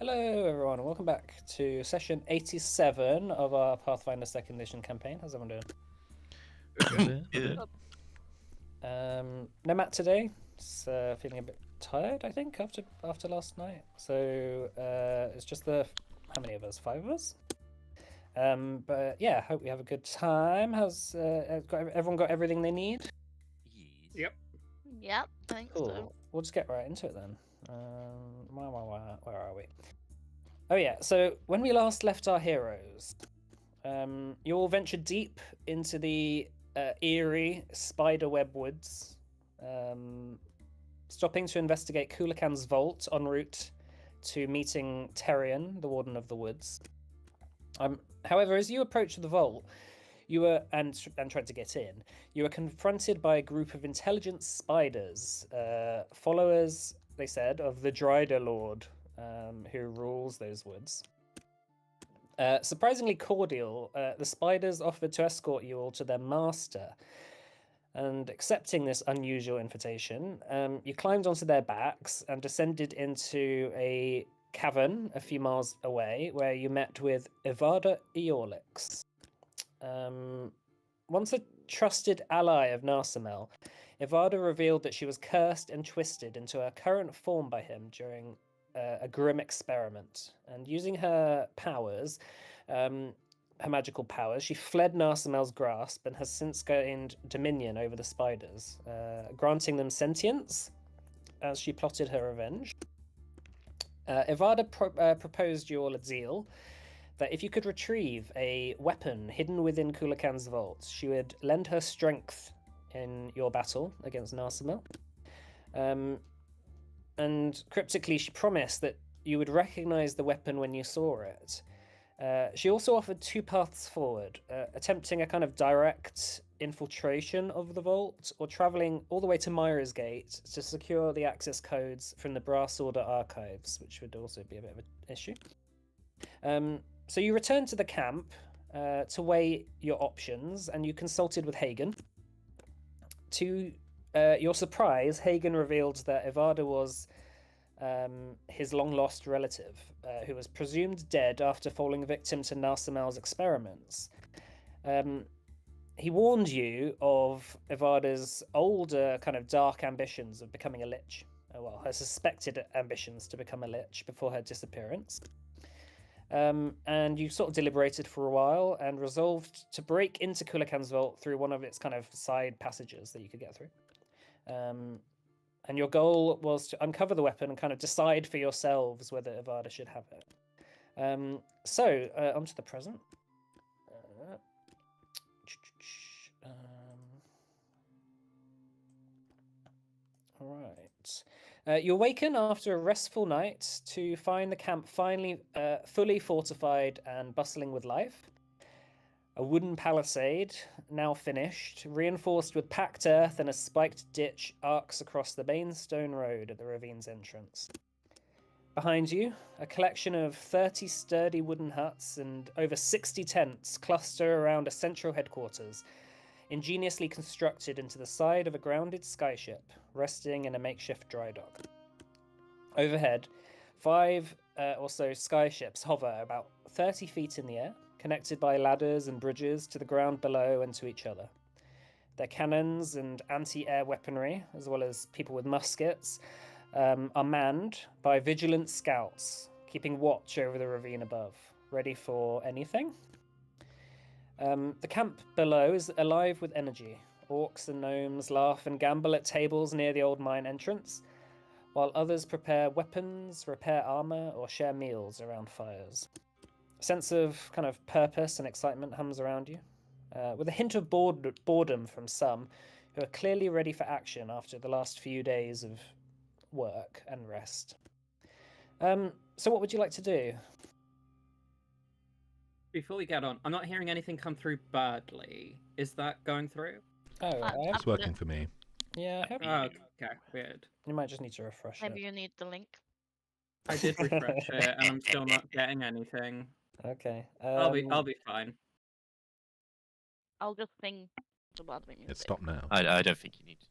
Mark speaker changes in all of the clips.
Speaker 1: Hello, everyone, and welcome back to session 87 of our Pathfinder 2nd Edition campaign. How's everyone doing?
Speaker 2: Good.
Speaker 1: No Matt today. He's feeling a bit tired, I think, after last night. So it's just how many of us? 5 of us. But yeah, hope we have a good time. How's everyone got everything they need?
Speaker 3: Yep.
Speaker 4: Yep, I think
Speaker 1: Cool.
Speaker 4: so.
Speaker 1: We'll just get right into it then. Where are we? Oh yeah. So when we last left our heroes, you all ventured deep into the eerie spiderweb woods, stopping to investigate Kulakan's vault en route to meeting Terrian, the Warden of the Woods. However, as you approached the vault, you were and tried to get in, you were confronted by a group of intelligent spiders, followers, they said, of the Dryder Lord, who rules those woods. Surprisingly cordial, the spiders offered to escort you all to their master. And accepting this unusual invitation, you climbed onto their backs and descended into a cavern a few miles away, where you met with Evada Eorlix. Once a trusted ally of Narsamel, Evada revealed that she was cursed and twisted into her current form by him during a grim experiment. And using her powers, her magical powers, she fled Narsamel's grasp and has since gained dominion over the spiders, granting them sentience as she plotted her revenge. Evada proposed you all a deal that if you could retrieve a weapon hidden within Kulakan's vault, she would lend her strength in your battle against Narsamel. And cryptically, she promised that you would recognize the weapon when you saw it. She also offered 2 paths forward, attempting a kind of direct infiltration of the vault, or traveling all the way to Myra's Gate to secure the access codes from the Brass Order archives, which would also be a bit of an issue. So you returned to the camp to weigh your options, and you consulted with Hagen. To your surprise, Hagen revealed that Evada was his long-lost relative, who was presumed dead after falling victim to Narsamel's experiments. He warned you of Evada's older, kind of dark ambitions of becoming a lich. Well, her suspected ambitions to become a lich before her disappearance. And you sort of deliberated for a while and resolved to break into Kulakan's vault through one of its kind of side passages that you could get through. And your goal was to uncover the weapon and kind of decide for yourselves whether Evada should have it. So, onto the present. All right. You awaken after a restful night to find the camp finally fully fortified and bustling with life. A wooden palisade, now finished, reinforced with packed earth and a spiked ditch, arcs across the main stone road at the ravine's entrance. Behind you, a collection of 30 sturdy wooden huts and over 60 tents cluster around a central headquarters, ingeniously constructed into the side of a grounded skyship, resting in a makeshift dry dock. Overhead, 5 or so skyships hover about 30 feet in the air, connected by ladders and bridges to the ground below and to each other. Their cannons and anti-air weaponry, as well as people with muskets, are manned by vigilant scouts, keeping watch over the ravine above, ready for anything. The camp below is alive with energy. Orcs and gnomes laugh and gamble at tables near the old mine entrance, while others prepare weapons, repair armor, or share meals around fires. A sense of kind of purpose and excitement hums around you, with a hint of boredom from some who are clearly ready for action after the last few days of work and rest. So what would you like to do?
Speaker 3: Before we get on, I'm not hearing anything come through badly. Is that going through?
Speaker 1: Oh,
Speaker 2: It's working for me.
Speaker 1: yeah,
Speaker 3: Oh, okay, weird.
Speaker 1: you might just need to refresh
Speaker 4: Maybe
Speaker 1: it.
Speaker 4: you need the link.
Speaker 3: I did refresh it, and I'm still not getting anything.
Speaker 1: Okay.
Speaker 3: I'll be fine.
Speaker 4: I'll just sing the Bloodwing music.
Speaker 2: It's stopped now.
Speaker 5: I don't think you need to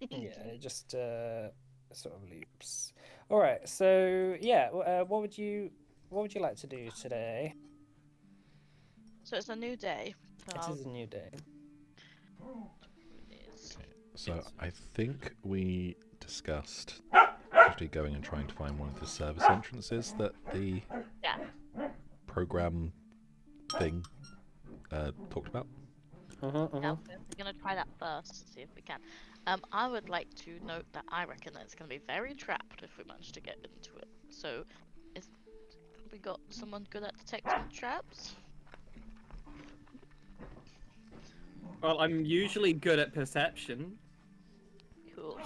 Speaker 5: do that.
Speaker 1: Yeah, it just sort of loops. All right. So yeah, what would you like to do today?
Speaker 4: So it's a new day.
Speaker 1: It is a new day.
Speaker 2: So I think we discussed actually going and trying to find one of the service entrances that the
Speaker 4: Yeah.
Speaker 2: program thing talked about.
Speaker 4: Yeah, we're gonna try that first to see if we can. I would like to note that I reckon that it's gonna be very trapped if we manage to get into it. So, is we got someone good at detecting traps?
Speaker 3: Well, I'm usually good at perception.
Speaker 4: Cool.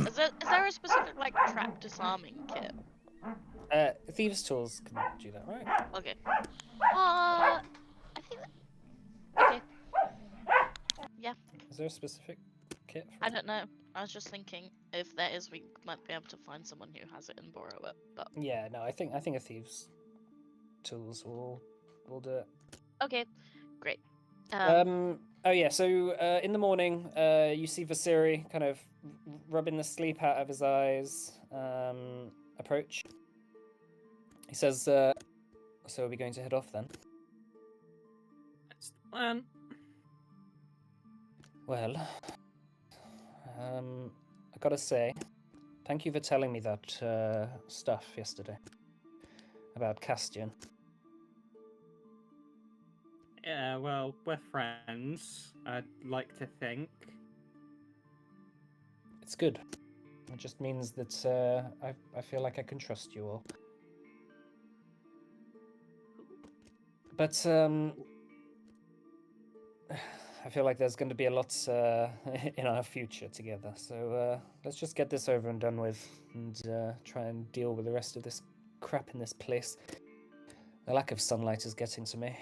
Speaker 4: Is there a specific like trap disarming kit?
Speaker 1: Thieves' tools can do that, right?
Speaker 4: Okay. I think that... Okay. Yeah.
Speaker 1: Is there a specific kit? For
Speaker 4: I
Speaker 1: it?
Speaker 4: don't know. I was just thinking if there is, we might be able to find someone who has it and borrow it. But
Speaker 1: Yeah, no, I think a thieves' tools will do it.
Speaker 4: okay, great.
Speaker 1: Oh yeah. So in the morning, you see Vasiri kind of rubbing the sleep out of his eyes. Approach. He says, "So are we going to head off then?"
Speaker 3: That's the plan.
Speaker 1: Well, I gotta say, thank you for telling me that stuff yesterday about Castian.
Speaker 3: Yeah, well, we're friends. I'd like to think.
Speaker 1: It's good. It just means that I feel like I can trust you all. But I feel like there's going to be a lot in our future together. So let's just get this over and done with, and try and deal with the rest of this crap in this place. The lack of sunlight is getting to me.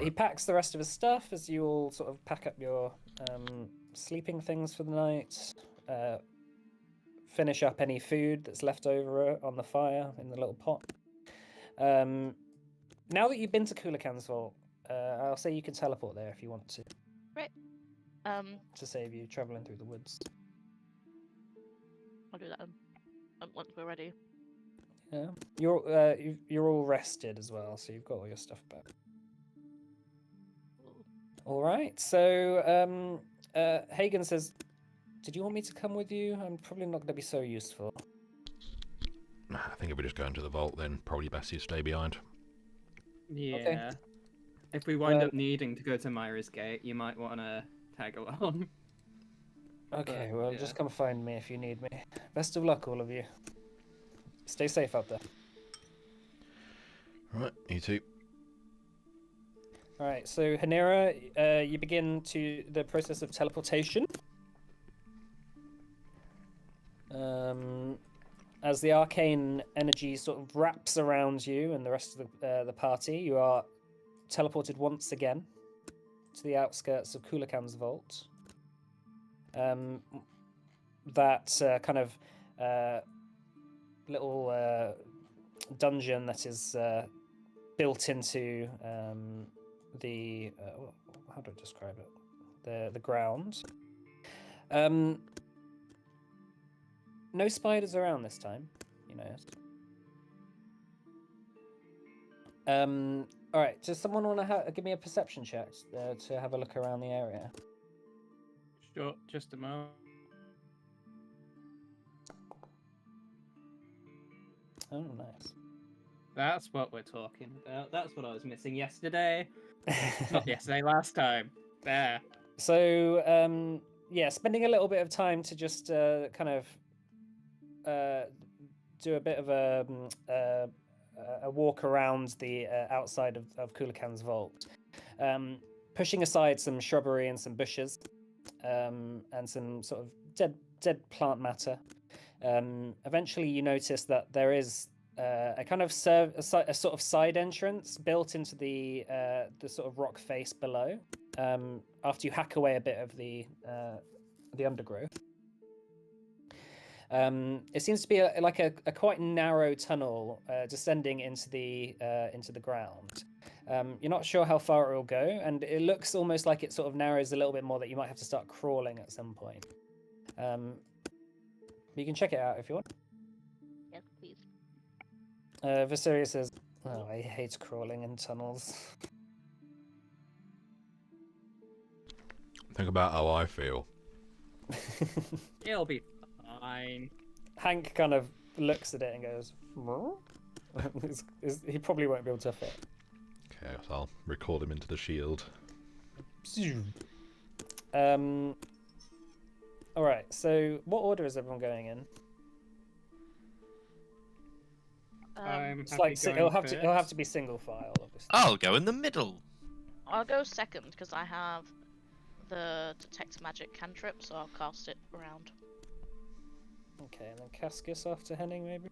Speaker 1: He packs the rest of his stuff as you all sort of pack up your sleeping things for the night. Finish up any food that's left over on the fire in the little pot. Now that you've been to Kulakan's Vault, I'll say you can teleport there if you want to.
Speaker 4: Right.
Speaker 1: To save you traveling through the woods.
Speaker 4: I'll do that once we're ready.
Speaker 1: Yeah, you're all rested as well, so you've got all your stuff back. All right. So Hagen says, "Did you want me to come with you? I'm probably not going to be so useful."
Speaker 2: I think if we just go into the vault, then probably best you stay behind.
Speaker 3: Yeah. If we wind up needing to go to Myra's Gate, you might want to tag along.
Speaker 1: Okay,
Speaker 3: But,
Speaker 1: well,
Speaker 3: yeah.
Speaker 1: just come find me if you need me. Best of luck, all of you. Stay safe out there.
Speaker 2: Right, you too.
Speaker 1: All right, so Hanera, you begin the process of teleportation. As the arcane energy sort of wraps around you and the rest of the party, you are teleported once again to the outskirts of Kulakan's Vault. That kind of little dungeon that is built into the how do I describe it? The ground. No spiders around this time, you know. All right. Does someone want to give me a perception check to have a look around the area?
Speaker 3: Sure, just a moment.
Speaker 1: Oh, nice.
Speaker 3: That's what we're talking about. That's what I was missing yesterday. Not yesterday, last time. There.
Speaker 1: So, yeah, spending a little bit of time to just kind of do a bit of a walk around the outside of Kulakan's Vault, pushing aside some shrubbery and some bushes, and some sort of dead plant matter. Eventually, you notice that there is a kind of a sort of side entrance built into the sort of rock face below. After you hack away a bit of the undergrowth, it seems to be like a quite narrow tunnel descending into the ground. You're not sure how far it will go, and it looks almost like it sort of narrows a little bit more, that you might have to start crawling at some point. You can check it out if you want.
Speaker 4: Yes, please.
Speaker 1: Viseria says, "Oh, I hate crawling in tunnels."
Speaker 2: Think about how I feel.
Speaker 3: It'll be fine.
Speaker 1: Hank kind of looks at it and goes, he probably won't be able to fit.
Speaker 2: Okay, so I'll record him into the shield.
Speaker 1: All right. So, what order is everyone going in?
Speaker 3: I'm
Speaker 1: It's
Speaker 3: happy
Speaker 1: like
Speaker 3: going
Speaker 1: it'll have to
Speaker 3: first.
Speaker 1: be single file, obviously.
Speaker 5: I'll go in the middle.
Speaker 4: I'll go second because I have the detect magic cantrip, so I'll cast it around.
Speaker 1: Okay, and then Cascus after Henning, maybe.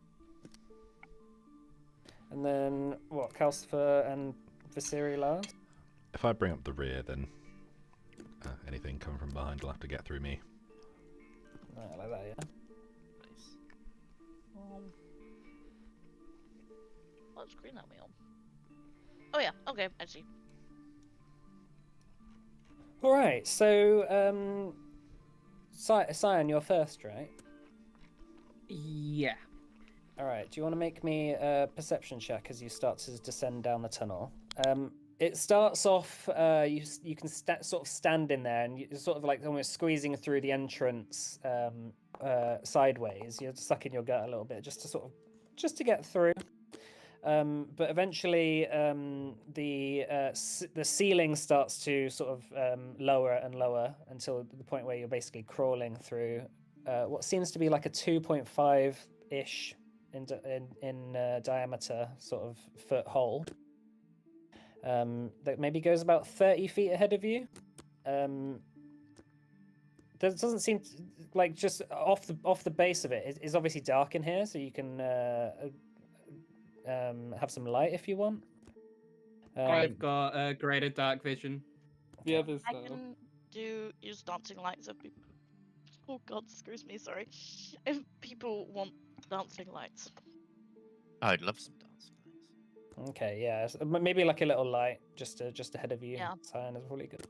Speaker 1: And then what? Calcifer and Viseri last.
Speaker 2: If I bring up the rear, then anything coming from behind will have to get through me.
Speaker 1: Right, like that, yeah.
Speaker 5: Nice.
Speaker 4: What screen are we on? Oh yeah, okay, I see.
Speaker 1: All right. So, Cyan, you're first, right?
Speaker 3: Yeah.
Speaker 1: All right. Do you want to make me a perception check as you start to descend down the tunnel? It starts off. You can sort of stand in there, and you're sort of like almost squeezing through the entrance sideways. You're sucking your gut a little bit just to get through. But eventually, the ceiling starts to sort of lower and lower until the point where you're basically crawling through what seems to be like a 2.5-ish in diameter sort of foot hole that maybe goes about 30 feet ahead of you. There doesn't seem like just off the base of it is obviously dark in here, so you can have some light if you want.
Speaker 3: I've got greater dark vision. The
Speaker 1: Okay.
Speaker 3: others,
Speaker 4: I
Speaker 3: though.
Speaker 4: can use dancing lights if people. Oh God, excuse me, sorry. If people want dancing lights.
Speaker 5: I'd love some dancing lights.
Speaker 1: Okay, yeah, so maybe like a little light just ahead of you.
Speaker 4: Yeah.
Speaker 1: Cyan is really good.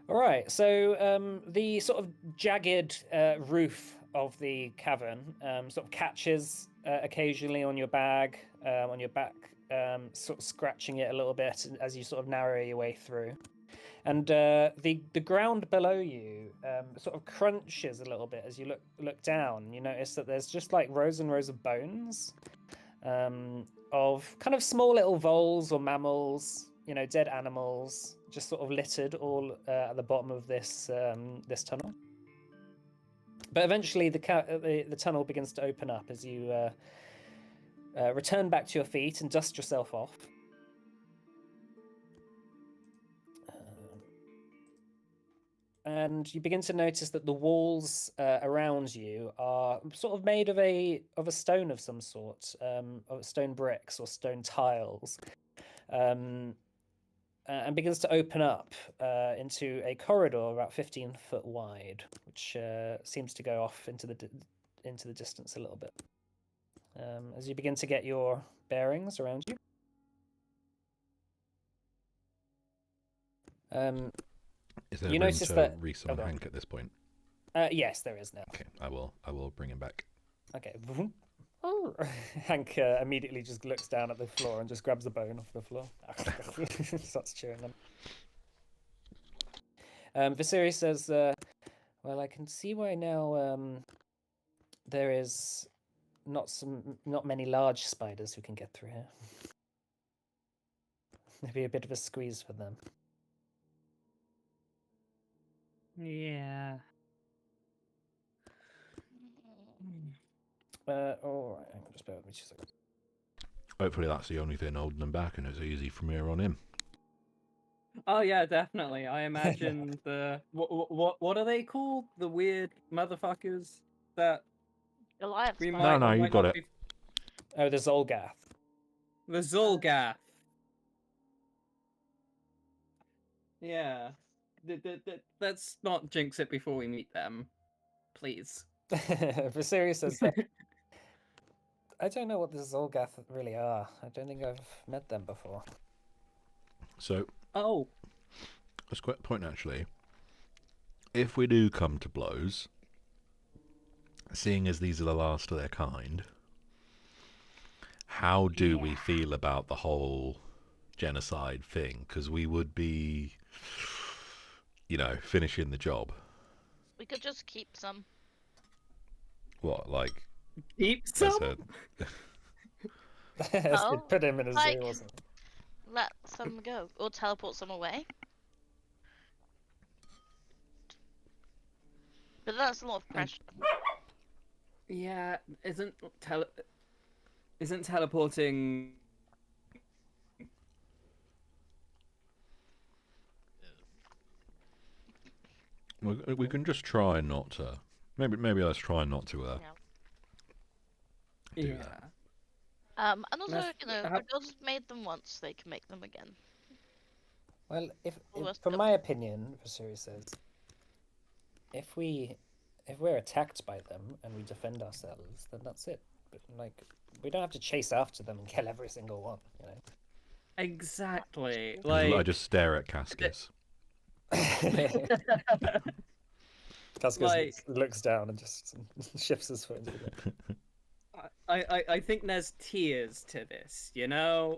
Speaker 1: All right, so the sort of jagged roof of the cavern sort of catches occasionally on your bag, on your back, sort of scratching it a little bit as you sort of narrow your way through. And the ground below you sort of crunches a little bit as you look down. You notice that there's just like rows and rows of bones of kind of small little voles or mammals, dead animals, just sort of littered all at the bottom of this this tunnel. But eventually, the tunnel begins to open up as you return back to your feet and dust yourself off. And you begin to notice that the walls around you are sort of made of a stone of some sort, of stone bricks or stone tiles, and begins to open up into a corridor about 15 foot wide, which seems to go off into the distance a little bit. As you begin to get your bearings around you.
Speaker 2: Is there
Speaker 1: You
Speaker 2: room
Speaker 1: notice
Speaker 2: to
Speaker 1: that-
Speaker 2: resummon
Speaker 1: go on.
Speaker 2: Hank at this point?
Speaker 1: Yes, there is now.
Speaker 2: Okay, I will bring him back.
Speaker 1: Okay. Hank immediately just looks down at the floor and just grabs a bone off the floor. Starts chewing them. Viserys says, well, I can see why now there is not many large spiders who can get through here. Maybe a bit of a squeeze for them.
Speaker 3: Yeah.
Speaker 1: All right, hang on, just bear with me 2 seconds.
Speaker 2: Hopefully that's the only thing holding him back, and it's easy from here on in.
Speaker 3: Oh yeah, definitely. I imagine the what are they called? The weird motherfuckers that
Speaker 4: Goliath
Speaker 3: we
Speaker 4: spider.
Speaker 3: might.
Speaker 2: No, you
Speaker 3: might
Speaker 2: got
Speaker 3: not
Speaker 2: it.
Speaker 3: be-
Speaker 1: Oh, the Zolgath.
Speaker 3: The Zolgath. Yeah. Let's not jinx it before we meet them, please.
Speaker 1: Viserys says, I don't know what the Zolgath really are. I don't think I've met them before.
Speaker 2: So,
Speaker 3: Oh,
Speaker 2: that's quite a point actually. If we do come to blows, seeing as these are the last of their kind, how do we feel about the whole genocide thing? Because we would be, finishing the job.
Speaker 4: We could just keep some.
Speaker 2: What, like,
Speaker 3: keep
Speaker 2: as
Speaker 3: some.
Speaker 2: a
Speaker 4: Oh,
Speaker 1: Put him in a
Speaker 4: like-
Speaker 1: zoo or something.
Speaker 4: Let some go, or teleport some away. But that's a lot of pressure.
Speaker 3: Yeah, isn't teleporting?
Speaker 2: we can just try not to. Maybe let's try not to do
Speaker 3: Yeah.
Speaker 2: that.
Speaker 4: And also,
Speaker 3: That's-
Speaker 4: the gods made them once; they can make them again.
Speaker 1: Well, if
Speaker 4: All us
Speaker 1: from
Speaker 4: go-
Speaker 1: my opinion, Vasiri says, if we're attacked by them and we defend ourselves, then that's it. But like, we don't have to chase after them and kill every single one.
Speaker 3: Exactly.
Speaker 2: I
Speaker 3: Like
Speaker 2: just stare at Cascus.
Speaker 1: Cascus
Speaker 3: Like-
Speaker 1: looks down and just shifts his foot into the ground.
Speaker 3: I think there's tiers to this,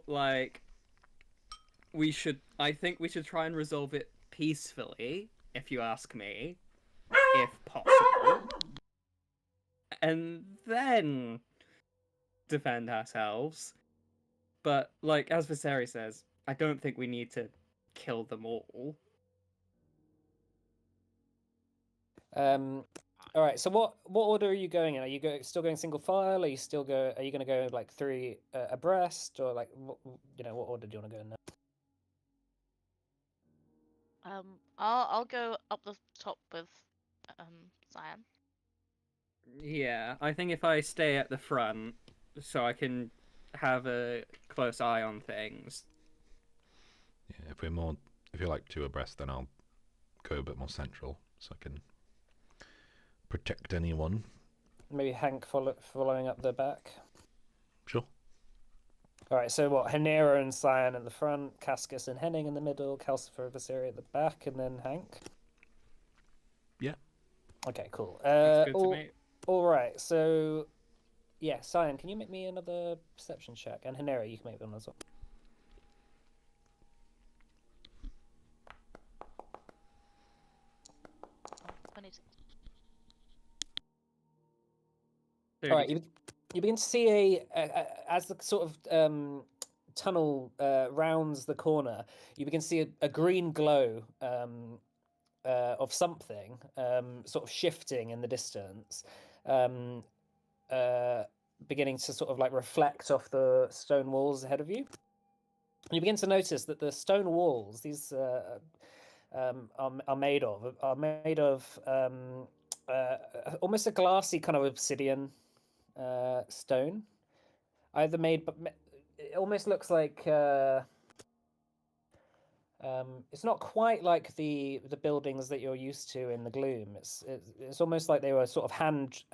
Speaker 3: Like I think we should try and resolve it peacefully, if you ask me, if possible. And then defend ourselves. But like as Viserys says, I don't think we need to kill them all.
Speaker 1: All right. So what order are you going in? Are you still going single file? Are you going to go like three abreast, or like what order do you want to go in now?
Speaker 4: I'll go up the top with Cyan.
Speaker 3: Yeah, I think if I stay at the front, so I can have a close eye on things.
Speaker 2: Yeah, if you're like two abreast, then I'll go a bit more central, so I can protect anyone.
Speaker 1: Maybe Hank following up the back.
Speaker 2: Sure.
Speaker 1: All right. So what? Hanera and Cyan at the front, Cascus and Henning in the middle, Calcifer and Vasiri at the back, and then Hank.
Speaker 2: Yeah.
Speaker 1: Okay. Cool.
Speaker 3: Looks good to me.
Speaker 1: All right. So yeah, Cyan, can you make me another perception check? And Hanera, you can make one as well.
Speaker 4: Oh, 26.
Speaker 1: All right, you begin to see as the sort of tunnel rounds the corner, you begin to see a green glow of something sort of shifting in the distance, beginning to sort of like reflect off the stone walls ahead of you. And you begin to notice that the stone walls, these are made of almost a glassy kind of obsidian stone, either made, but it almost looks like it's not quite like the buildings that you're used to in the Gloom. It's almost like they were sort of hand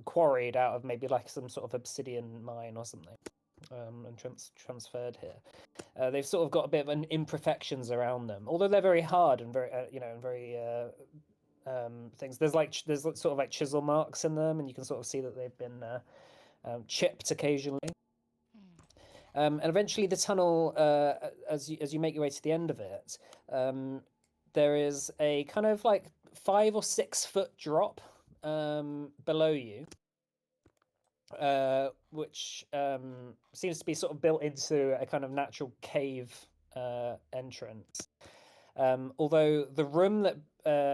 Speaker 1: quarried out of maybe like some sort of obsidian mine or something, and transferred here. They've sort of got a bit of an imperfections around them, although they're very hard and very very things. There's sort of like chisel marks in them, and you can sort of see that they've been chipped occasionally. And eventually, the tunnel, as you make your way to the end of it, there is a kind of like 5 or 6 foot drop below you, which seems to be sort of built into a kind of natural cave entrance. Although the room that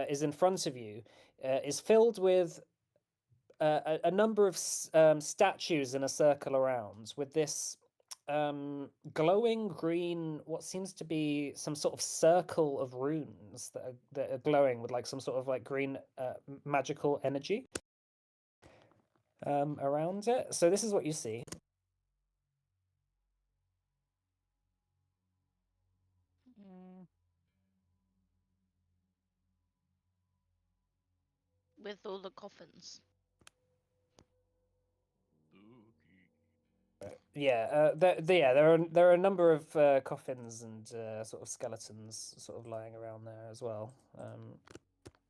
Speaker 1: is in front of you is filled with a number of statues in a circle around, with this glowing green, what seems to be some sort of circle of runes that are glowing with like some sort of like green magical energy around it. So this is what you see.
Speaker 4: With all the coffins.
Speaker 5: Spooky.
Speaker 1: there are a number of coffins and sort of skeletons sort of lying around there as well.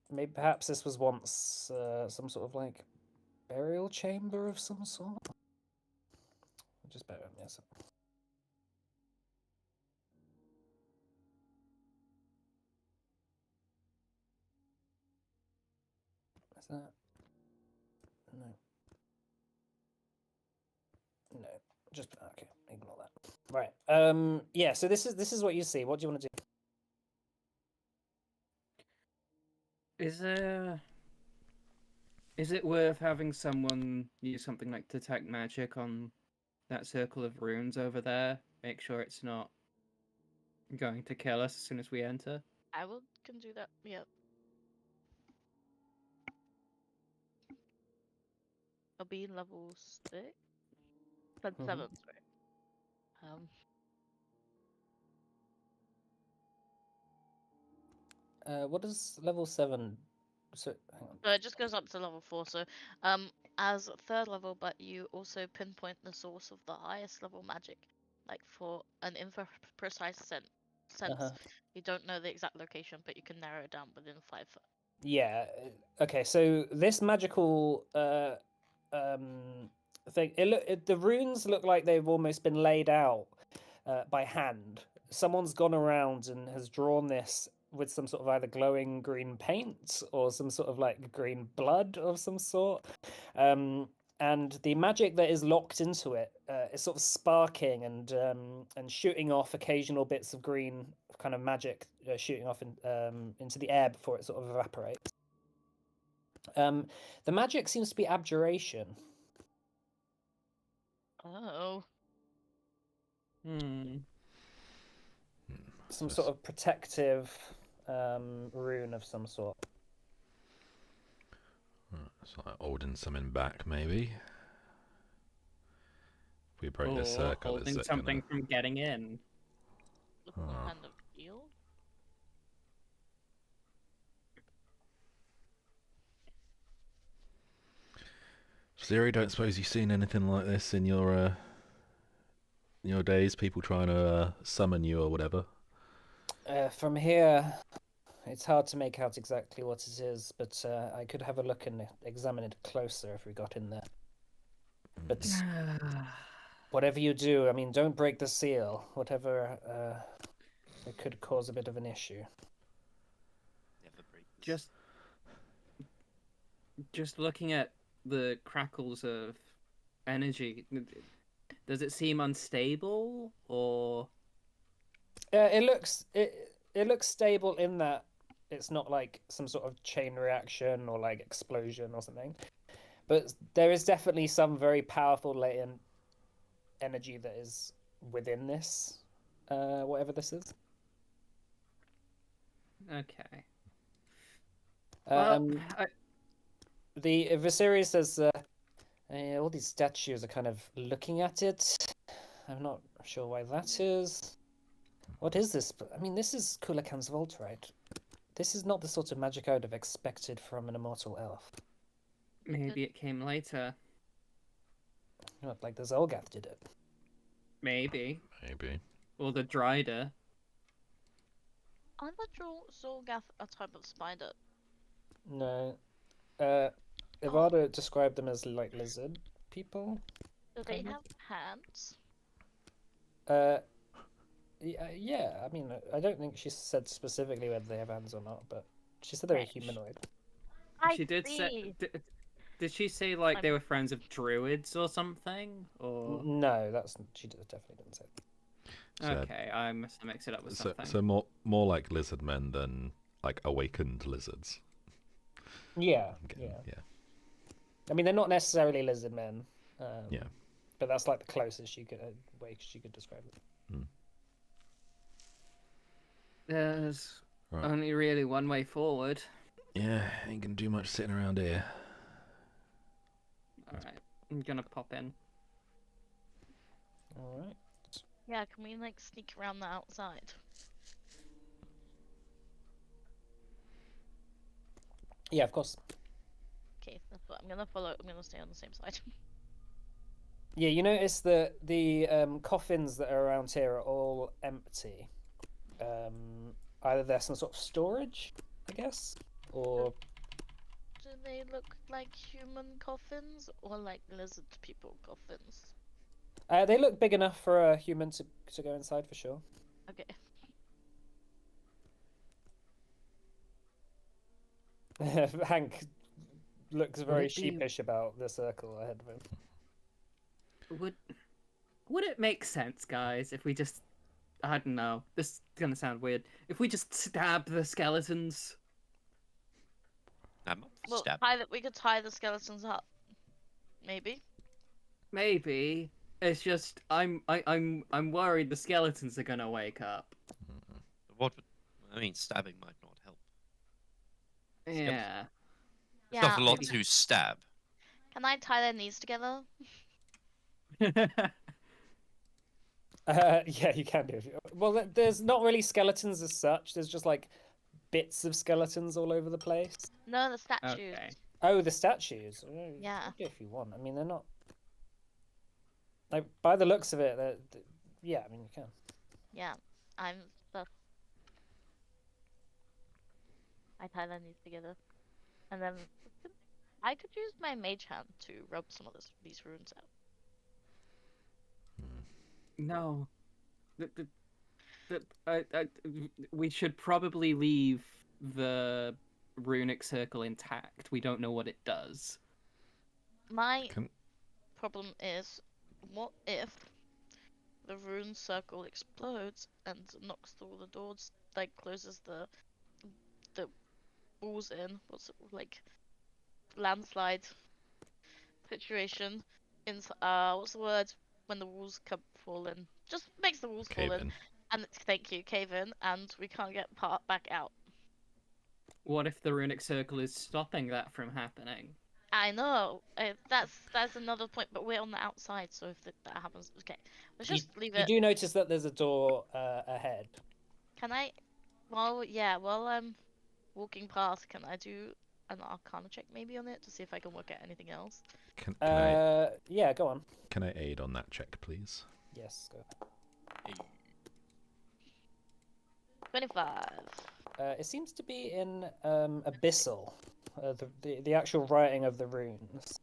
Speaker 1: Maybe perhaps this was once some sort of like burial chamber of some sort. Just bear with me a second. Is that? No. No. Just okay. Ignore that. Right. Yeah. So this is what you see. What do you want to do?
Speaker 3: Is it worth having someone use something like detect magic on that circle of runes over there? Make sure it's not going to kill us as soon as we enter.
Speaker 4: can do that. Yep. I'll be level 6. But 7, sorry.
Speaker 1: What is level 7? So hang on.
Speaker 4: So it just goes up to level 4. So, as 3rd level, but you also pinpoint the source of the highest level magic, like for an precise sense. You don't know the exact location, but you can narrow it down within 5 foot.
Speaker 1: Yeah. Okay. So this magical thing. The runes look like they've almost been laid out by hand. Someone's gone around and has drawn this with some sort of either glowing green paint or some sort of like green blood of some sort. And the magic that is locked into it is sort of sparking and shooting off occasional bits of green kind of magic shooting off into the air before it sort of evaporates. The magic seems to be abjuration.
Speaker 4: Oh.
Speaker 1: Some sort of protective rune of some sort.
Speaker 2: It's like holding something back, maybe. If we break this
Speaker 3: Or
Speaker 2: circle, is
Speaker 3: holding
Speaker 2: it
Speaker 3: something
Speaker 2: gonna...
Speaker 3: from getting in.
Speaker 4: Looking kind of healed.
Speaker 2: Siri, don't suppose you've seen anything like this in your days? People trying to summon you or whatever?
Speaker 1: From here, it's hard to make out exactly what it is, but I could have a look and examine it closer if we got in there. But whatever you do, I mean, don't break the seal. Whatever, it could cause a bit of an issue.
Speaker 5: Never break this.
Speaker 3: Just looking at the crackles of energy, does it seem unstable or?
Speaker 1: It looks stable in that it's not like some sort of chain reaction or like explosion or something. But there is definitely some very powerful latent energy that is within this, whatever this is.
Speaker 3: Okay.
Speaker 1: The Viserys says all these statues are kind of looking at it. I'm not sure why that is. What is this? I mean, this is Kulakan's vault, right? This is not the sort of magic I would have expected from an immortal elf.
Speaker 3: Maybe it came later.
Speaker 1: Not like the Zolgath did it.
Speaker 3: Maybe.
Speaker 2: Maybe.
Speaker 3: Or the Dryder.
Speaker 4: Aren't the Zolgath a type of spider?
Speaker 1: No. Ivada described them as like lizard people.
Speaker 4: Do they have hands?
Speaker 1: Yeah, I mean, I don't think she said specifically whether they have hands or not, but she said they're humanoid.
Speaker 3: She did say. Did she say like they were friends of druids or something? Or
Speaker 1: no, she definitely didn't say.
Speaker 3: Okay, I must have mixed it up with something.
Speaker 2: So more like lizard men than like awakened lizards.
Speaker 1: Yeah. I mean, they're not necessarily lizard men.
Speaker 2: Yeah.
Speaker 1: But that's like the closest way she could describe it.
Speaker 3: There's only really one way forward.
Speaker 2: Yeah, ain't gonna do much sitting around here.
Speaker 3: Alright, I'm gonna pop in.
Speaker 1: Alright.
Speaker 4: Yeah, can we like sneak around the outside?
Speaker 1: Yeah, of course.
Speaker 4: Okay, that's what I'm gonna follow. I'm gonna stay on the same side.
Speaker 1: Yeah, you notice that the coffins that are around here are all empty. Either there's some sort of storage, I guess, or
Speaker 4: Do they look like human coffins or like lizard people coffins?
Speaker 1: they look big enough for a human to go inside for sure.
Speaker 4: Okay.
Speaker 1: Hank looks very
Speaker 3: it be-
Speaker 1: sheepish about the circle ahead of him.
Speaker 3: Would it make sense, guys, if we just, I don't know, this is gonna sound weird, if we just stab the skeletons?
Speaker 5: I'm up for
Speaker 4: Well,
Speaker 5: stab.
Speaker 4: we could tie the skeletons up. Maybe.
Speaker 3: Maybe. It's just I'm worried the skeletons are gonna wake up.
Speaker 5: What would... I mean, stabbing might not help.
Speaker 3: Yeah.
Speaker 5: There's not a lot
Speaker 3: maybe.
Speaker 5: to stab.
Speaker 4: Can I tie their knees together?
Speaker 1: Yeah, you can do. Well, there's not really skeletons as such. There's just like bits of skeletons all over the place.
Speaker 4: No, the statues.
Speaker 3: Okay.
Speaker 1: Oh, the statues. Oh,
Speaker 4: Yeah.
Speaker 1: you can do if you want. I mean, they're not. Like by the looks of it, yeah. I mean, you can.
Speaker 4: Yeah, I'm the. I tie their knees together, and then I could use my mage hand to rub some of these runes out.
Speaker 3: No. We should probably leave the runic circle intact. We don't know what it does.
Speaker 4: My
Speaker 2: Can
Speaker 4: problem is, what if the rune circle explodes and knocks through the doors, like closes the walls in? What's it like? Landslide situation. In what's the word when the walls come fall in? Just makes the walls fall
Speaker 2: cave
Speaker 4: in,
Speaker 2: in?
Speaker 4: and thank you, cave in, and we can't get part back out.
Speaker 3: What if the runic circle is stopping that from happening?
Speaker 4: I know. That's another point, but we're on the outside, so if that happens, okay, let's just leave
Speaker 1: You
Speaker 4: it.
Speaker 1: do notice that there's a door ahead.
Speaker 4: Can I? While I'm walking past, can I do an Arcana check maybe on it to see if I can work out anything else?
Speaker 2: Can I
Speaker 1: Yeah, go on.
Speaker 2: can I aid on that check, please?
Speaker 1: Yes, go.
Speaker 4: 25.
Speaker 1: It seems to be in abyssal. The actual writing of the runes.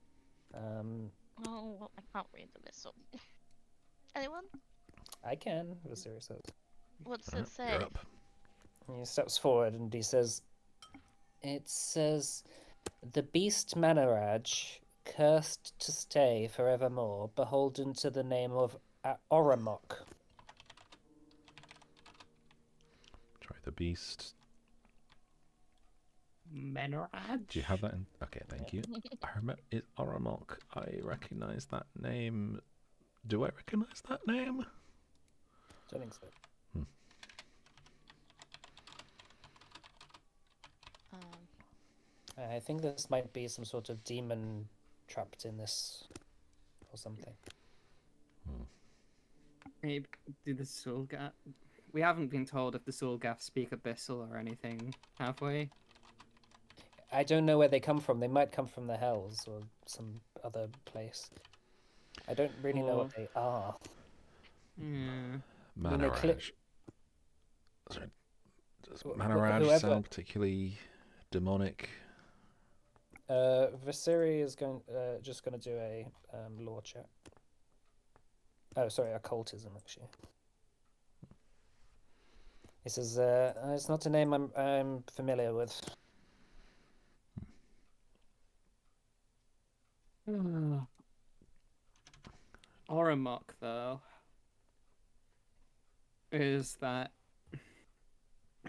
Speaker 4: Oh, well, I can't read the missile. Anyone?
Speaker 1: I can. Vasiri says.
Speaker 4: What's
Speaker 2: Alright,
Speaker 4: it say?
Speaker 2: you're up.
Speaker 1: He steps forward and he says, "It says, the beast Manaraj, cursed to stay forevermore, beholden to the name of Oromok."
Speaker 2: Try the beast.
Speaker 3: Menorad?
Speaker 2: Do you have that in? Okay, thank you. It's Oromok. I recognize that name. Do I recognize that name?
Speaker 1: Don't think so. I think this might be some sort of demon trapped in this, or something.
Speaker 3: Maybe do the Soulgath? We haven't been told if the Soulgath speak Abyssal or anything, have we?
Speaker 1: I don't know where they come from. They might come from the Hells or some other place. I don't really know what they are.
Speaker 3: Yeah.
Speaker 1: mean, they
Speaker 2: Manaraj. Sorry. Does
Speaker 1: Wh-
Speaker 2: Manaraj
Speaker 1: whoever-
Speaker 2: sound particularly demonic?
Speaker 1: Vasiri is just going to do a lore check. Oh, sorry, occultism actually. He says, "It's not a name I'm familiar with."
Speaker 3: Oromok, though, is that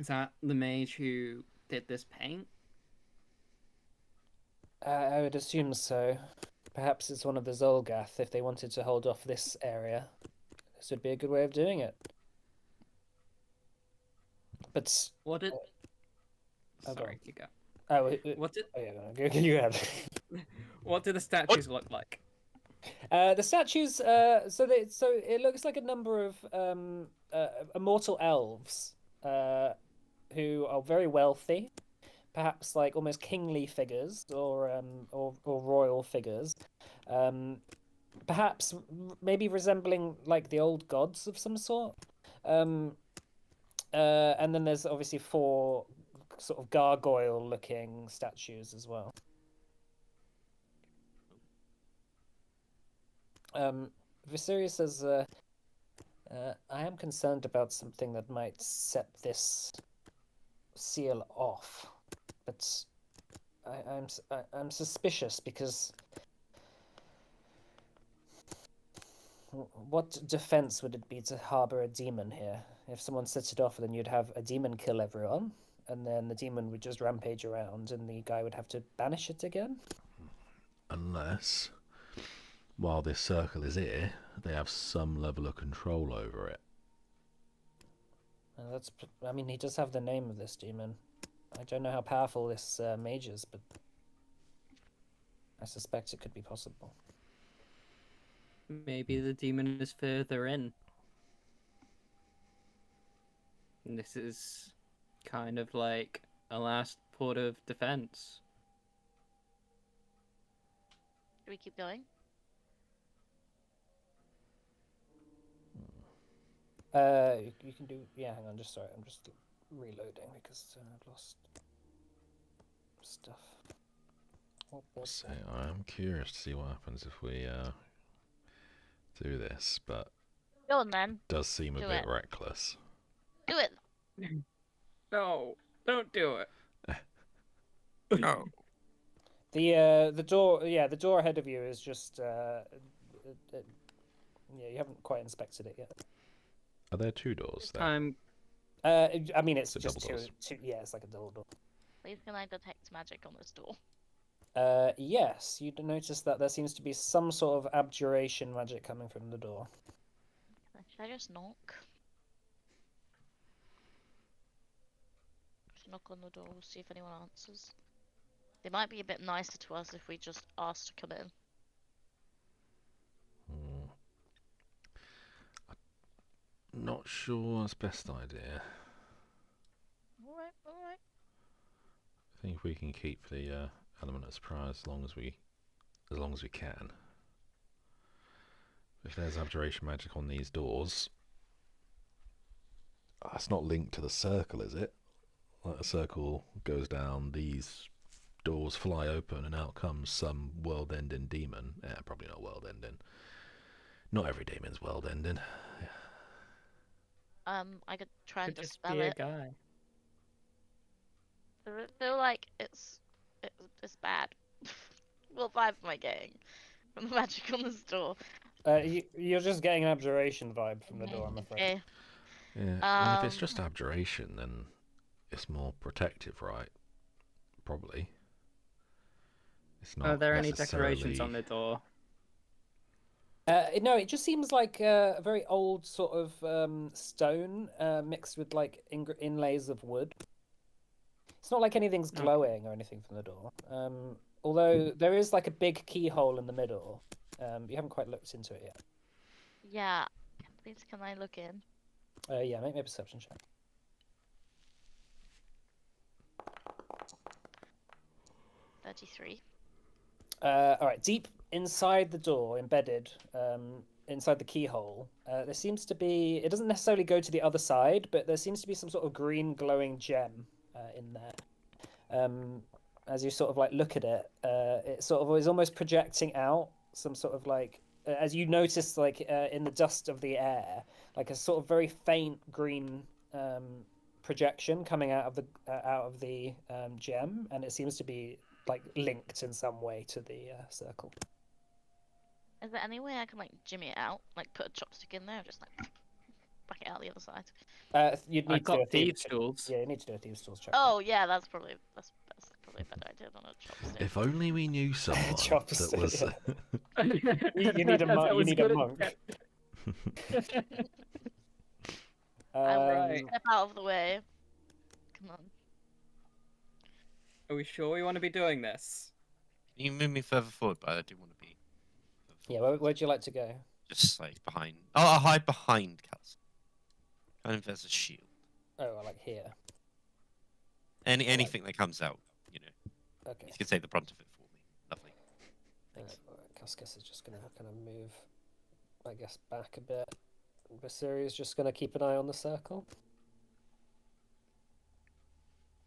Speaker 3: the mage who did this paint?
Speaker 1: I would assume so. Perhaps it's one of the Zolgath if they wanted to hold off this area. This would be a good way of doing it. But
Speaker 3: What did?
Speaker 1: go
Speaker 3: Sorry,
Speaker 1: on.
Speaker 3: you go.
Speaker 1: What?
Speaker 3: What did?
Speaker 1: Oh yeah, go, you have.
Speaker 3: What do the statues look like?
Speaker 1: The statues. So it looks like a number of immortal elves, who are very wealthy, perhaps like almost kingly figures or royal figures. perhaps maybe resembling like the old gods of some sort. And then there's obviously 4 sort of gargoyle-looking statues as well. Viserys says, I am concerned about something that might set this seal off, but I'm suspicious because what defense would it be to harbor a demon here? If someone sets it off, then you'd have a demon kill everyone, and then the demon would just rampage around, and the guy would have to banish it again.
Speaker 2: Unless, while this circle is here, they have some level of control over it.
Speaker 1: I mean, he does have the name of this demon. I don't know how powerful this mage is, but I suspect it could be possible.
Speaker 3: Maybe the demon is further in. And this is kind of like a last port of defense.
Speaker 4: Do we keep going?
Speaker 1: You can do. Yeah, hang on. Sorry, I'm just reloading because I've lost stuff.
Speaker 2: So I'm curious to see what happens if we do this, but
Speaker 4: Go on then.
Speaker 2: it does seem a
Speaker 4: Do
Speaker 2: bit
Speaker 4: it.
Speaker 2: reckless.
Speaker 4: Do it.
Speaker 3: No, don't do it.
Speaker 5: No.
Speaker 1: The door. Yeah, the door ahead of you is just. Yeah, you haven't quite inspected it yet.
Speaker 2: Are there 2 doors there?
Speaker 1: I mean, it's
Speaker 2: So
Speaker 1: just
Speaker 2: double doors.
Speaker 1: two. Yeah, it's like a double door.
Speaker 4: Please can I detect magic on this door?
Speaker 1: Yes, you notice that there seems to be some sort of abjuration magic coming from the door.
Speaker 4: Should I just knock? Just knock on the door, see if anyone answers. They might be a bit nicer to us if we just ask to come in.
Speaker 2: Not sure that's best idea.
Speaker 4: Alright, alright.
Speaker 2: I think we can keep the element of surprise as long as we can. If there's abjuration magic on these doors, that's not linked to the circle, is it? Like the circle goes down, these doors fly open, and out comes some world-ending demon. Yeah, probably not world-ending. Not every demon's world-ending. Yeah.
Speaker 4: I could try and
Speaker 3: Could just
Speaker 4: dispel
Speaker 3: be a
Speaker 4: it.
Speaker 3: guy.
Speaker 4: Does it feel like it's bad? What vibe am I getting from the magic on this door?
Speaker 1: You're just getting an abjuration vibe from the door, I'm afraid.
Speaker 4: Okay.
Speaker 2: Yeah, I mean, if it's just abjuration, then it's more protective, right? Probably. It's not
Speaker 3: Are there any decorations
Speaker 2: necessarily-
Speaker 3: on the door?
Speaker 1: No, it just seems like a very old sort of stone mixed with like inlays of wood. It's not like anything's glowing or anything from the door. Although there is like a big keyhole in the middle. You haven't quite looked into it yet.
Speaker 4: Yeah. Please, can I look in?
Speaker 1: Yeah, make me a perception check.
Speaker 4: 33.
Speaker 1: All right, deep inside the door, embedded inside the keyhole, there seems to be. It doesn't necessarily go to the other side, but there seems to be some sort of green glowing gem in there. As you sort of like look at it, it sort of is almost projecting out some sort of like. As you notice, like in the dust of the air, like a sort of very faint green projection coming out of the gem, and it seems to be like linked in some way to the circle.
Speaker 4: Is there any way I can like jimmy it out? Like put a chopstick in there and just like back it out the other side?
Speaker 1: You'd
Speaker 3: I've
Speaker 1: need to do a
Speaker 3: got thieves'
Speaker 1: check.
Speaker 3: tools.
Speaker 1: Yeah, you need to do a thieves' tools check.
Speaker 4: Oh yeah, that's probably a better idea than a chopstick.
Speaker 2: If only we knew someone that
Speaker 1: Chopstick,
Speaker 2: was.
Speaker 1: You need a monk. You need a monk.
Speaker 3: Alright.
Speaker 4: Step out of the way. Come on.
Speaker 3: Are we sure we want to be doing this?
Speaker 5: Can you move me further forward? But I do want to be.
Speaker 1: Yeah, where'd you like to go?
Speaker 5: Just like behind. Oh, I'll hide behind Kelsey. Kind of as a shield.
Speaker 1: Oh, like here.
Speaker 5: Anything that comes out, you know,
Speaker 1: Okay.
Speaker 5: you can take the brunt of it for me. Lovely.
Speaker 1: Right, Cuscus is just going to kind of move, I guess, back a bit. Viseria's just going to keep an eye on the circle.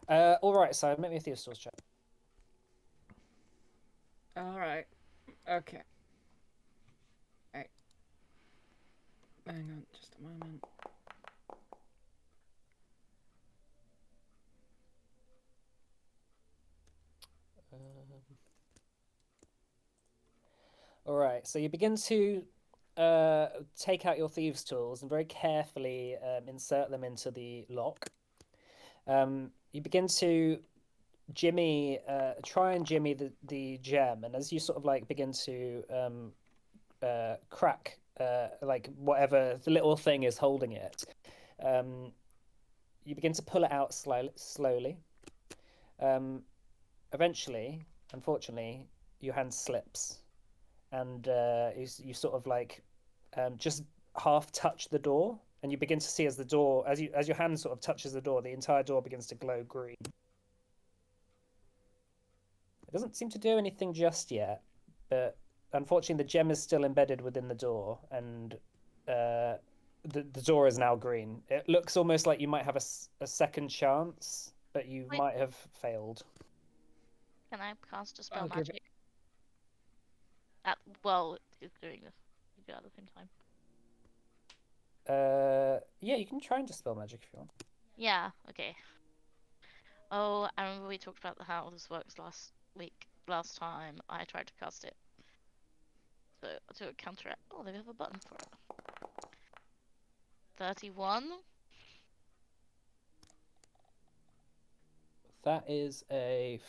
Speaker 1: All right, so make me a Thieves' Tools check.
Speaker 3: All right. Okay. Right. Hang on, just a moment.
Speaker 1: All right, so you begin to take out your thieves' tools and very carefully insert them into the lock. You begin to try and jimmy the gem, and as you sort of like begin to crack like whatever the little thing is holding it, you begin to pull it out slowly. Eventually, unfortunately, your hand slips, and you sort of like just half touch the door, and you begin to see as your hand sort of touches the door, the entire door begins to glow green. It doesn't seem to do anything just yet, but unfortunately the gem is still embedded within the door, and the door is now green. It looks almost like you might have a second chance, but you
Speaker 4: Wait.
Speaker 1: might have failed.
Speaker 4: Can I cast a spell
Speaker 3: I'll give it-
Speaker 4: magic? Well, it's doing this. You do it at the same time.
Speaker 1: Yeah, you can try and dispel magic if you want.
Speaker 4: Yeah, okay. Oh, I remember we talked about how this works last time I tried to cast it. So, to counter it. Oh, they have a button for it. 31.
Speaker 1: That is a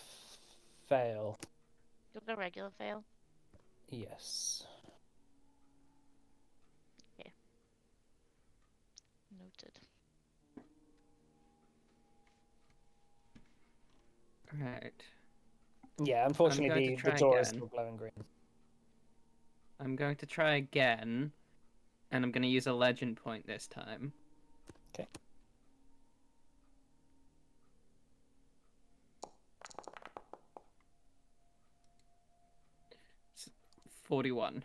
Speaker 1: fail.
Speaker 4: Just a regular fail.
Speaker 1: Yes.
Speaker 4: Noted.
Speaker 3: Right.
Speaker 1: Yeah, unfortunately
Speaker 3: going to
Speaker 1: the
Speaker 3: try
Speaker 1: door is
Speaker 3: again.
Speaker 1: still glowing green.
Speaker 3: I'm going to try again, and I'm going to use a legend point this time.
Speaker 1: Okay.
Speaker 3: It's 41.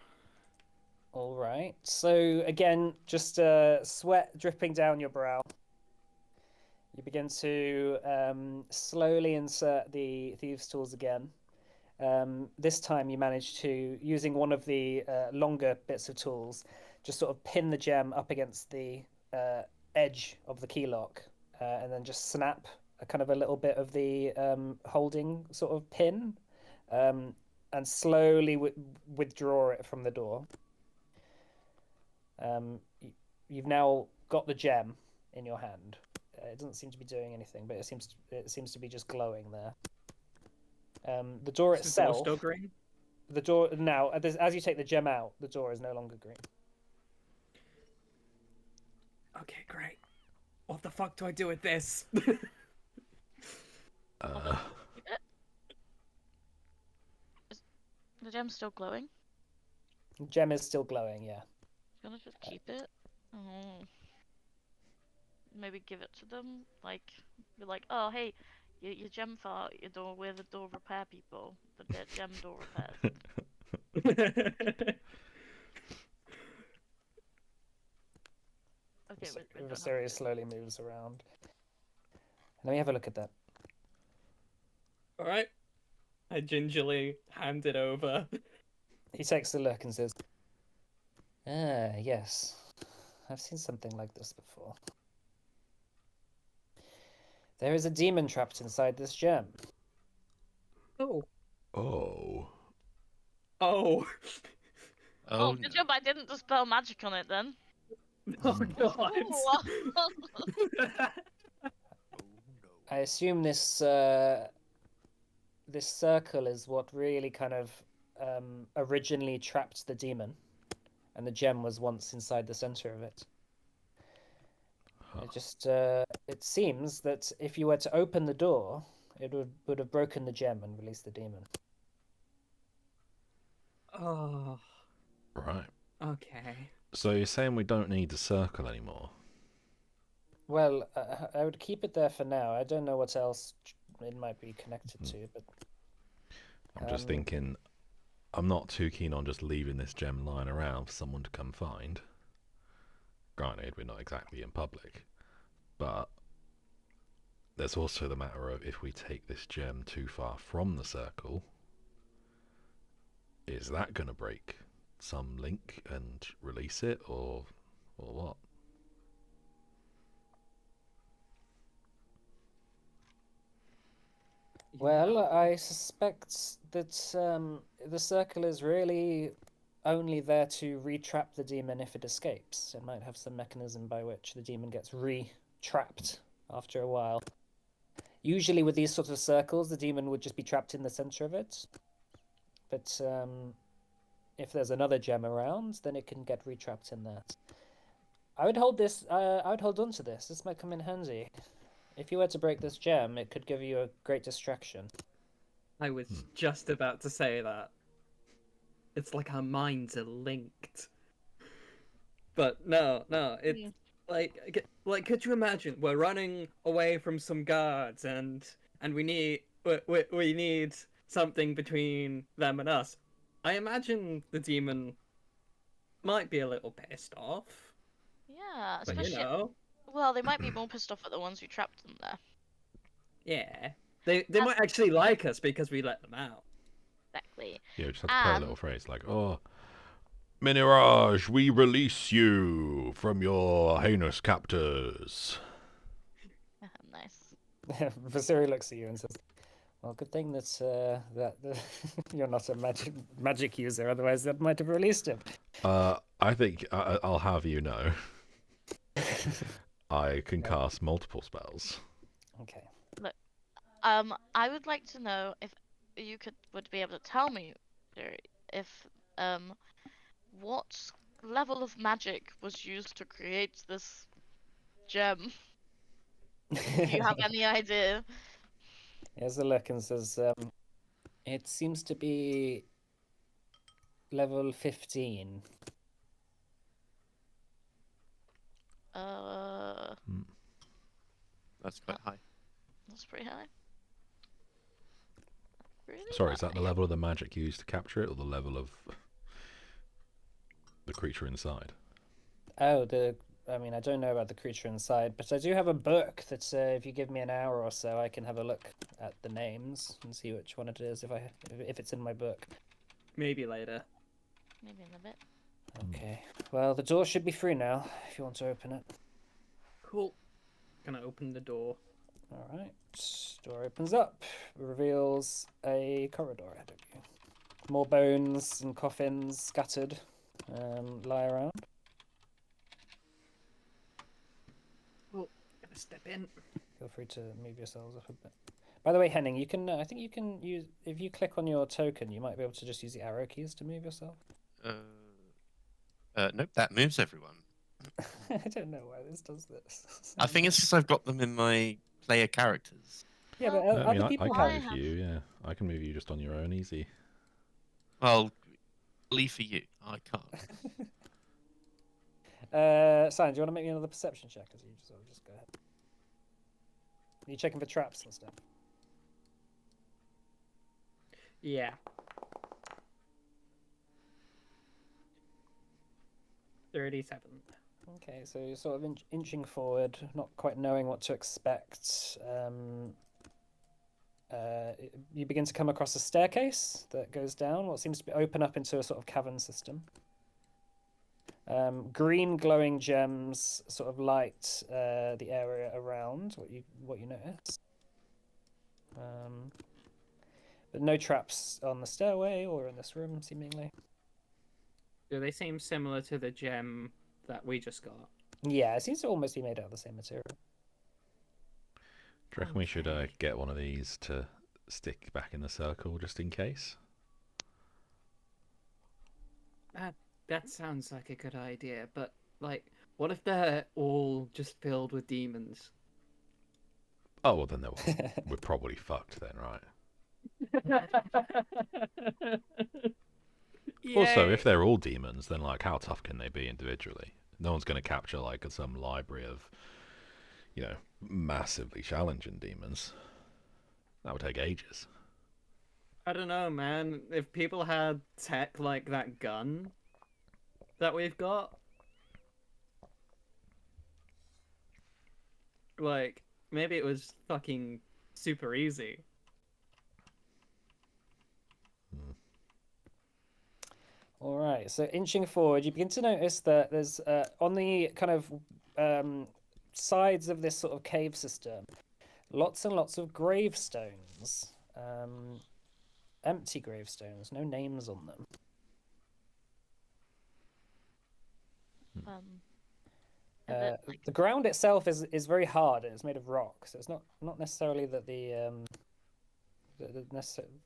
Speaker 1: All right. So again, just sweat dripping down your brow. You begin to slowly insert the thieves' tools again. This time you manage to, using one of the longer bits of tools, just sort of pin the gem up against the edge of the key lock, and then just snap a kind of a little bit of the holding sort of pin, and slowly withdraw it from the door. You've now got the gem in your hand. It doesn't seem to be doing anything, but it seems to be just glowing there. The door
Speaker 3: Is the door
Speaker 1: itself.
Speaker 3: still green?
Speaker 1: The door now, as you take the gem out, the door is no longer green.
Speaker 3: Okay, great. What the fuck do I do with this?
Speaker 4: The gem's still glowing?
Speaker 1: The gem is still glowing, yeah.
Speaker 4: Gonna just keep it? Oh. Maybe give it to them? Like, be like, oh, hey, your gem fell out your door. We're the door repair people. The gem door repairs. Okay, we don't
Speaker 1: Viseria
Speaker 4: have to.
Speaker 1: slowly moves around. Let me have a look at that.
Speaker 3: Alright. I gingerly hand it over.
Speaker 1: He takes a look and says, "Ah, yes. I've seen something like this before. There is a demon trapped inside this gem."
Speaker 3: Oh.
Speaker 2: Oh.
Speaker 3: Oh.
Speaker 4: Oh,
Speaker 5: Oh,
Speaker 4: good
Speaker 5: no.
Speaker 4: job I didn't dispel magic on it then.
Speaker 3: Oh god.
Speaker 4: Ooh.
Speaker 1: I assume this this circle is what really kind of originally trapped the demon, and the gem was once inside the center of it. It just it seems that if you were to open the door, it would have broken the gem and released the demon.
Speaker 3: Oh.
Speaker 2: Right.
Speaker 3: Okay.
Speaker 2: So you're saying we don't need the circle anymore?
Speaker 1: Well, I would keep it there for now. I don't know what else it might be connected to, but
Speaker 2: I'm just thinking, I'm not too keen on just leaving this gem lying around for someone to come find. Granted, we're not exactly in public, but there's also the matter of if we take this gem too far from the circle, is that going to break some link and release it, or what?
Speaker 1: Well, I suspect that the circle is really only there to re-trap the demon if it escapes. It might have some mechanism by which the demon gets re-trapped after a while. Usually with these sorts of circles, the demon would just be trapped in the center of it. But if there's another gem around, then it can get re-trapped in that. I would hold this. I would hold on to this. This might come in handy. If you were to break this gem, it could give you a great distraction.
Speaker 3: I was just about to say that. It's like our minds are linked. But no, it's like could you imagine we're running away from some guards and we need something between them and us. I imagine the demon might be a little pissed off.
Speaker 4: Yeah,
Speaker 3: But
Speaker 4: especially. Well, they might be more pissed off at the ones who trapped them there.
Speaker 3: yeah. They might actually like us because we let them out.
Speaker 4: Exactly.
Speaker 2: Yeah, just have to put a little phrase like, "Oh, Miniraj, we release you from your heinous captors."
Speaker 4: Nice.
Speaker 1: Vasiri looks at you and says, "Well, good thing that you're not a magic user. Otherwise, that might have released him."
Speaker 2: I think I'll have you know, I can cast multiple spells.
Speaker 1: Okay.
Speaker 4: Look, I would like to know if you would be able to tell me if what level of magic was used to create this gem. Do you have any idea?
Speaker 1: He has a look and says, "It seems to be level 15."
Speaker 5: That's quite high.
Speaker 4: That's pretty high. Really
Speaker 2: Sorry, is that the
Speaker 4: high.
Speaker 2: level of the magic used to capture it, or the level of the creature inside?
Speaker 1: Oh, I mean, I don't know about the creature inside, but I do have a book that if you give me an hour or so, I can have a look at the names and see which one it is if it's in my book.
Speaker 3: Maybe later.
Speaker 4: Maybe in a bit.
Speaker 1: Okay. Well, the door should be free now if you want to open it.
Speaker 3: Cool. Gonna open the door.
Speaker 1: All right. Door opens up, reveals a corridor ahead of you. More bones and coffins scattered lie around.
Speaker 3: Cool. Gonna step in.
Speaker 1: Feel free to move yourselves up a bit. By the way, Henning, you can. I think you can use. If you click on your token, you might be able to just use the arrow keys to move yourself.
Speaker 5: Nope, that moves everyone.
Speaker 1: I don't know why this does this.
Speaker 5: I think it's because I've got them in my player characters.
Speaker 1: Yeah, but
Speaker 2: I mean,
Speaker 1: other people
Speaker 2: I
Speaker 1: have.
Speaker 2: can move you. Yeah, I can move you just on your own, easy.
Speaker 5: Well, leave for you. I can't.
Speaker 1: Simon, do you want to make me another perception check? As you just go ahead. Are you checking for traps and stuff?
Speaker 3: Yeah. 37.
Speaker 1: Okay, so you're sort of inching forward, not quite knowing what to expect. You begin to come across a staircase that goes down, what seems to be open up into a sort of cavern system. Green glowing gems sort of light the area around what you notice. But no traps on the stairway or in this room, seemingly.
Speaker 3: Do they seem similar to the gem that we just got?
Speaker 1: Yeah, it seems to almost be made out of the same material.
Speaker 2: Do you reckon we should get one of these to stick back in the circle just in case?
Speaker 3: That sounds like a good idea, but like, what if they're all just filled with demons?
Speaker 2: Oh, well, then we're probably fucked then, right? Also, if they're all demons, then like, how tough can they be individually? No one's going to capture like some library of, massively challenging demons. That would take ages.
Speaker 3: I don't know, man. If people had tech like that gun that we've got, like, maybe it was fucking super easy.
Speaker 1: All right, so inching forward, you begin to notice that there's on the kind of sides of this sort of cave system, lots and lots of gravestones, empty gravestones, no names on them.
Speaker 4: Is it like
Speaker 1: The ground itself is very hard and it's made of rock, so it's not necessarily that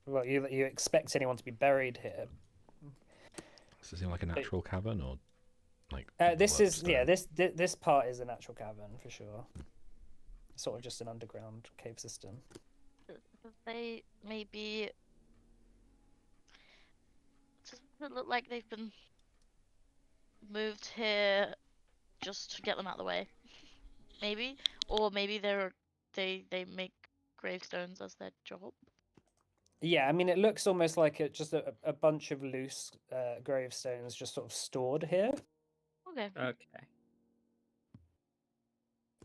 Speaker 1: well, you expect anyone to be buried here.
Speaker 2: Does it seem like a natural cavern or like?
Speaker 1: This is
Speaker 2: worked stone?
Speaker 1: this part is a natural cavern for sure. Sort of just an underground cave system.
Speaker 4: they maybe does it look like they've been moved here just to get them out of the way? Maybe, or maybe they make gravestones as their job.
Speaker 1: Yeah, I mean, it looks almost like just a bunch of loose gravestones just sort of stored here.
Speaker 4: Okay.
Speaker 3: Okay.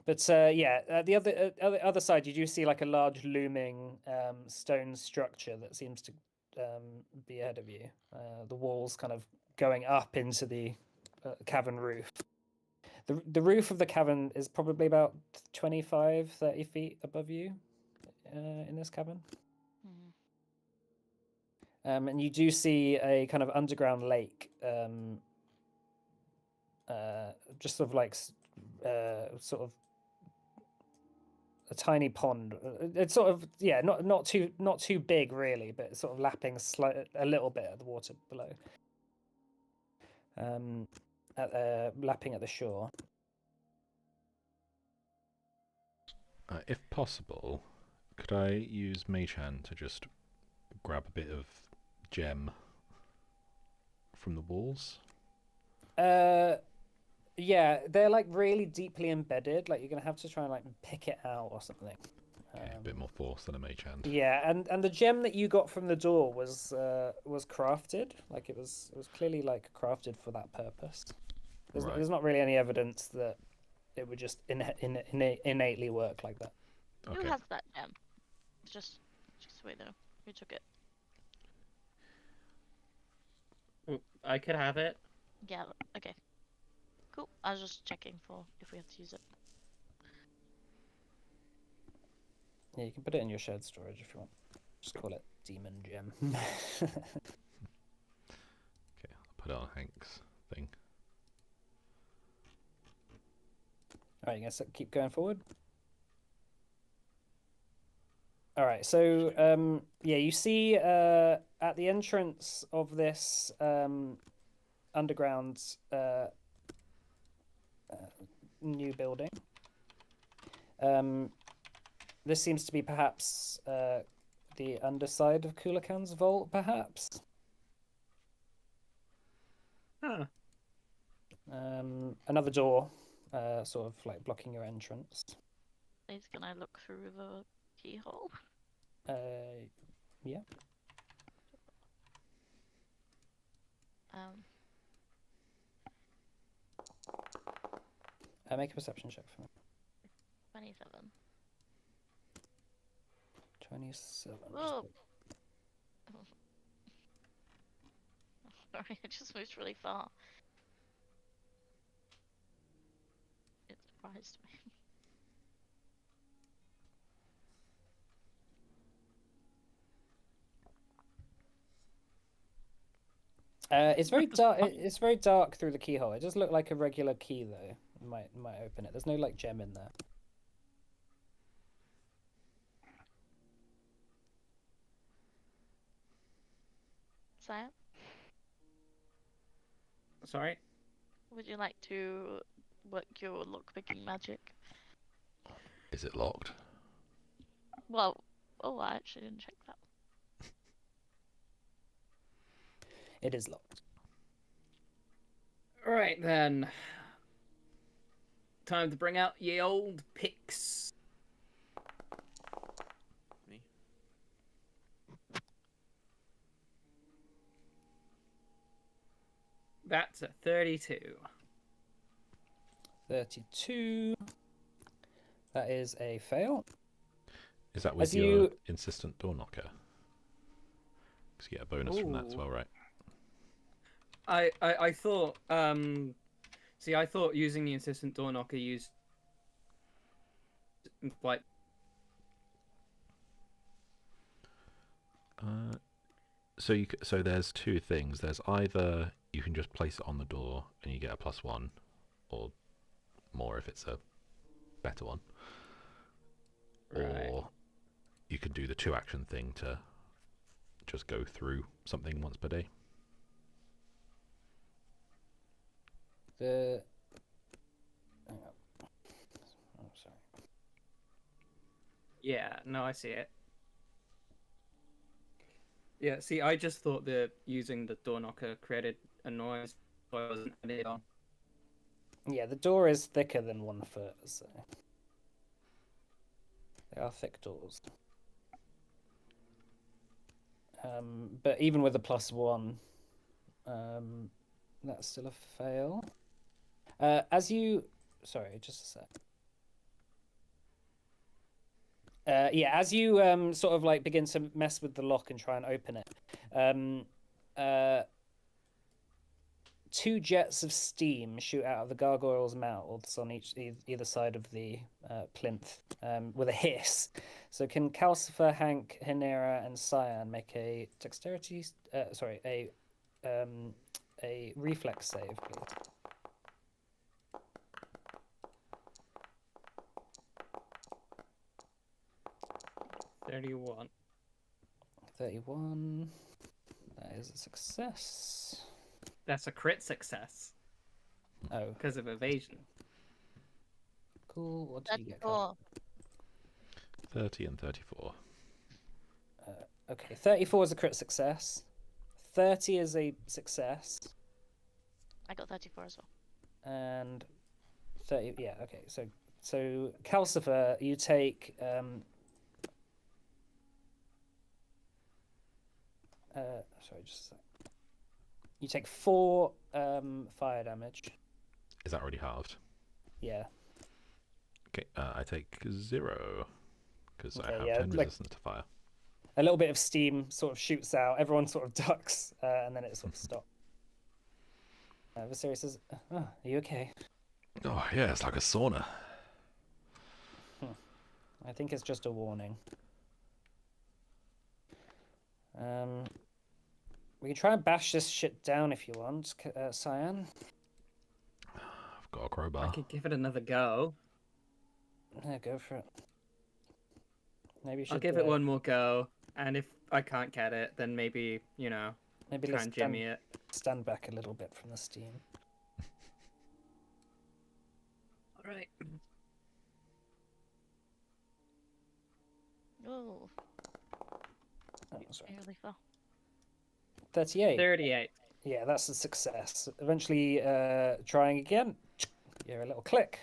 Speaker 1: But yeah, the other side, you do see like a large looming stone structure that seems to be ahead of you. The walls kind of going up into the cavern roof. The roof of the cavern is probably about 25, 30 feet above you in this cavern. And you do see a kind of underground lake, just sort of like sort of a tiny pond. It's sort of not too big really, but sort of lapping a little bit at the water below. Lapping at the shore.
Speaker 2: If possible, could I use Mage Hand to just grab a bit of gem from the walls?
Speaker 1: Yeah, they're like really deeply embedded. Like you're gonna have to try and like pick it out or something.
Speaker 2: Okay, a bit more force than a Mage Hand.
Speaker 1: Yeah, and the gem that you got from the door was crafted. Like it was clearly like crafted for that purpose. There's not really any evidence that it would just innately work like that.
Speaker 2: Okay.
Speaker 4: Who has that gem? Just wait though. Who took it?
Speaker 3: I could have it.
Speaker 4: Yeah. Okay. Cool. I was just checking for if we have to use it.
Speaker 1: Yeah, you can put it in your shared storage if you want. Just call it Demon Gem.
Speaker 2: Okay, I'll put it on Hank's thing.
Speaker 1: Alright, you gonna keep going forward? Alright, so yeah, you see at the entrance of this underground new building. This seems to be perhaps the underside of Kulakan's vault, perhaps.
Speaker 3: Huh.
Speaker 1: Another door, sort of like blocking your entrance.
Speaker 4: Please, can I look through the keyhole?
Speaker 1: Yeah. Make a perception check for me.
Speaker 4: 27.
Speaker 1: 27.
Speaker 4: Whoa. Sorry, I just moved really far. It surprised me.
Speaker 1: It's very dark. It's very dark through the keyhole. It does look like a regular key though. Might open it. There's no like gem in there.
Speaker 4: Saya,
Speaker 3: Sorry?
Speaker 4: would you like to work your lockpicking magic?
Speaker 2: Is it locked?
Speaker 4: Well, oh, I actually didn't check that.
Speaker 1: It is locked.
Speaker 3: Right then. Time to bring out ye old picks.
Speaker 5: Me?
Speaker 3: That's a 32.
Speaker 1: 32. That is a fail.
Speaker 2: Is that with
Speaker 1: As
Speaker 2: your
Speaker 1: you
Speaker 2: insistent door knocker? Because you get a bonus from that as
Speaker 3: Ooh.
Speaker 2: well, right?
Speaker 3: I thought see, I thought using the insistent door knocker used like
Speaker 2: So there's two things. There's either you can just place it on the door and you get a +1, or more if it's a better one,
Speaker 3: Right.
Speaker 2: or you can do the 2-action thing to just go through something once per day.
Speaker 1: the. Hang on. Oh, sorry.
Speaker 3: Yeah, no, I see it. Yeah, see, I just thought that using the door knocker created a noise, so I wasn't adding it on.
Speaker 1: Yeah, the door is thicker than 1 foot, so they are thick doors. But even with a +1, that's still a fail. As you, sorry, just a sec. Yeah, as you sort of like begin to mess with the lock and try and open it, 2 jets of steam shoot out of the gargoyles' mouths on either side of the plinth with a hiss. So can Calcifer, Hank, Hinera, and Cyan make a dexterity? Sorry, a reflex save, please.
Speaker 3: 31.
Speaker 1: 31. That is a success.
Speaker 3: That's a crit success
Speaker 1: Oh,
Speaker 3: because of evasion.
Speaker 1: cool. What did you get? Carl?
Speaker 4: 34.
Speaker 2: 30 and 34.
Speaker 1: Okay, 34 is a crit success. 30 is a success.
Speaker 4: I got 34 as well.
Speaker 1: And 30, yeah, okay. So Calcifer, you take sorry, just a sec. You take 4 fire damage.
Speaker 2: Is that already halved?
Speaker 1: Yeah.
Speaker 2: Okay, I take 0 because I
Speaker 1: Okay,
Speaker 2: have
Speaker 1: yeah,
Speaker 2: 10
Speaker 1: like-
Speaker 2: resistance to fire.
Speaker 1: A little bit of steam sort of shoots out. Everyone sort of ducks, and then it sort of stops. Viserys says, "Oh, are you okay?"
Speaker 2: Oh yeah, it's like a sauna.
Speaker 1: I think it's just a warning. We can try and bash this shit down if you want, Cyan.
Speaker 2: I've got a
Speaker 3: I
Speaker 2: crowbar.
Speaker 3: could give it another go.
Speaker 1: Yeah, go for it. Maybe you should
Speaker 3: I'll give it one more go, and if I can't get it, then maybe, you know,
Speaker 1: maybe
Speaker 3: try
Speaker 1: let's
Speaker 3: and jimmy it.
Speaker 1: stand back a little bit from the steam.
Speaker 3: Alright.
Speaker 4: Oh,
Speaker 1: Oh, sorry.
Speaker 4: really far.
Speaker 1: 38.
Speaker 3: 38.
Speaker 1: Yeah, that's a success. Eventually, trying again, you hear a little click,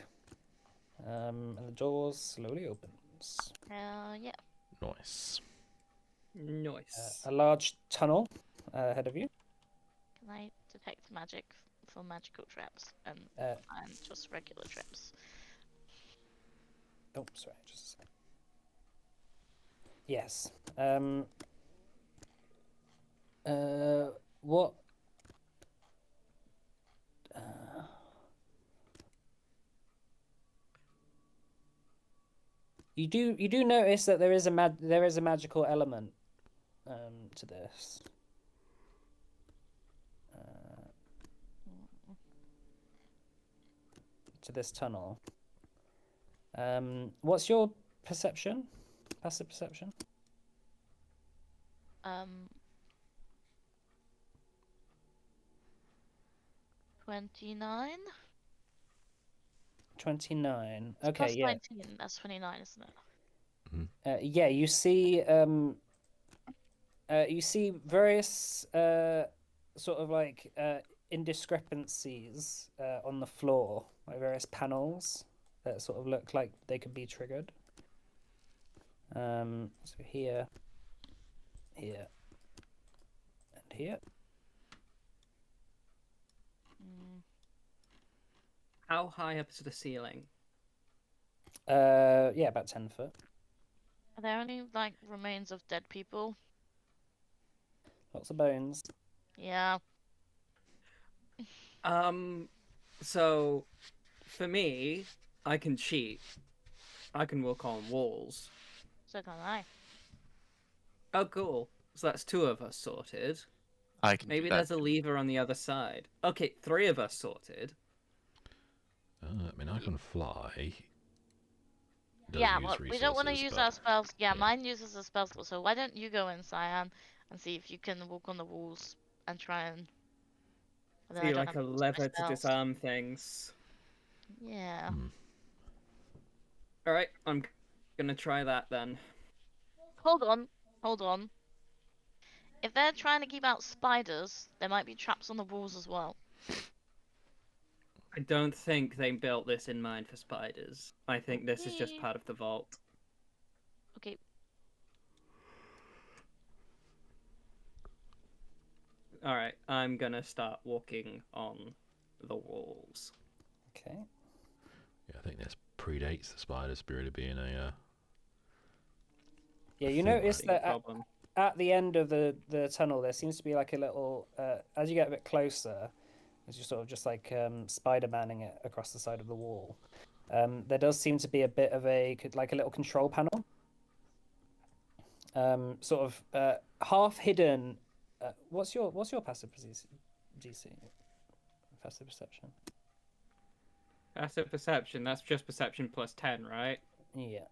Speaker 1: and the door slowly opens.
Speaker 4: Yeah.
Speaker 2: Nice.
Speaker 3: Nice.
Speaker 1: A large tunnel ahead of you.
Speaker 4: Can I detect magic for magical traps and just regular traps?
Speaker 1: Oh, sorry, just a second. Yes. What? You do notice that there is a magical element to this. To this tunnel. What's your perception? Passive perception?
Speaker 4: 29.
Speaker 1: 29.
Speaker 4: It's
Speaker 1: Okay,
Speaker 4: plus
Speaker 1: yeah.
Speaker 4: 19. That's 29, isn't it?
Speaker 1: Yeah, you see various sort of like indiscrepancies on the floor, like various panels that sort of look like they could be triggered. So here, and here.
Speaker 3: How high up to the ceiling?
Speaker 1: Yeah, about 10 foot.
Speaker 4: Are there any like remains of dead people?
Speaker 1: Lots of bones.
Speaker 4: Yeah.
Speaker 3: So for me, I can cheat. I can walk on walls.
Speaker 4: So can I.
Speaker 3: Oh, cool. So that's 2 of us sorted.
Speaker 5: I can do
Speaker 3: Maybe
Speaker 5: that.
Speaker 3: there's a lever on the other side. Okay, 3 of us sorted.
Speaker 2: I mean, I can fly. Does
Speaker 4: Yeah,
Speaker 2: use
Speaker 4: well, we don't want to
Speaker 2: resources,
Speaker 4: use
Speaker 2: but
Speaker 4: our spells. Yeah,
Speaker 2: yeah.
Speaker 4: mine uses a spell slot. So why don't you go in, Cyan, and see if you can walk on the walls and try and. And then I
Speaker 3: See,
Speaker 4: don't
Speaker 3: like
Speaker 4: have
Speaker 3: a
Speaker 4: to use my
Speaker 3: lever to
Speaker 4: spells.
Speaker 3: disarm things.
Speaker 4: Yeah.
Speaker 3: Alright, I'm gonna try that then.
Speaker 4: Hold on. Hold on. If they're trying to keep out spiders, there might be traps on the walls as well.
Speaker 3: I don't think they built this in mind for spiders. I think this is just
Speaker 4: Okay.
Speaker 3: part of the vault.
Speaker 4: Okay.
Speaker 3: Alright, I'm gonna start walking on the walls.
Speaker 1: Okay.
Speaker 2: Yeah, I think this predates the spider spirit being a.
Speaker 1: Yeah,
Speaker 2: I
Speaker 1: you
Speaker 2: think
Speaker 1: notice
Speaker 3: Being a
Speaker 1: that
Speaker 3: problem.
Speaker 1: at the end of the tunnel, there seems to be like a little. As you get a bit closer, as you're sort of just like Spider-Manning it across the side of the wall, there does seem to be a bit of a like a little control panel, sort of half hidden. What's your passive DC? Passive perception.
Speaker 3: Passive perception, that's just perception plus 10, right?
Speaker 1: Yeah.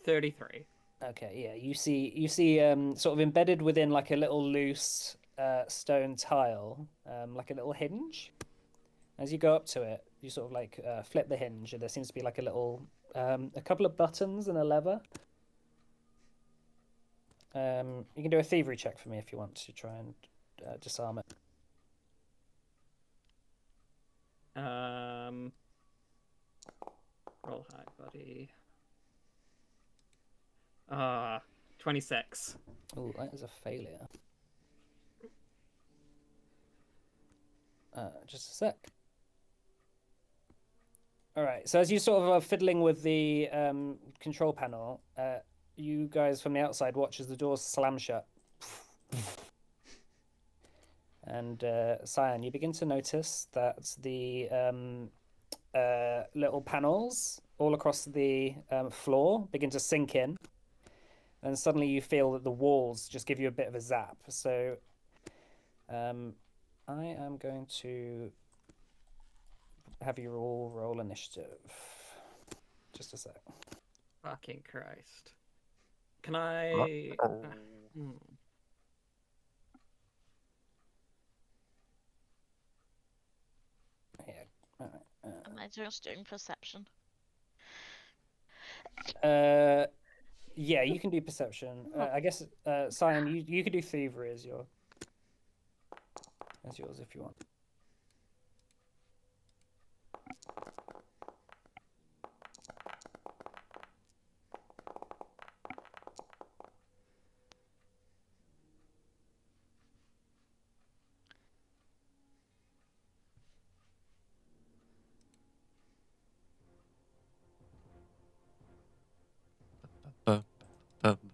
Speaker 3: 33.
Speaker 1: Okay, yeah. You see sort of embedded within like a little loose stone tile, like a little hinge. As you go up to it, you sort of like flip the hinge, and there seems to be like a little a couple of buttons and a lever. You can do a thievery check for me if you want to try and disarm it.
Speaker 3: Roll high, buddy. 26.
Speaker 1: Oh, that is a failure. Just a sec. All right. So as you sort of are fiddling with the control panel, you guys from the outside watch as the doors slam shut. And Cyan, you begin to notice that the little panels all across the floor begin to sink in. And suddenly you feel that the walls just give you a bit of a zap. So I am going to have you all roll initiative. Just a sec.
Speaker 3: Fucking Christ. Can I...
Speaker 1: Yeah. All right.
Speaker 4: Am I just doing perception?
Speaker 1: Yeah, you can do perception. I guess Cyan, you could do thievery as yours if you want.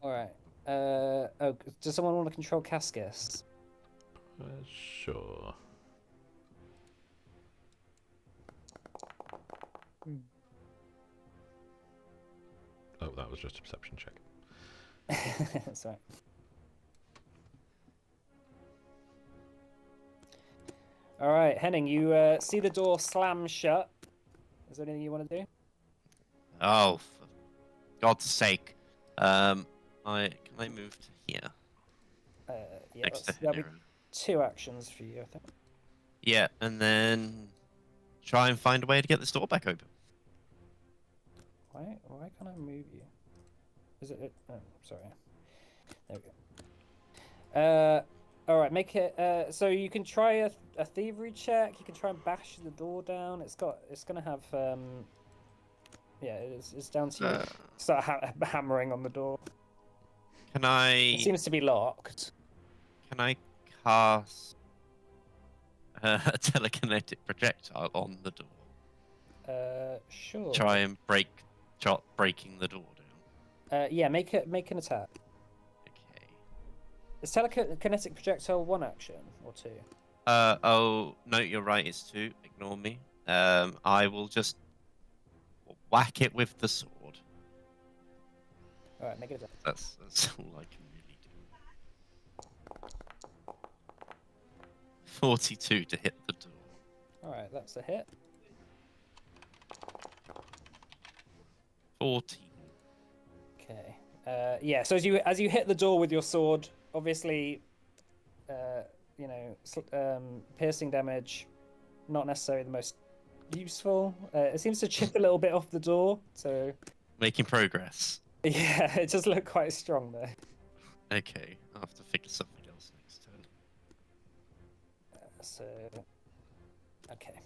Speaker 1: All right. Oh, does someone want to control Cascus?
Speaker 2: Sure. Oh, that was just a perception check.
Speaker 1: That's right. All right, Henning, you see the door slam shut. Is there anything you want to do?
Speaker 5: Oh, for God's sake. Can I move to here?
Speaker 1: Yeah,
Speaker 5: Next to
Speaker 1: that'll be
Speaker 5: Hera.
Speaker 1: 2 actions for you, I think.
Speaker 5: Yeah, and then try and find a way to get this door back open.
Speaker 1: Why can't I move you? Is it? Oh, sorry. There we go. All right, make it. So you can try a thievery check. You can try and bash the door down. It's gonna have. Yeah, it's down to you. Start hammering on the door.
Speaker 5: Can I?
Speaker 1: It seems to be locked.
Speaker 5: Can I cast a telekinetic projectile on the door.
Speaker 1: Sure.
Speaker 5: Try and breaking the door down.
Speaker 1: Yeah, make an attack.
Speaker 5: Okay.
Speaker 1: Is telekinetic projectile one action or two?
Speaker 5: Oh no, you're right. It's two. Ignore me. I will just whack it with the sword.
Speaker 1: All right, make it attack.
Speaker 5: That's all I can really do. 42 to hit the door.
Speaker 1: All right, that's a hit.
Speaker 5: 14.
Speaker 1: Okay. Yeah. So as you hit the door with your sword, obviously, piercing damage, not necessarily the most useful. It seems to chip a little bit off the door, so
Speaker 5: Making progress.
Speaker 1: yeah, it does look quite strong there.
Speaker 5: Okay, I'll have to figure something else next turn.
Speaker 1: So, okay.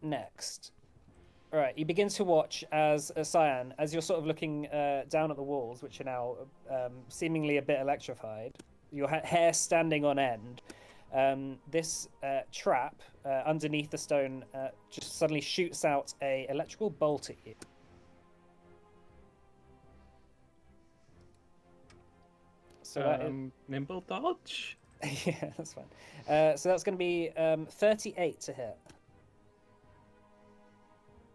Speaker 1: Next. All right, you begin to watch as Cyan, as you're sort of looking down at the walls, which are now seemingly a bit electrified. Your hair standing on end. This trap underneath the stone just suddenly shoots out a electrical bolt at you. So that is...
Speaker 3: nimble dodge.
Speaker 1: yeah, that's fine. So that's going to be 38 to hit.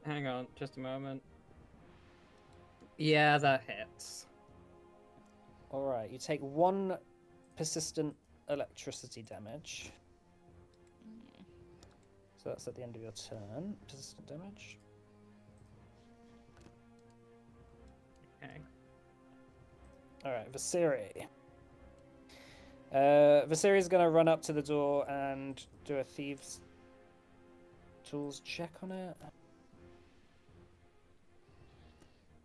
Speaker 3: Hang on, just a moment. Yeah, that hits.
Speaker 1: All right, you take 1 persistent electricity damage. So that's at the end of your turn. Persistent damage.
Speaker 3: Okay.
Speaker 1: All right, Vasiri. Vasiri's going to run up to the door and do a thieves' tools check on it.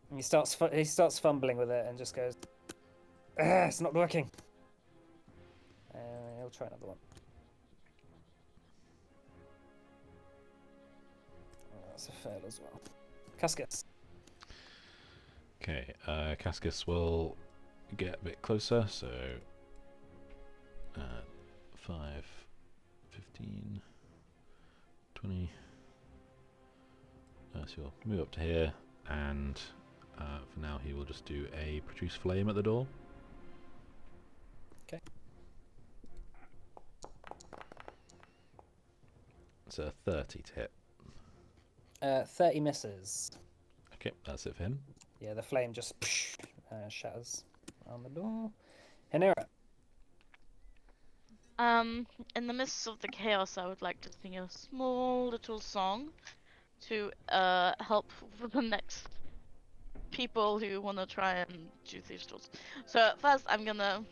Speaker 1: And he starts fumbling with it and just goes, it's not working. He'll try another one. Oh, that's a fail as well. Cascus.
Speaker 2: Okay, Cascus will get a bit closer, so 5, 15, 20. So he'll move up to here, and for now he will just do a produce flame at the door.
Speaker 1: Okay.
Speaker 2: It's a 30 to hit.
Speaker 1: 30 misses.
Speaker 2: Okay, that's it for him.
Speaker 1: Yeah, the flame just shatters on the door. Henera.
Speaker 4: In the midst of the chaos, I would like to sing a small little song to help for the next people who want to try and do these tools. So first, I'm gonna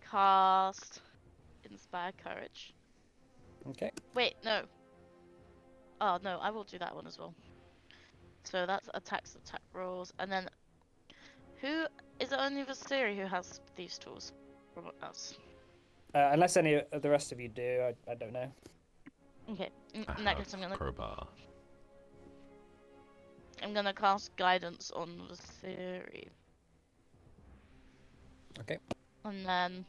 Speaker 4: cast Inspire Courage.
Speaker 1: Okay.
Speaker 4: Wait, no. Oh no, I will do that one as well. So that's attack rolls, and then who is it? Only Vasiri who has these tools from us.
Speaker 1: Unless any of the rest of you do, I don't know.
Speaker 4: Okay, in
Speaker 2: I
Speaker 4: that
Speaker 2: have
Speaker 4: case,
Speaker 2: crowbar.
Speaker 4: I'm gonna cast guidance on Vasiri.
Speaker 1: Okay.
Speaker 4: And then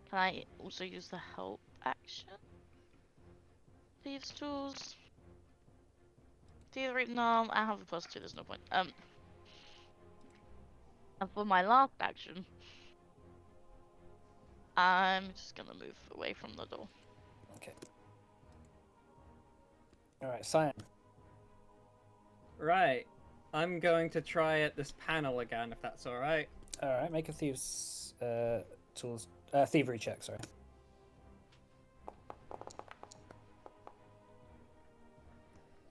Speaker 4: can I also use the help action? Thieves tools. No, I have a +2. There's no point. And for my last action, I'm just gonna move away from the door.
Speaker 1: Okay. All right, Cyan.
Speaker 3: Right. I'm going to try at this panel again, if that's alright.
Speaker 1: All right, make a thieves tools thievery check. Sorry.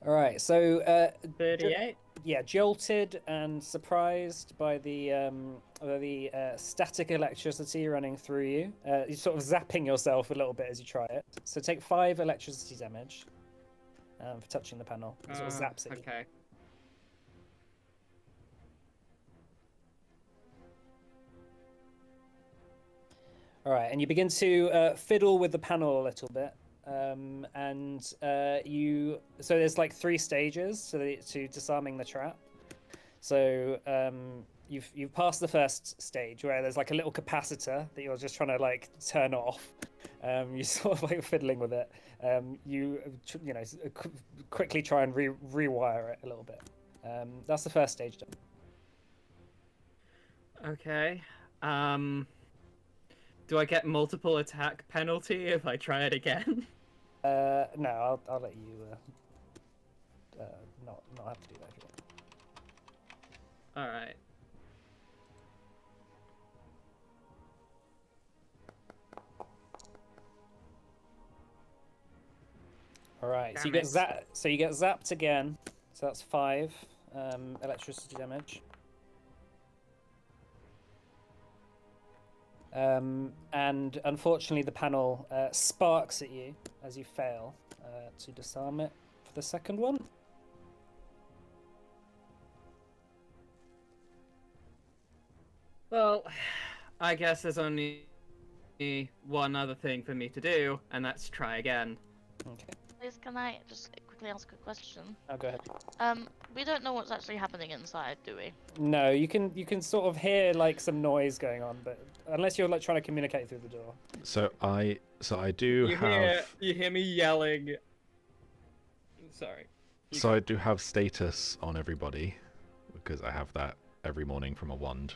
Speaker 1: All right, so
Speaker 3: 38.
Speaker 1: yeah, jolted and surprised by the static electricity running through you. You're sort of zapping yourself a little bit as you try it. So take 5 electricity damage for touching the panel. It sort of zaps it.
Speaker 3: Okay.
Speaker 1: All right, and you begin to fiddle with the panel a little bit. So there's like 3 stages to disarming the trap. So you've passed the first stage where there's like a little capacitor that you're just trying to like turn off. You sort of like fiddling with it. Quickly try and rewire it a little bit. That's the first stage done.
Speaker 3: Okay. Do I get multiple attack penalty if I try it again?
Speaker 1: No, I'll let you not have to do that if you want.
Speaker 3: All right.
Speaker 1: All right. So you
Speaker 3: Damn
Speaker 1: get
Speaker 3: it.
Speaker 1: zapped again. So that's 5 electricity damage. And unfortunately, the panel sparks at you as you fail to disarm it for the second one.
Speaker 3: Well, I guess there's only one other thing for me to do, and that's try again.
Speaker 1: Okay.
Speaker 4: Please, can I just quickly ask a question?
Speaker 1: Oh, go ahead.
Speaker 4: We don't know what's actually happening inside, do we?
Speaker 1: No, you can sort of hear like some noise going on, but unless you're like trying to communicate through the door.
Speaker 2: So I do have.
Speaker 3: You hear me yelling. Sorry.
Speaker 2: So I do have status on everybody because I have that every morning from a wand.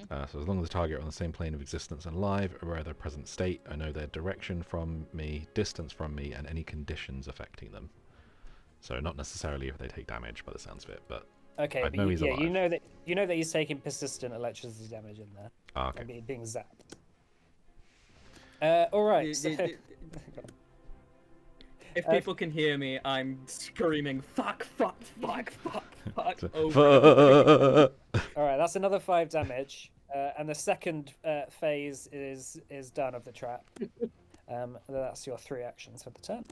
Speaker 2: So as long as the target are on the same plane of existence and alive, aware of their present state, I know their direction from me, distance from me, and any conditions affecting them. So not necessarily if they take damage, by the sounds of it, but
Speaker 1: Okay,
Speaker 2: I
Speaker 1: but
Speaker 2: know he's alive.
Speaker 1: you know that he's taking persistent electricity damage in there.
Speaker 2: Okay.
Speaker 1: And being zapped. All right.
Speaker 3: If people can hear me, I'm screaming fuck, fuck, fuck, fuck, fuck.
Speaker 2: Fuck.
Speaker 1: All right, that's another 5 damage, and the second phase is done of the trap. That's your 3 actions for the turn.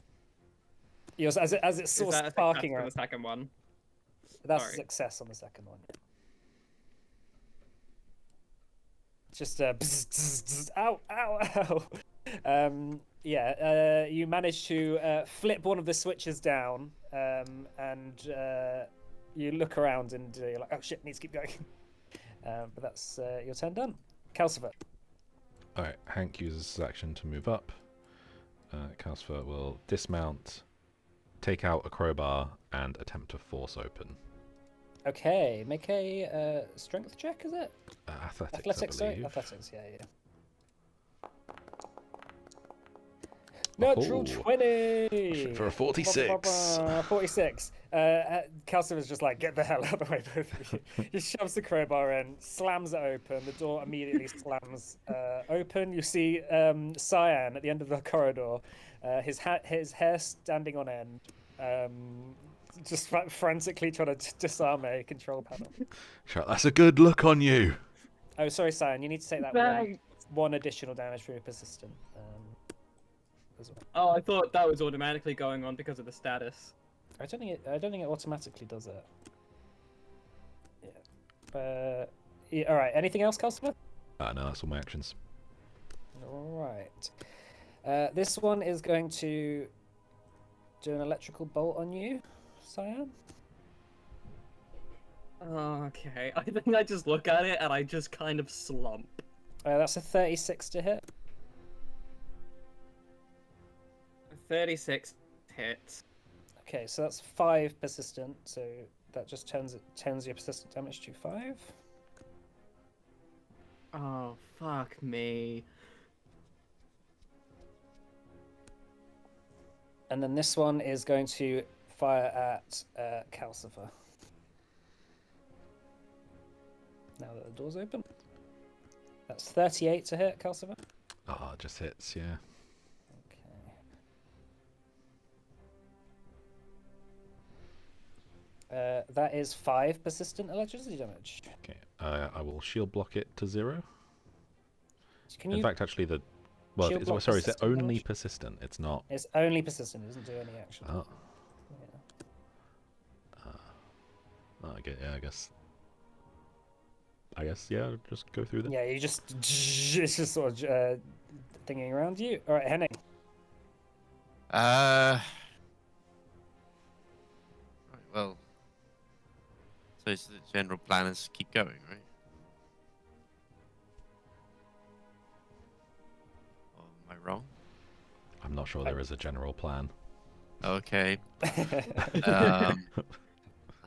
Speaker 1: Yours, as it's sort of sparking
Speaker 3: on
Speaker 1: around.
Speaker 3: the second one?
Speaker 1: That's
Speaker 3: Sorry.
Speaker 1: a success on the second one. Just ow, ow, ow. You manage to flip one of the switches down, and you look around and you're like, oh shit, needs to keep going. But that's your turn done. Calcifer.
Speaker 2: Alright, Hank uses his action to move up. Calcifer will dismount, take out a crowbar, and attempt to force open.
Speaker 1: Okay, make a strength check, is it?
Speaker 2: Athletics, I believe.
Speaker 1: Athletics, yeah. Natural 20!
Speaker 2: For a 46.
Speaker 1: 46. Calcifer's just like, get the hell out of the way, both of you. He shoves the crowbar in, slams it open. The door immediately slams open. You see Cyan at the end of the corridor, his hair standing on end, just frantically trying to disarm a control panel.
Speaker 2: That's a good look on you.
Speaker 1: Oh, sorry, Cyan. You need to take that one additional damage for your persistent. As well.
Speaker 3: Oh, I thought that was automatically going on because of the status.
Speaker 1: I don't think it automatically does it. Yeah. All right. Anything else, Calcifer?
Speaker 2: No, that's all my actions.
Speaker 1: All right. This one is going to do an electrical bolt on you, Cyan.
Speaker 3: Okay, I think I just look at it and I just kind of slump.
Speaker 1: That's a 36 to hit.
Speaker 3: 36 hits.
Speaker 1: Okay, so that's 5 persistent, so that just turns your persistent damage to 5.
Speaker 3: Oh, fuck me.
Speaker 1: And then this one is going to fire at Calcifer. Now that the door's open. That's 38 to hit, Calcifer.
Speaker 2: Oh, it just hits, yeah.
Speaker 1: That is 5 persistent electricity damage.
Speaker 2: Okay, I will shield block it to 0.
Speaker 1: Can
Speaker 2: In fact, actually, is it only
Speaker 1: damage?
Speaker 2: Persistent? It's not.
Speaker 1: It's only persistent. It doesn't do any action.
Speaker 2: Oh.
Speaker 1: Yeah.
Speaker 2: I guess, yeah, just go through them.
Speaker 1: Yeah, you just it's just sort of thinking around you. All right, Henning.
Speaker 5: Right, well. suppose the general plan is to keep going, right? Or am I wrong?
Speaker 2: I'm not sure there is a general plan.
Speaker 5: Okay. Um,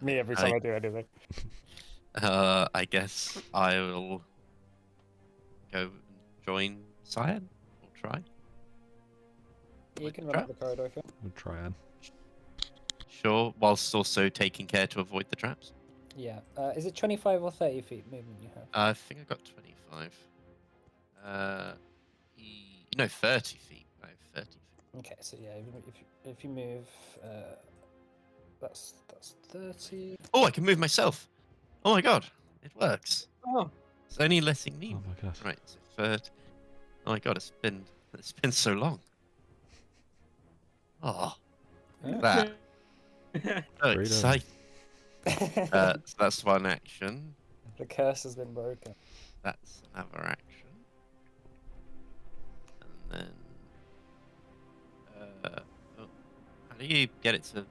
Speaker 1: Me every time I do anything.
Speaker 5: I guess I will go and join Cyan. Or try.
Speaker 1: You
Speaker 5: Like
Speaker 1: can
Speaker 5: the
Speaker 1: run up the
Speaker 5: trap?
Speaker 1: corridor if you
Speaker 2: We'll try and.
Speaker 5: Sure, whilst also taking care to avoid the traps.
Speaker 1: Yeah. Is it 25 or 30 feet movement you have?
Speaker 5: I think I got 25. No, 30 feet. I have 30 feet.
Speaker 1: Okay, so yeah, if you move, that's 30.
Speaker 5: Oh, I can move myself. Oh my god, it works.
Speaker 3: Oh,
Speaker 5: It's only letting me.
Speaker 2: Oh my god.
Speaker 5: Right, so third. Oh my god, it's been so long. Oh, look at that. So
Speaker 2: Freedom.
Speaker 5: exciting. So that's one action.
Speaker 1: The curse has been broken.
Speaker 5: That's another action. And then, oh, how do you get it to?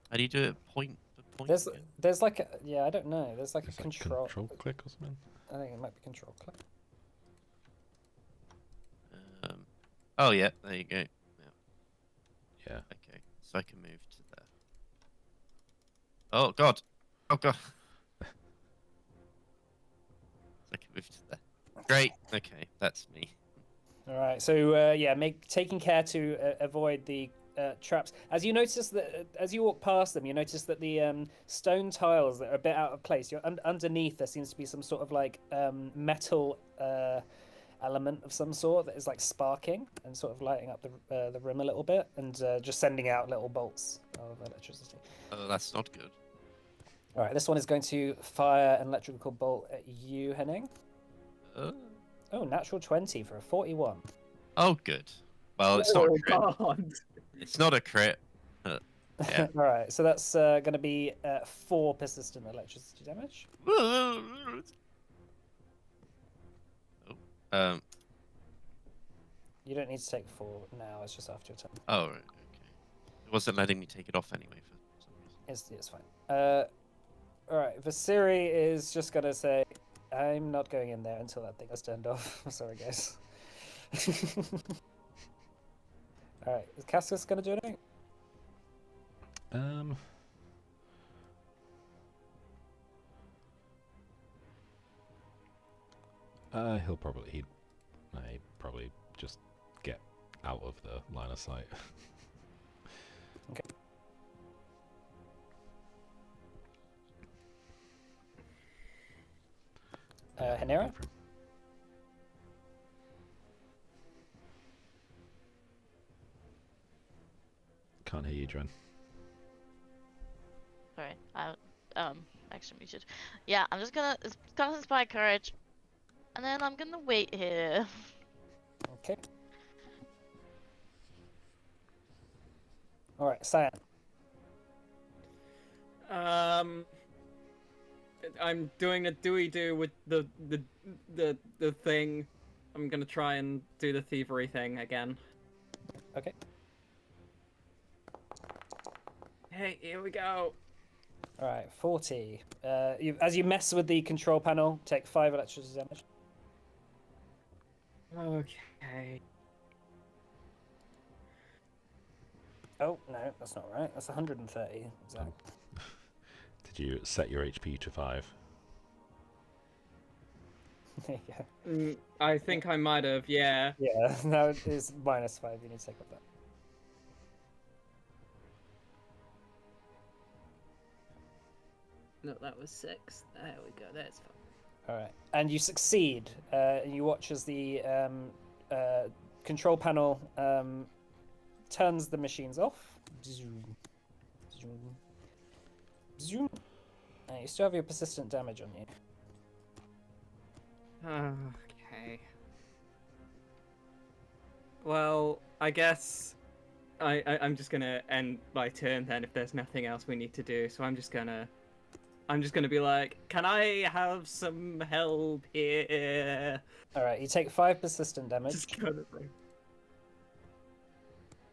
Speaker 5: How do you do it? Point to point. again?
Speaker 1: There's like I don't know. There's like
Speaker 2: It's
Speaker 1: a
Speaker 2: like
Speaker 1: control.
Speaker 2: click or something.
Speaker 1: I think it might be control click.
Speaker 5: Oh yeah, there you go.
Speaker 2: Yeah.
Speaker 5: Okay, so I can move to there. Oh god. Oh god. So I can move to there. Great. Okay, that's me.
Speaker 1: All right. So yeah, taking care to avoid the traps. As you notice that as you walk past them, you notice that the stone tiles that are a bit out of place. You're underneath. There seems to be some sort of like metal element of some sort that is like sparking and sort of lighting up the room a little bit and just sending out little bolts of electricity.
Speaker 5: Oh, that's not good.
Speaker 1: All right. This one is going to fire an electrical bolt at you, Henning. Oh, natural 20 for a 41.
Speaker 5: Oh, good. Well, it's not a crit.
Speaker 3: God.
Speaker 5: It's not a crit. Yeah.
Speaker 1: All right, so that's going to be 4 persistent electricity damage.
Speaker 5: Oh,
Speaker 1: You don't need to take 4 now. It's just after your turn.
Speaker 5: oh, right, okay. It wasn't letting me take it off anyway for some reason.
Speaker 1: It's fine. All right, Vasiri is just going to say, I'm not going in there until that thing is turned off. Sorry, guys. All right, is Cascus going to do anything?
Speaker 2: He'll probably probably just get out of the line of sight.
Speaker 1: Okay. Hanera?
Speaker 2: Can't hear you, Dren.
Speaker 4: Sorry, I actually muted. Yeah, I'm just gonna cast Inspire Courage, and then I'm gonna wait here.
Speaker 1: Okay. All right, Cyan.
Speaker 3: I'm doing a do with the thing. I'm gonna try and do the thievery thing again.
Speaker 1: Okay.
Speaker 3: Hey, here we go.
Speaker 1: All right, 40. As you mess with the control panel, take 5 electricity damage.
Speaker 3: Okay.
Speaker 1: Oh, no, that's not right. That's 130. Exactly.
Speaker 2: Did you set your HP to 5?
Speaker 1: Yeah.
Speaker 3: I think I might have, yeah.
Speaker 1: Yeah, now it is -5. You need to take up that.
Speaker 3: No, that was 6. There we go, that's fine.
Speaker 1: All right, and you succeed. And you watch as the control panel turns the machines off. Zoom, zoom, zoom. You still have your persistent damage on you.
Speaker 3: Okay. Well, I guess I'm just gonna end my turn then if there's nothing else we need to do. So I'm just gonna be like, can I have some help here?
Speaker 1: All right, you take 5 persistent damage,
Speaker 3: Just kind of like...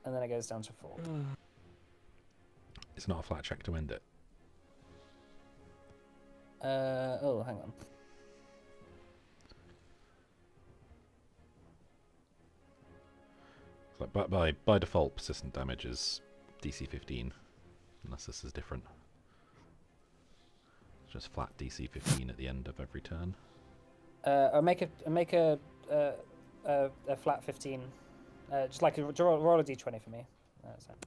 Speaker 1: and then it goes down to 4.
Speaker 2: It's not a flat check to end it.
Speaker 1: Oh, hang on.
Speaker 2: Like by default, persistent damage is DC 15, unless this is different. It's just flat DC 15 at the end of every turn.
Speaker 1: I'll make a flat 15. Just like roll a d20 for me. That's it.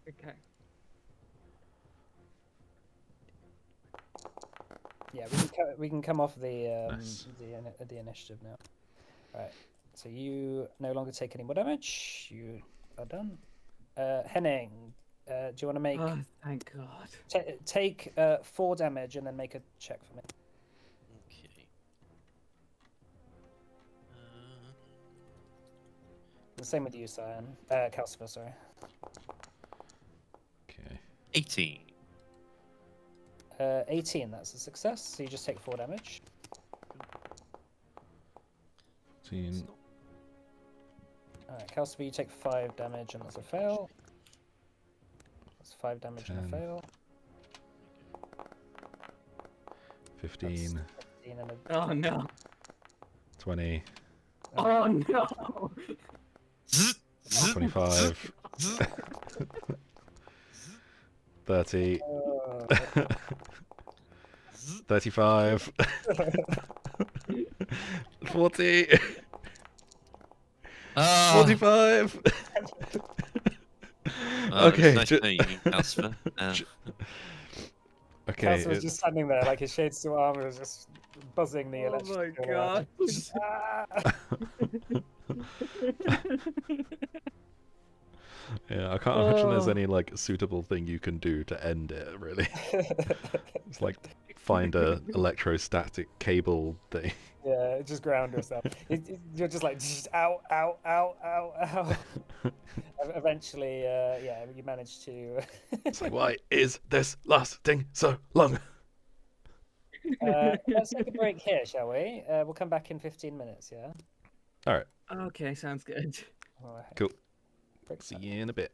Speaker 3: Okay.
Speaker 1: Yeah, we can come off the
Speaker 2: Nice.
Speaker 1: the initiative now. Right. So you no longer take any more damage. You are done. Henning, do you want to make
Speaker 3: Oh, thank God.
Speaker 1: take 4 damage and then make a check for me?
Speaker 5: Okay.
Speaker 1: The same with you, Cyan. Calcifer, sorry.
Speaker 2: Okay.
Speaker 5: 18.
Speaker 1: 18, that's a success. So you just take 4 damage.
Speaker 2: 18.
Speaker 1: Alright, Calcifer, you take 5 damage and that's a fail. That's 5 damage and a
Speaker 2: 10.
Speaker 1: fail.
Speaker 2: 15.
Speaker 1: 15 and a...
Speaker 3: Oh no.
Speaker 2: 20.
Speaker 3: Oh no.
Speaker 2: 25. 30. 35. 40.
Speaker 5: Ah,
Speaker 2: 45.
Speaker 5: well,
Speaker 2: Okay,
Speaker 5: It's nice to know you, Calcifer.
Speaker 2: Okay.
Speaker 1: Calcifer's just standing there, like his Shade Steel armor is just buzzing the
Speaker 3: Oh my
Speaker 1: electric.
Speaker 3: God.
Speaker 1: Ah!
Speaker 2: Yeah, I can't imagine there's
Speaker 3: Oh.
Speaker 2: any like suitable thing you can do to end it. Really, it's like find a electrostatic cable thing.
Speaker 1: Yeah, just ground yourself. You're just like, ow, ow, ow, ow, ow. Eventually, yeah, you manage to.
Speaker 2: It's like, why is this lasting so long?
Speaker 1: Let's take a break here, shall we? We'll come back in 15 minutes, yeah?
Speaker 2: All right,
Speaker 3: Okay, sounds good.
Speaker 1: All right.
Speaker 2: cool.
Speaker 1: Break
Speaker 2: See
Speaker 1: time.
Speaker 2: you in a bit.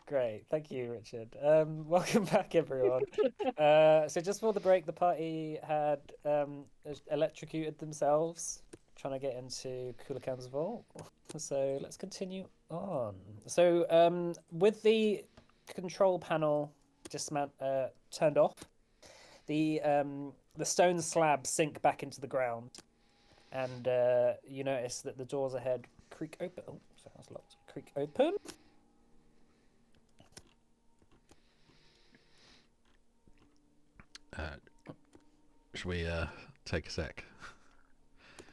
Speaker 1: Great, thank you, Richard. Welcome back, everyone. So just before the break, the party had electrocuted themselves, trying to get into Kulakan's vault. So let's continue on. So with the control panel turned off, the stone slabs sink back into the ground, and you notice that the doors ahead creak open. Oh, sorry, that's locked. Creak open.
Speaker 2: Should we take a sec?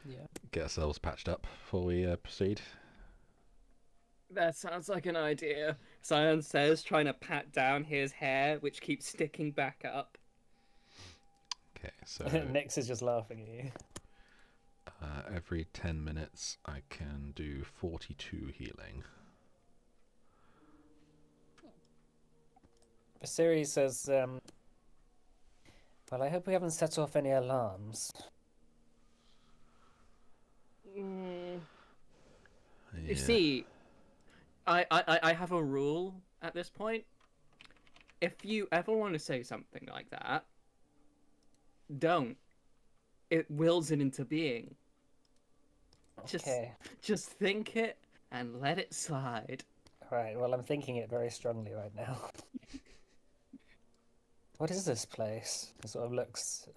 Speaker 1: Yeah.
Speaker 2: Get ourselves patched up before we proceed?
Speaker 3: That sounds like an idea. Cyan says, trying to pat down his hair, which keeps sticking back up.
Speaker 2: Okay, so
Speaker 1: Nix is just laughing at you.
Speaker 2: every 10 minutes I can do 42 healing.
Speaker 1: Vasiri says, well, I hope we haven't set off any alarms.
Speaker 3: You
Speaker 2: Yeah.
Speaker 3: see, I have a rule at this point. If you ever want to say something like that, don't. It wills it into being.
Speaker 1: Okay.
Speaker 3: Just think it and let it slide.
Speaker 1: Right, well, I'm thinking it very strongly right now. What is this place? It sort of looks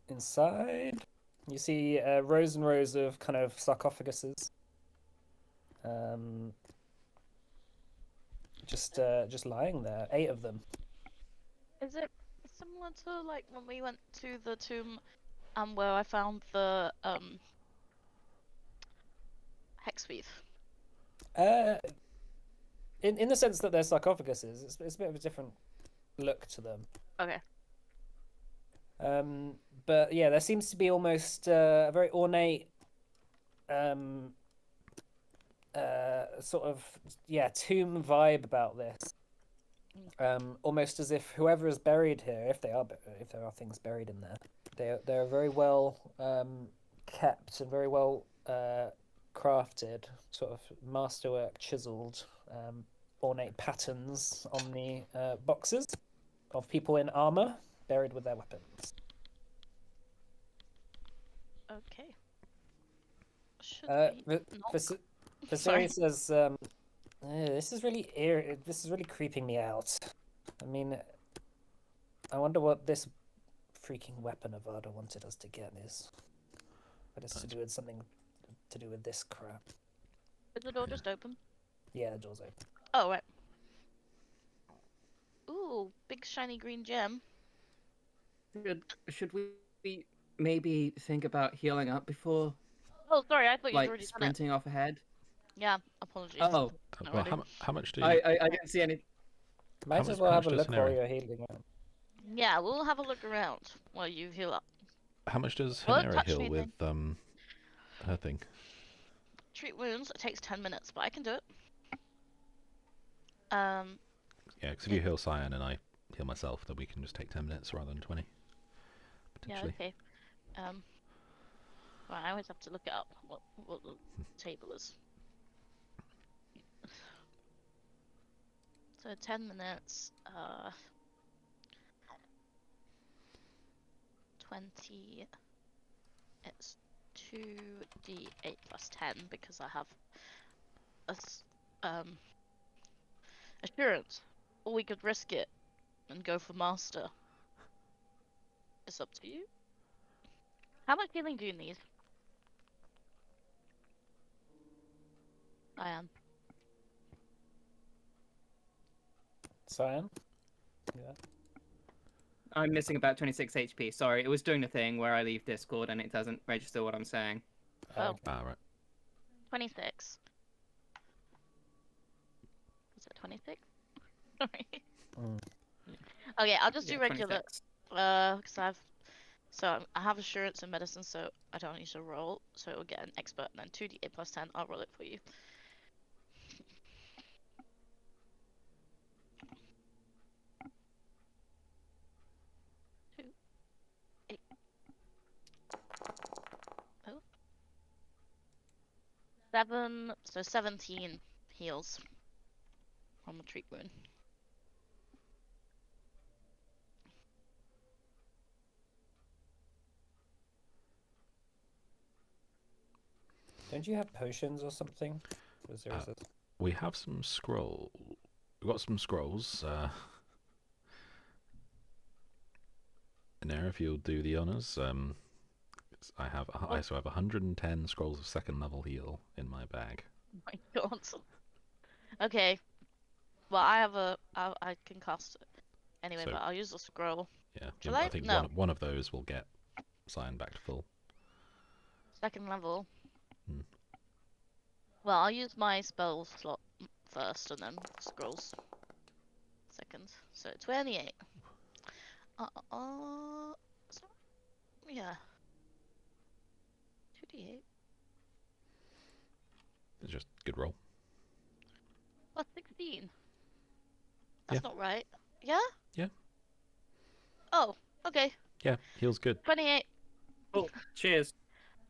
Speaker 1: inside. You see rows and rows of kind of sarcophaguses. Just lying there. 8 of them.
Speaker 4: Is it similar to like when we went to the tomb where I found the hex weave?
Speaker 1: In the sense that they're sarcophaguses, it's a bit of a different look to them.
Speaker 4: Okay.
Speaker 1: But yeah, there seems to be almost a very ornate sort of tomb vibe about this. Almost as if whoever is buried here, if there are things buried in there, they're very well kept and very well crafted, sort of masterwork, chiseled, ornate patterns on the boxes of people in armor buried with their weapons.
Speaker 4: Okay. Should we knock?
Speaker 1: Vasiri says, "This is really This is really creeping me out. I mean, I wonder what this freaking weapon Avada wanted us to get is. But it's to do with something to do with this crap."
Speaker 4: Is the door just open?
Speaker 1: Yeah, the door's open.
Speaker 4: Oh, right. Ooh, big shiny green gem.
Speaker 3: Should we maybe think about healing up before,
Speaker 4: Oh, sorry, I thought you'd
Speaker 3: like,
Speaker 4: already done it.
Speaker 3: sprinting off ahead?
Speaker 4: Yeah, apologies.
Speaker 3: Oh,
Speaker 2: Well, how much do you...
Speaker 3: I didn't see any.
Speaker 1: Might
Speaker 2: How
Speaker 1: as
Speaker 2: much-
Speaker 1: well
Speaker 2: how
Speaker 1: have a
Speaker 2: much does
Speaker 1: look while
Speaker 2: Haneri?
Speaker 1: you're healing up.
Speaker 4: Yeah, we'll have a look around while you heal up.
Speaker 2: How much does
Speaker 4: Well,
Speaker 2: Hanera
Speaker 4: touch
Speaker 2: heal
Speaker 4: me
Speaker 2: with her thing?
Speaker 4: Treat wounds. It takes 10 minutes, but I can do it.
Speaker 2: Yeah, because if you heal Cyan and I heal myself, then we can just take 10 minutes rather than 20.
Speaker 4: Yeah,
Speaker 2: Potentially.
Speaker 4: okay. Well, I always have to look it up what the table is. So 10 minutes. 20. It's 2d8 plus 10 because I have assurance. Or we could risk it and go for master. It's up to you. How much healing do you need? I am.
Speaker 1: Cyan? Yeah.
Speaker 3: I'm missing about 26 HP. Sorry, it was doing the thing where I leave Discord and it doesn't register what I'm saying.
Speaker 4: Oh.
Speaker 2: Ah, right.
Speaker 4: 26. Is it 26? Sorry. Okay, I'll just do
Speaker 3: Yeah,
Speaker 4: regular.
Speaker 3: 26.
Speaker 4: Because I have assurance in medicine, so I don't need to roll. So it will get an expert and then 2d8 plus 10. I'll roll it for you. Oh. 7, so 17 heals. from a treat wound.
Speaker 1: Don't you have potions or something?
Speaker 2: We have some scroll. We've got some scrolls. In there, if you'll do the honors. I also have 110 scrolls of second level heal in my bag.
Speaker 4: Oh my god. Okay. Well, I can cast it anyway,
Speaker 2: So-
Speaker 4: but I'll use the scroll.
Speaker 2: Yeah,
Speaker 4: Shall
Speaker 2: I
Speaker 4: I?
Speaker 2: think
Speaker 4: No.
Speaker 2: one of those will get Cyan back to full.
Speaker 4: Second level.
Speaker 2: Hmm.
Speaker 4: Well, I'll use my spell slot first and then scrolls second. So 28. So, yeah. 2d8.
Speaker 2: It's just good roll.
Speaker 4: Plus 16. That's
Speaker 2: Yeah.
Speaker 4: not right. Yeah?
Speaker 2: Yeah.
Speaker 4: Oh, okay.
Speaker 2: Yeah, heal's good.
Speaker 4: 28.
Speaker 3: Oh, cheers.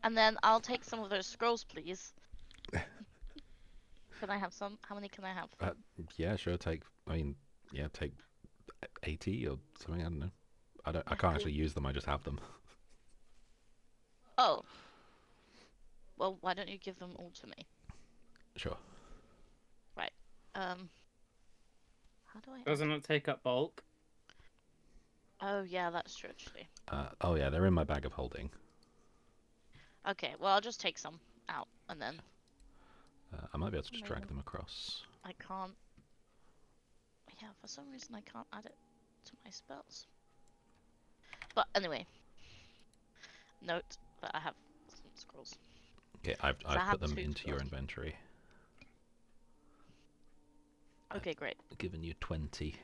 Speaker 4: And then I'll take some of those scrolls, please. Can I have some? How many can I have?
Speaker 2: Yeah, sure. Take 80 or something. I don't know. I can't actually use them. I just have them.
Speaker 4: Oh. Well, why don't you give them all to me?
Speaker 2: Sure.
Speaker 4: Right. How do I?
Speaker 3: Doesn't it take up bulk?
Speaker 4: Oh yeah, that's true actually.
Speaker 2: Oh yeah, they're in my bag of holding.
Speaker 4: Okay, well I'll just take some out and then
Speaker 2: I might be able to just drag them across.
Speaker 4: I can't. Yeah, for some reason I can't add it to my spells. But anyway, note that I have some scrolls.
Speaker 2: Okay, I've
Speaker 4: I have
Speaker 2: put them
Speaker 4: 2
Speaker 2: into your
Speaker 4: scrolls.
Speaker 2: inventory.
Speaker 4: Okay, great.
Speaker 2: I've given you 20.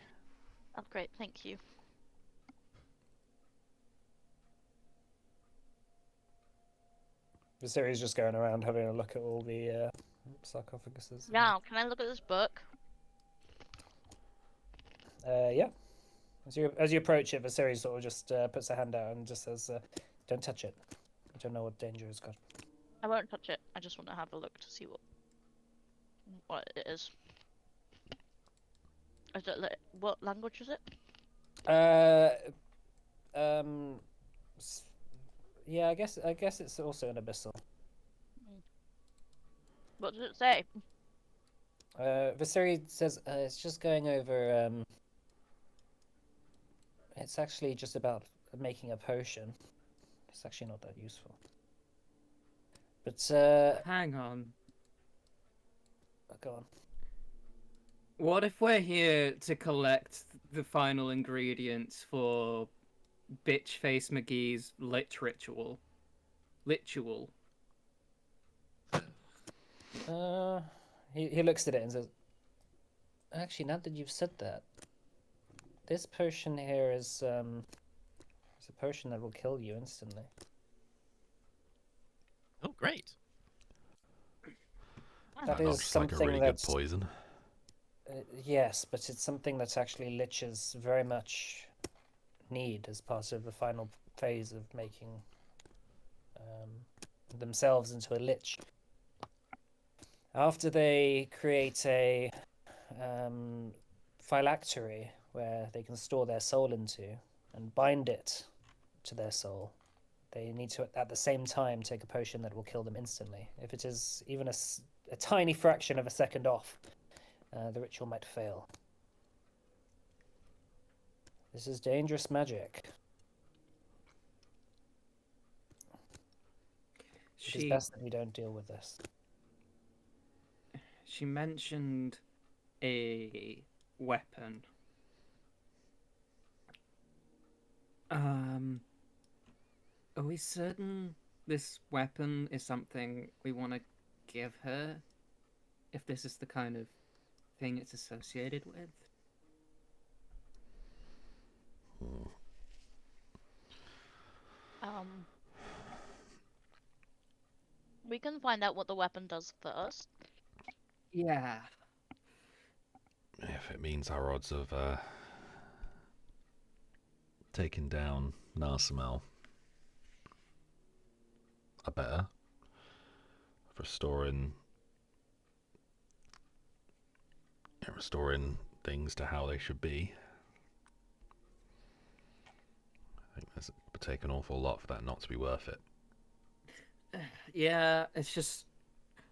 Speaker 4: That's great. Thank you.
Speaker 1: Viserys just going around having a look at all the sarcophaguses.
Speaker 4: Now, can I look at this book?
Speaker 1: Yeah. As you approach it, Viserys sort of just puts a hand out and just says, "Don't touch it. I don't know what danger it's got."
Speaker 4: I won't touch it. I just want to have a look to see what it is. What language is it?
Speaker 1: Yeah, I guess it's also an abyssal.
Speaker 4: What does it say?
Speaker 1: Viserys says it's just going over. It's actually just about making a potion. It's actually not that useful. But
Speaker 3: Hang on.
Speaker 1: go on.
Speaker 3: What if we're here to collect the final ingredients for Bitchface McGee's lit ritual?
Speaker 1: He looks at it and says, "Actually, now that you've said that, this potion here is a potion that will kill you instantly."
Speaker 5: Oh, great.
Speaker 1: That
Speaker 2: Not
Speaker 1: is
Speaker 2: just like a
Speaker 1: something
Speaker 2: really good
Speaker 1: that's
Speaker 2: poison.
Speaker 1: Yes, but it's something that actually liches very much need as part of the final phase of making themselves into a lich. After they create a phylactery where they can store their soul into and bind it to their soul, they need to at the same time take a potion that will kill them instantly. If it is even a tiny fraction of a second off, the ritual might fail. This is dangerous magic. It is best that we don't deal with this.
Speaker 3: She mentioned a weapon. Are we certain this weapon is something we want to give her? If this is the kind of thing it's associated with?
Speaker 4: We can find out what the weapon does first.
Speaker 3: Yeah.
Speaker 2: If it means our odds of taking down Narsimel are better, of restoring restoring things to how they should be. I think it would take an awful lot for that not to be worth it.
Speaker 3: Yeah, it's just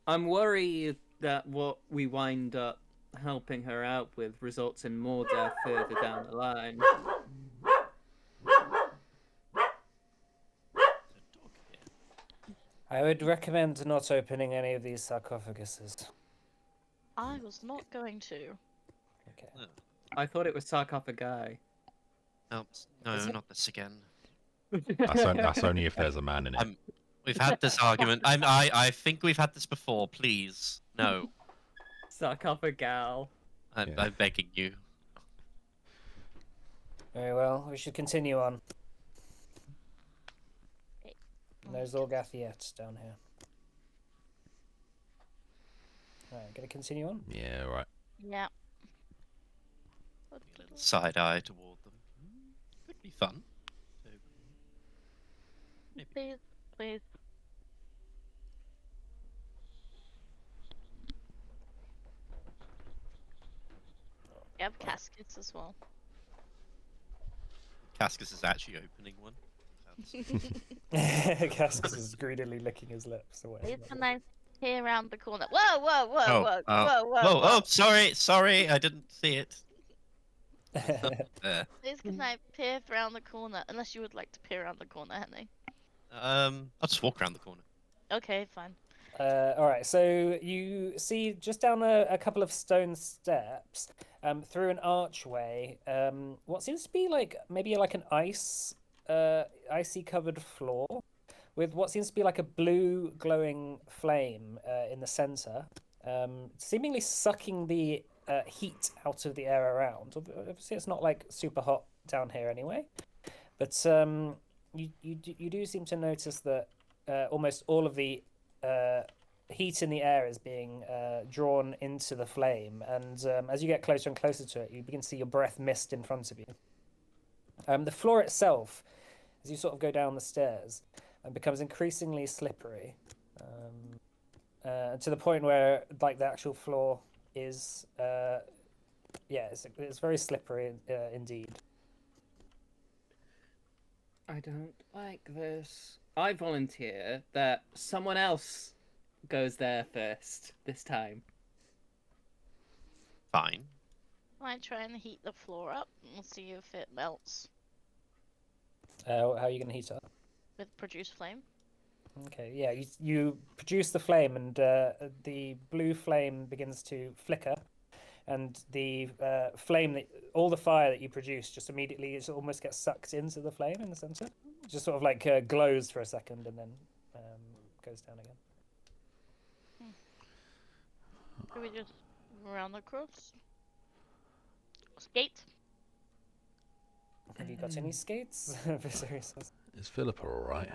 Speaker 3: I'm worried that what we wind up helping her out with results in more death further down the line.
Speaker 1: I would recommend not opening any of these sarcophaguses.
Speaker 4: I was not going to.
Speaker 1: Okay.
Speaker 3: I thought it was sarcophagi.
Speaker 5: Oh, no, not this again.
Speaker 2: That's only if there's a man in it.
Speaker 5: We've had this argument. I think we've had this before. Please, no.
Speaker 3: Sarcophagal.
Speaker 2: Yeah.
Speaker 5: I'm begging you.
Speaker 1: Very well. We should continue on.
Speaker 4: Okay.
Speaker 1: And there's Orgathiettes down here. Alright, gonna continue on?
Speaker 2: Yeah, right.
Speaker 4: Yeah.
Speaker 5: A little side eye toward them. Could be fun. So, maybe.
Speaker 4: Please, please. We have caskets as well.
Speaker 5: Cascus is actually opening one.
Speaker 1: Cascus is greedily licking his lips away.
Speaker 4: Please can I peer around the corner? Whoa, whoa, whoa,
Speaker 5: Oh,
Speaker 4: whoa,
Speaker 5: oh,
Speaker 4: whoa, whoa,
Speaker 5: Whoa,
Speaker 4: whoa.
Speaker 5: oh, sorry, I didn't see it. There.
Speaker 4: Please can I peer around the corner? Unless you would like to peer around the corner, Henry.
Speaker 5: I'll just walk around the corner.
Speaker 4: Okay, fine.
Speaker 1: Alright, so you see just down a couple of stone steps, through an archway, what seems to be like maybe like an icy covered floor with what seems to be like a blue glowing flame in the center, seemingly sucking the heat out of the air around. Obviously, it's not like super hot down here anyway, but you do seem to notice that almost all of the heat in the air is being drawn into the flame, and as you get closer and closer to it, you begin to see your breath mist in front of you. The floor itself, as you sort of go down the stairs, becomes increasingly slippery, to the point where like the actual floor is it's very slippery indeed.
Speaker 3: I don't like this. I volunteer that someone else goes there first this time.
Speaker 5: Fine.
Speaker 4: I try and heat the floor up and see if it melts
Speaker 1: How are you going to heat up?
Speaker 4: with produce flame.
Speaker 1: Okay, yeah, you produce the flame, and the blue flame begins to flicker, and the flame all the fire that you produce just immediately almost gets sucked into the flame in the center. It just sort of like glows for a second and then goes down again.
Speaker 4: Should we just run across? Skate?
Speaker 1: Have you got any skates? Viserius says.
Speaker 2: Is Philippa alright?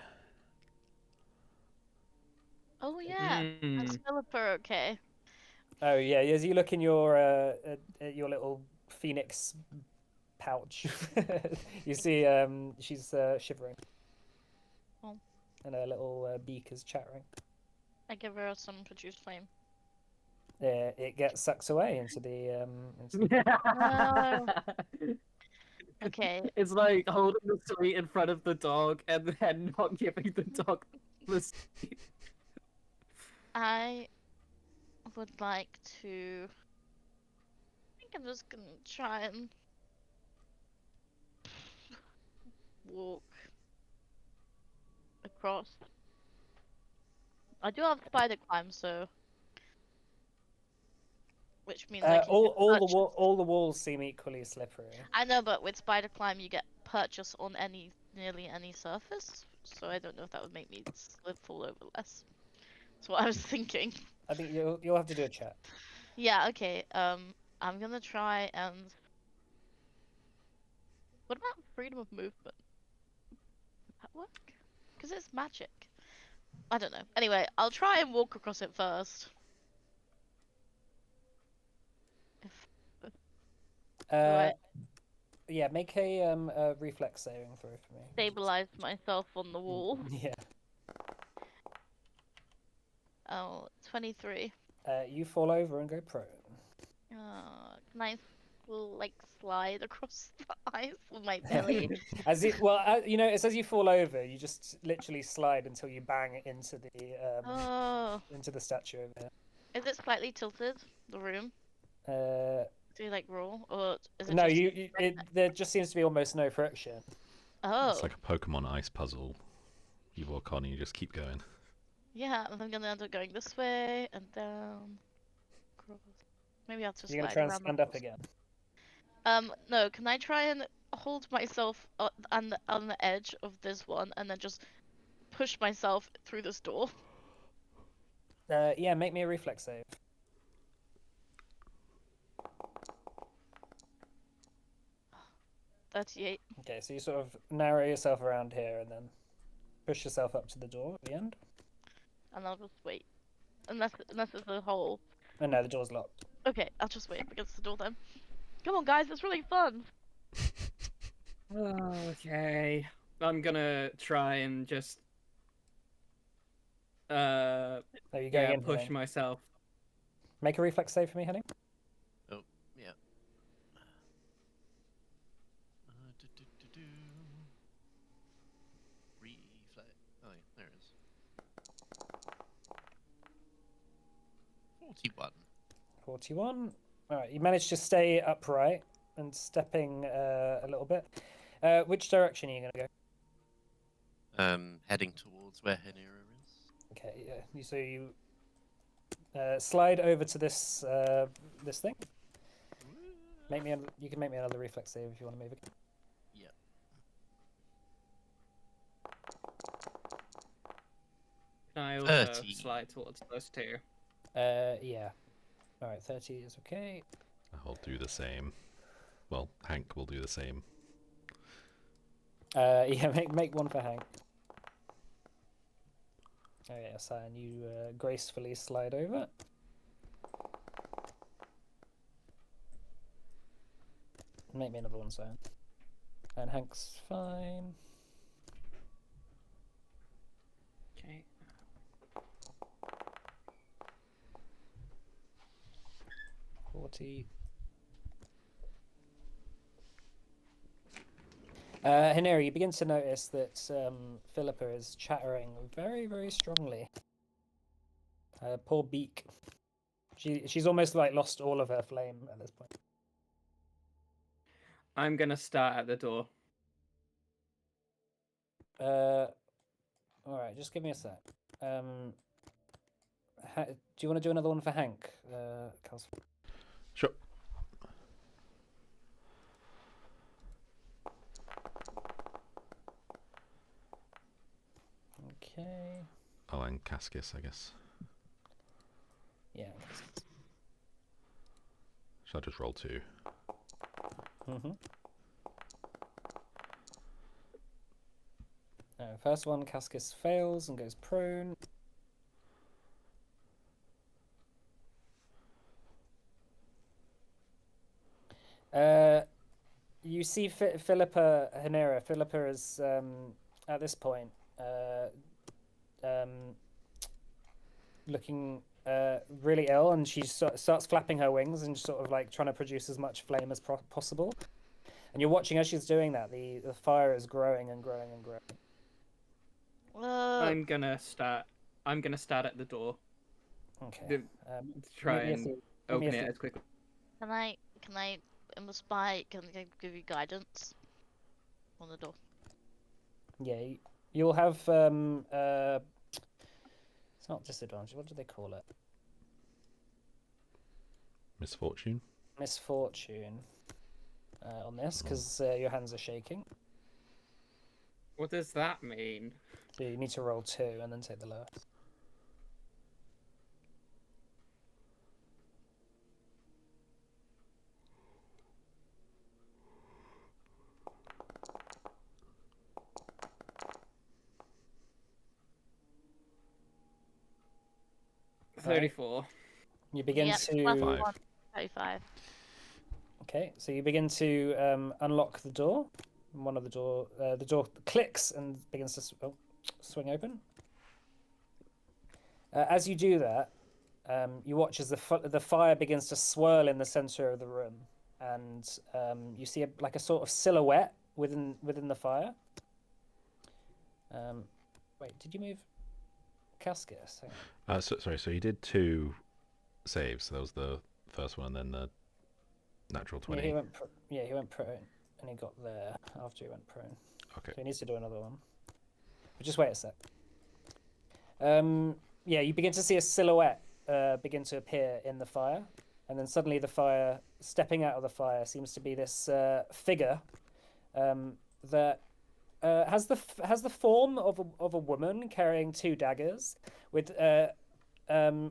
Speaker 4: Oh yeah, is Philippa okay?
Speaker 1: Oh yeah, as you look in your little phoenix pouch, you see she's shivering,
Speaker 4: Oh.
Speaker 1: and her little beak is chattering.
Speaker 4: I give her some produce flame.
Speaker 1: It gets sucked away into the
Speaker 4: No. Okay.
Speaker 3: It's like holding the sweet in front of the dog and then not giving the dog the sweet.
Speaker 4: I would like to. I think I'm just gonna try and walk across. I do have spider climb, so which means I can
Speaker 1: all the walls seem equally slippery.
Speaker 4: I know, but with spider climb, you get purchase on nearly any surface. So I don't know if that would make me fall over less. That's what I was thinking.
Speaker 1: I think you'll have to do a check.
Speaker 4: Yeah. Okay. I'm gonna try and. What about freedom of movement? Would that work? Because it's magic. I don't know. Anyway, I'll try and walk across it first. Right.
Speaker 1: Yeah, make a reflex saving throw for me.
Speaker 4: Stabilize myself on the wall.
Speaker 1: Yeah.
Speaker 4: Oh, 23.
Speaker 1: You fall over and go prone.
Speaker 4: Can I like slide across the ice with my belly?
Speaker 1: As you well, you know, it's as you fall over, you just literally slide until you bang into
Speaker 4: Oh,
Speaker 1: the statue over here.
Speaker 4: is it slightly tilted, the room? Do you like roll, or is it
Speaker 1: No,
Speaker 4: just...
Speaker 1: there just seems to be almost no friction.
Speaker 4: Oh,
Speaker 2: It's like a Pokemon ice puzzle. You walk on and you just keep going.
Speaker 4: yeah, I'm gonna end up going this way and down, across. Maybe I'll just
Speaker 1: You're gonna
Speaker 4: slide
Speaker 1: try and
Speaker 4: around the
Speaker 1: stand up
Speaker 4: house.
Speaker 1: again.
Speaker 4: No, can I try and hold myself on the edge of this one and then just push myself through this door?
Speaker 1: Yeah, make me a reflex save.
Speaker 4: 38.
Speaker 1: Okay, so you sort of narrow yourself around here and then push yourself up to the door at the end.
Speaker 4: And I'll just wait. Unless there's a hole.
Speaker 1: Oh no, the door's locked.
Speaker 4: Okay, I'll just wait against the door then. Come on, guys, it's really fun.
Speaker 3: Okay. I'm gonna try and just
Speaker 1: Are you going in?
Speaker 3: push
Speaker 1: Henning?
Speaker 3: myself.
Speaker 1: Make a reflex save for me, Henning.
Speaker 5: Oh, yeah. Reflex. Oh, yeah, there it is. 41.
Speaker 1: 41. All right, you managed to stay upright and stepping a little bit. Which direction are you going to go?
Speaker 5: Heading towards where Hanira is.
Speaker 1: Okay, yeah. So you slide over to this this thing. You can make me another reflex save if you want to move it.
Speaker 5: Yeah.
Speaker 3: Can I also
Speaker 5: 30.
Speaker 3: slide towards those two?
Speaker 1: Yeah. All right, 30 is okay.
Speaker 2: I'll do the same. Well, Hank will do the same.
Speaker 1: Yeah, make one for Hank. Oh yeah, Cyan, you gracefully slide over. Make me another one, Cyan. And Hank's fine.
Speaker 3: Okay.
Speaker 1: 40. Hanera, you begin to notice that Philippa is chattering very, very strongly. Poor Beak. She's almost like lost all of her flame at this point.
Speaker 3: I'm gonna start at the door.
Speaker 1: All right, just give me a sec. Do you want to do another one for Hank, Kels?
Speaker 2: Sure.
Speaker 1: Okay.
Speaker 2: Oh, and Cascus, I guess.
Speaker 1: Yeah.
Speaker 2: Should I just roll 2?
Speaker 1: First one, Cascus fails and goes prone. You see Philippa Hanera. Philippa is at this point looking really ill, and she starts flapping her wings and sort of like trying to produce as much flame as possible. And you're watching as she's doing that. The fire is growing and growing and growing.
Speaker 3: I'm gonna start at the door.
Speaker 1: Okay.
Speaker 3: Try
Speaker 1: make me a
Speaker 3: and
Speaker 1: save- make me a
Speaker 3: open it
Speaker 1: save.
Speaker 3: as quickly.
Speaker 4: Can I in the spy, can I give you guidance on the door?
Speaker 1: Yeah, you'll have it's not disadvantage. What do they call it?
Speaker 2: Misfortune?
Speaker 1: Misfortune on this because your hands are shaking.
Speaker 3: What does that mean?
Speaker 1: So you need to roll 2 and then take the lowest. Right.
Speaker 3: 34.
Speaker 1: You begin
Speaker 4: Yep,
Speaker 1: to
Speaker 2: 5.
Speaker 4: 35.
Speaker 1: okay. So you begin to unlock the door. One of the door clicks and begins to swing open. As you do that, you watch as the fire begins to swirl in the center of the room, and you see like a sort of silhouette within the fire. Wait, did you move Cascus?
Speaker 2: Sorry, so you did 2 saves. So that was the first one, and then the natural 20.
Speaker 1: Yeah, he went prone, and he got there after he went prone.
Speaker 2: Okay.
Speaker 1: So he needs to do another one. But just wait a sec. Yeah, you begin to see a silhouette begin to appear in the fire, and then suddenly the fire, stepping out of the fire, seems to be this figure that has the form of a woman carrying 2 daggers with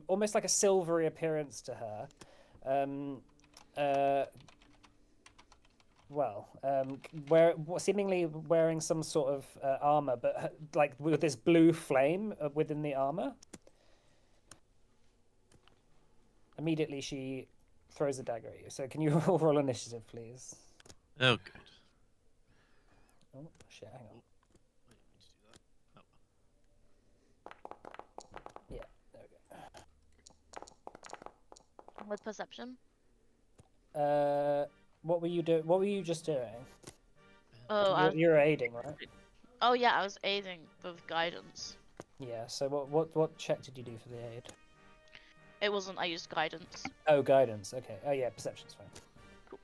Speaker 1: almost like a silvery appearance to her. Seemingly wearing some sort of armor, but like with this blue flame within the armor. Immediately, she throws a dagger at you. So, can you roll initiative, please?
Speaker 5: Oh, good.
Speaker 1: Oh shit! Hang on. Yeah, there we go.
Speaker 4: With perception?
Speaker 1: What were you doing? What were you just doing?
Speaker 4: Oh,
Speaker 1: You're aiding, right?
Speaker 4: Oh yeah, I was aiding with guidance.
Speaker 1: Yeah. So what check did you do for the aid?
Speaker 4: It wasn't. I used guidance.
Speaker 1: Oh, guidance. Okay. Oh yeah, perception's fine.
Speaker 4: Cool.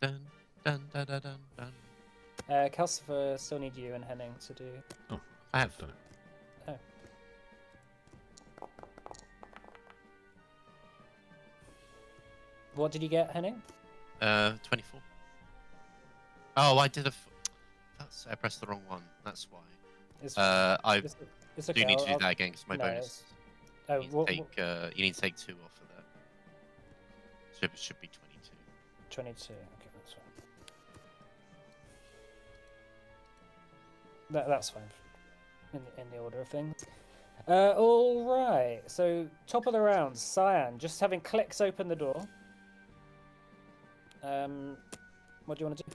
Speaker 5: Dun, dun, dun, dun, dun, dun.
Speaker 1: Calcifer still need you and Henning to do.
Speaker 2: Oh,
Speaker 5: I have
Speaker 2: done it.
Speaker 1: What did you get, Henning?
Speaker 5: 24. Oh, I did I pressed the wrong one. That's why.
Speaker 1: It's,
Speaker 5: I
Speaker 1: it's
Speaker 5: do
Speaker 1: okay.
Speaker 5: need to do that again because my
Speaker 1: no,
Speaker 5: bonus.
Speaker 1: Oh,
Speaker 5: You need to take 2 off of that. So it should be 22.
Speaker 1: 22. Okay, that's fine. That's fine. In the order of things. All right. So top of the round, Cyan, just having clicks open the door. What do you want to do?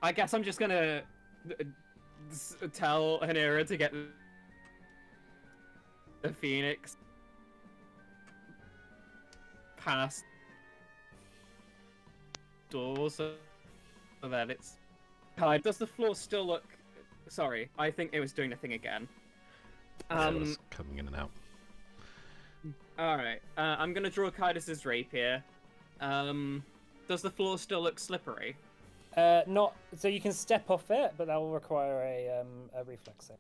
Speaker 3: I guess I'm just gonna tell Hanera to get the Phoenix past doors so that it's. Does the floor still look? Sorry, I think it was doing the thing again.
Speaker 2: It was coming in and out.
Speaker 3: Alright, I'm gonna draw Kydus's rapier. Does the floor still look slippery?
Speaker 1: Not so you can step off it, but that will require a reflex save.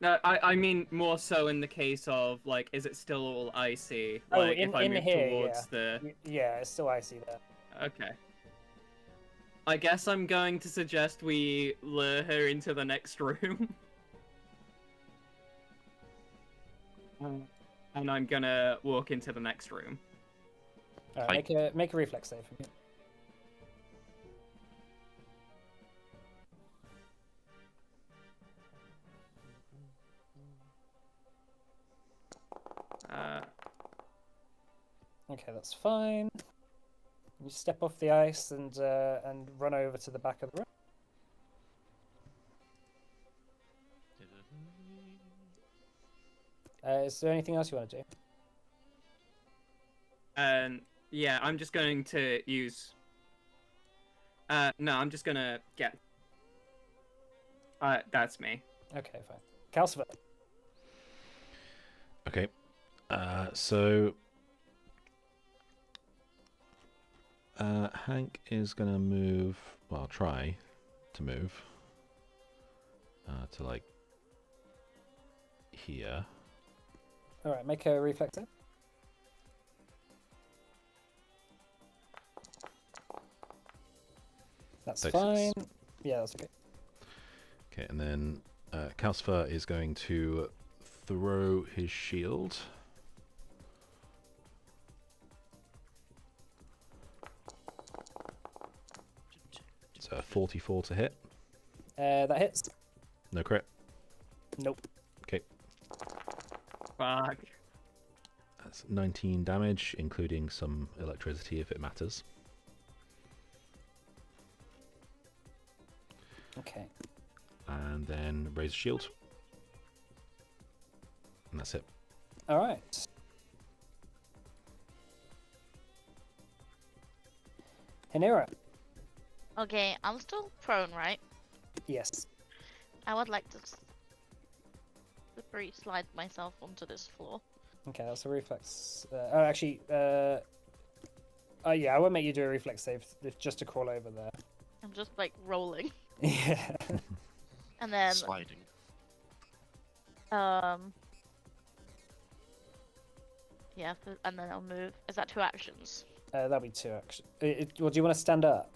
Speaker 3: I mean more so in the case of like, is it still all icy? Like if I move towards the.
Speaker 1: Yeah, it's still icy there.
Speaker 3: Okay. I guess I'm going to suggest we lure her into the next room. And I'm gonna walk into the next room.
Speaker 1: Alright, make a reflex save for me. Okay, that's fine. You step off the ice and run over to the back of the room. Is there anything else you want to do?
Speaker 3: Yeah, I'm just going to use. No, I'm just gonna get. That's me.
Speaker 1: Okay, fine. Calcifer.
Speaker 2: Okay. So Hank is gonna move. Well, try to move to like here.
Speaker 1: All right, make a reflex save. That's
Speaker 2: 36.
Speaker 1: fine. Yeah, that's okay.
Speaker 2: Okay, and then Calcifer is going to throw his shield. It's a 44 to hit.
Speaker 1: That hits.
Speaker 2: No crit.
Speaker 1: Nope.
Speaker 2: Okay,
Speaker 3: Fuck.
Speaker 2: that's 19 damage, including some electricity if it matters.
Speaker 1: Okay.
Speaker 2: And then raise shield. And that's it.
Speaker 1: All right. Hanira.
Speaker 4: Okay, I'm still prone, right?
Speaker 1: Yes.
Speaker 4: I would like to slippery slide myself onto this floor.
Speaker 1: Okay, that's a reflex. Actually, yeah, I won't make you do a reflex save just to crawl over there.
Speaker 4: I'm just like rolling.
Speaker 1: Yeah.
Speaker 4: And then
Speaker 5: Sliding.
Speaker 4: yeah, and then I'll move. Is that 2 actions?
Speaker 1: That'll be 2 action. Well, do you want to stand up?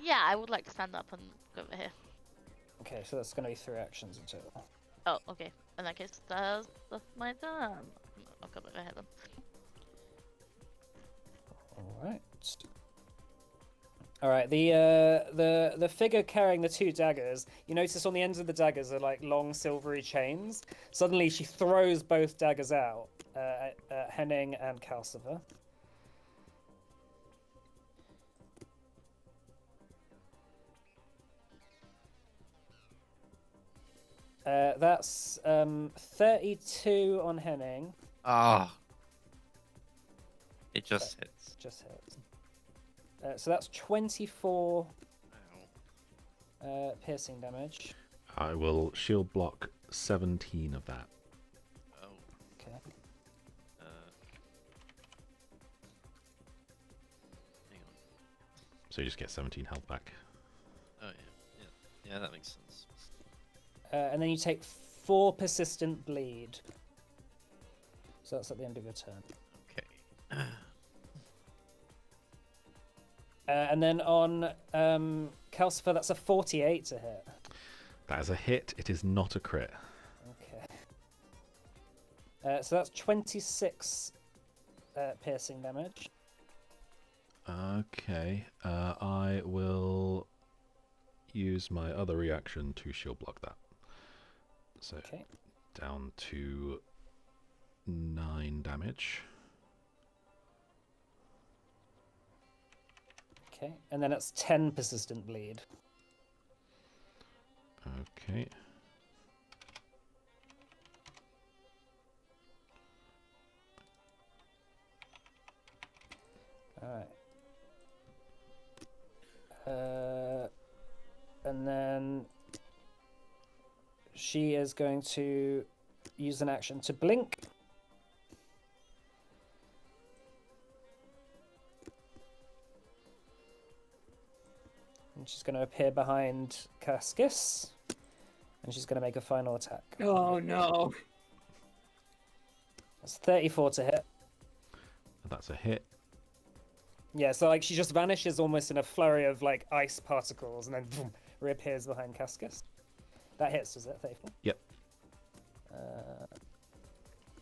Speaker 4: Yeah, I would like to stand up and go over here.
Speaker 1: Okay, so that's going to be 3 actions in total.
Speaker 4: Oh, okay. In that case, that's my turn. I'll come over here then.
Speaker 1: All right. All right. The figure carrying the 2 daggers. You notice on the ends of the daggers are like long silvery chains. Suddenly, she throws both daggers out at Henning and Calcifer. That's 32 on Henning.
Speaker 5: Ah. It just hits.
Speaker 1: Just hits. So that's 24
Speaker 5: Ow.
Speaker 1: piercing damage.
Speaker 2: I will shield block 17 of that.
Speaker 5: Oh.
Speaker 1: Okay.
Speaker 5: Hang on.
Speaker 2: So you just get 17 health back.
Speaker 5: Oh yeah. Yeah. Yeah, that makes sense.
Speaker 1: And then you take 4 persistent bleed. So that's at the end of your turn.
Speaker 5: Okay.
Speaker 1: And then on Calcifer, that's a 48 to hit.
Speaker 2: That is a hit. It is not a crit.
Speaker 1: Okay. So that's 26 piercing damage.
Speaker 2: Okay. I will use my other reaction to shield block that. So
Speaker 1: Okay.
Speaker 2: down to 9 damage.
Speaker 1: Okay. And then it's 10 persistent bleed.
Speaker 2: Okay.
Speaker 1: All right. And then she is going to use an action to blink. And she's going to appear behind Cascus. And she's going to make a final attack.
Speaker 3: Oh no.
Speaker 1: That's 34 to hit.
Speaker 2: That's a hit.
Speaker 1: Yeah, so like she just vanishes almost in a flurry of like ice particles and then boom, reappears behind Cascus. That hits, does it? 34?
Speaker 2: Yep.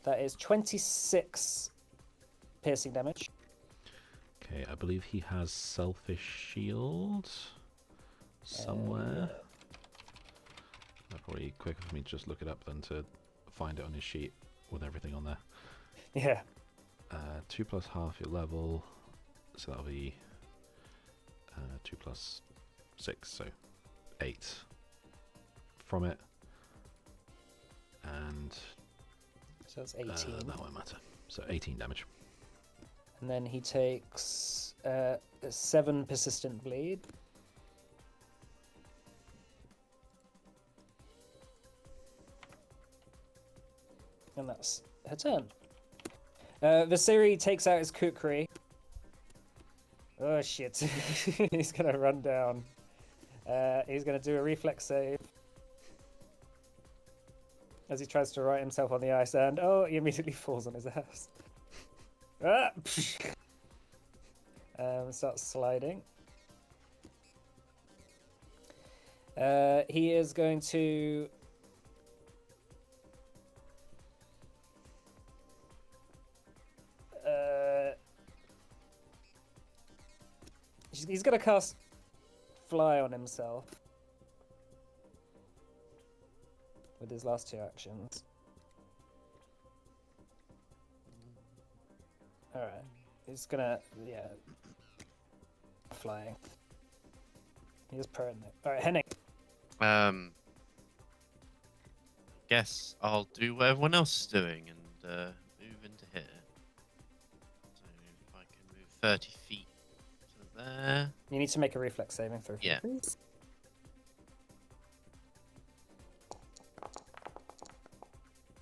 Speaker 1: That is 26 piercing damage.
Speaker 2: Okay, I believe he has Selfish Shield somewhere. That's probably quicker for me to just look it up than to find it on his sheet with everything on there.
Speaker 1: Yeah.
Speaker 2: 2 plus half your level, so that'll be 2 plus 6, so 8 from it. And
Speaker 1: So that's 18.
Speaker 2: that won't matter. So 18 damage.
Speaker 1: And then he takes 7 persistent bleed. And that's her turn. Vasiri takes out his kukri. Oh shit. He's gonna run down. He's gonna do a reflex save. As he tries to right himself on the ice, and oh, he immediately falls on his ass. Ah! Starts sliding. He is going to he's going to cast Fly on himself. with his last 2 actions. Alright. He's gonna, yeah. Flying. He is prone though. Alright, Henning.
Speaker 5: Guess I'll do what everyone else is doing and move into here. So if I can move 30 feet to there.
Speaker 1: You need to make a reflex saving throw.
Speaker 5: Yeah.
Speaker 1: Please.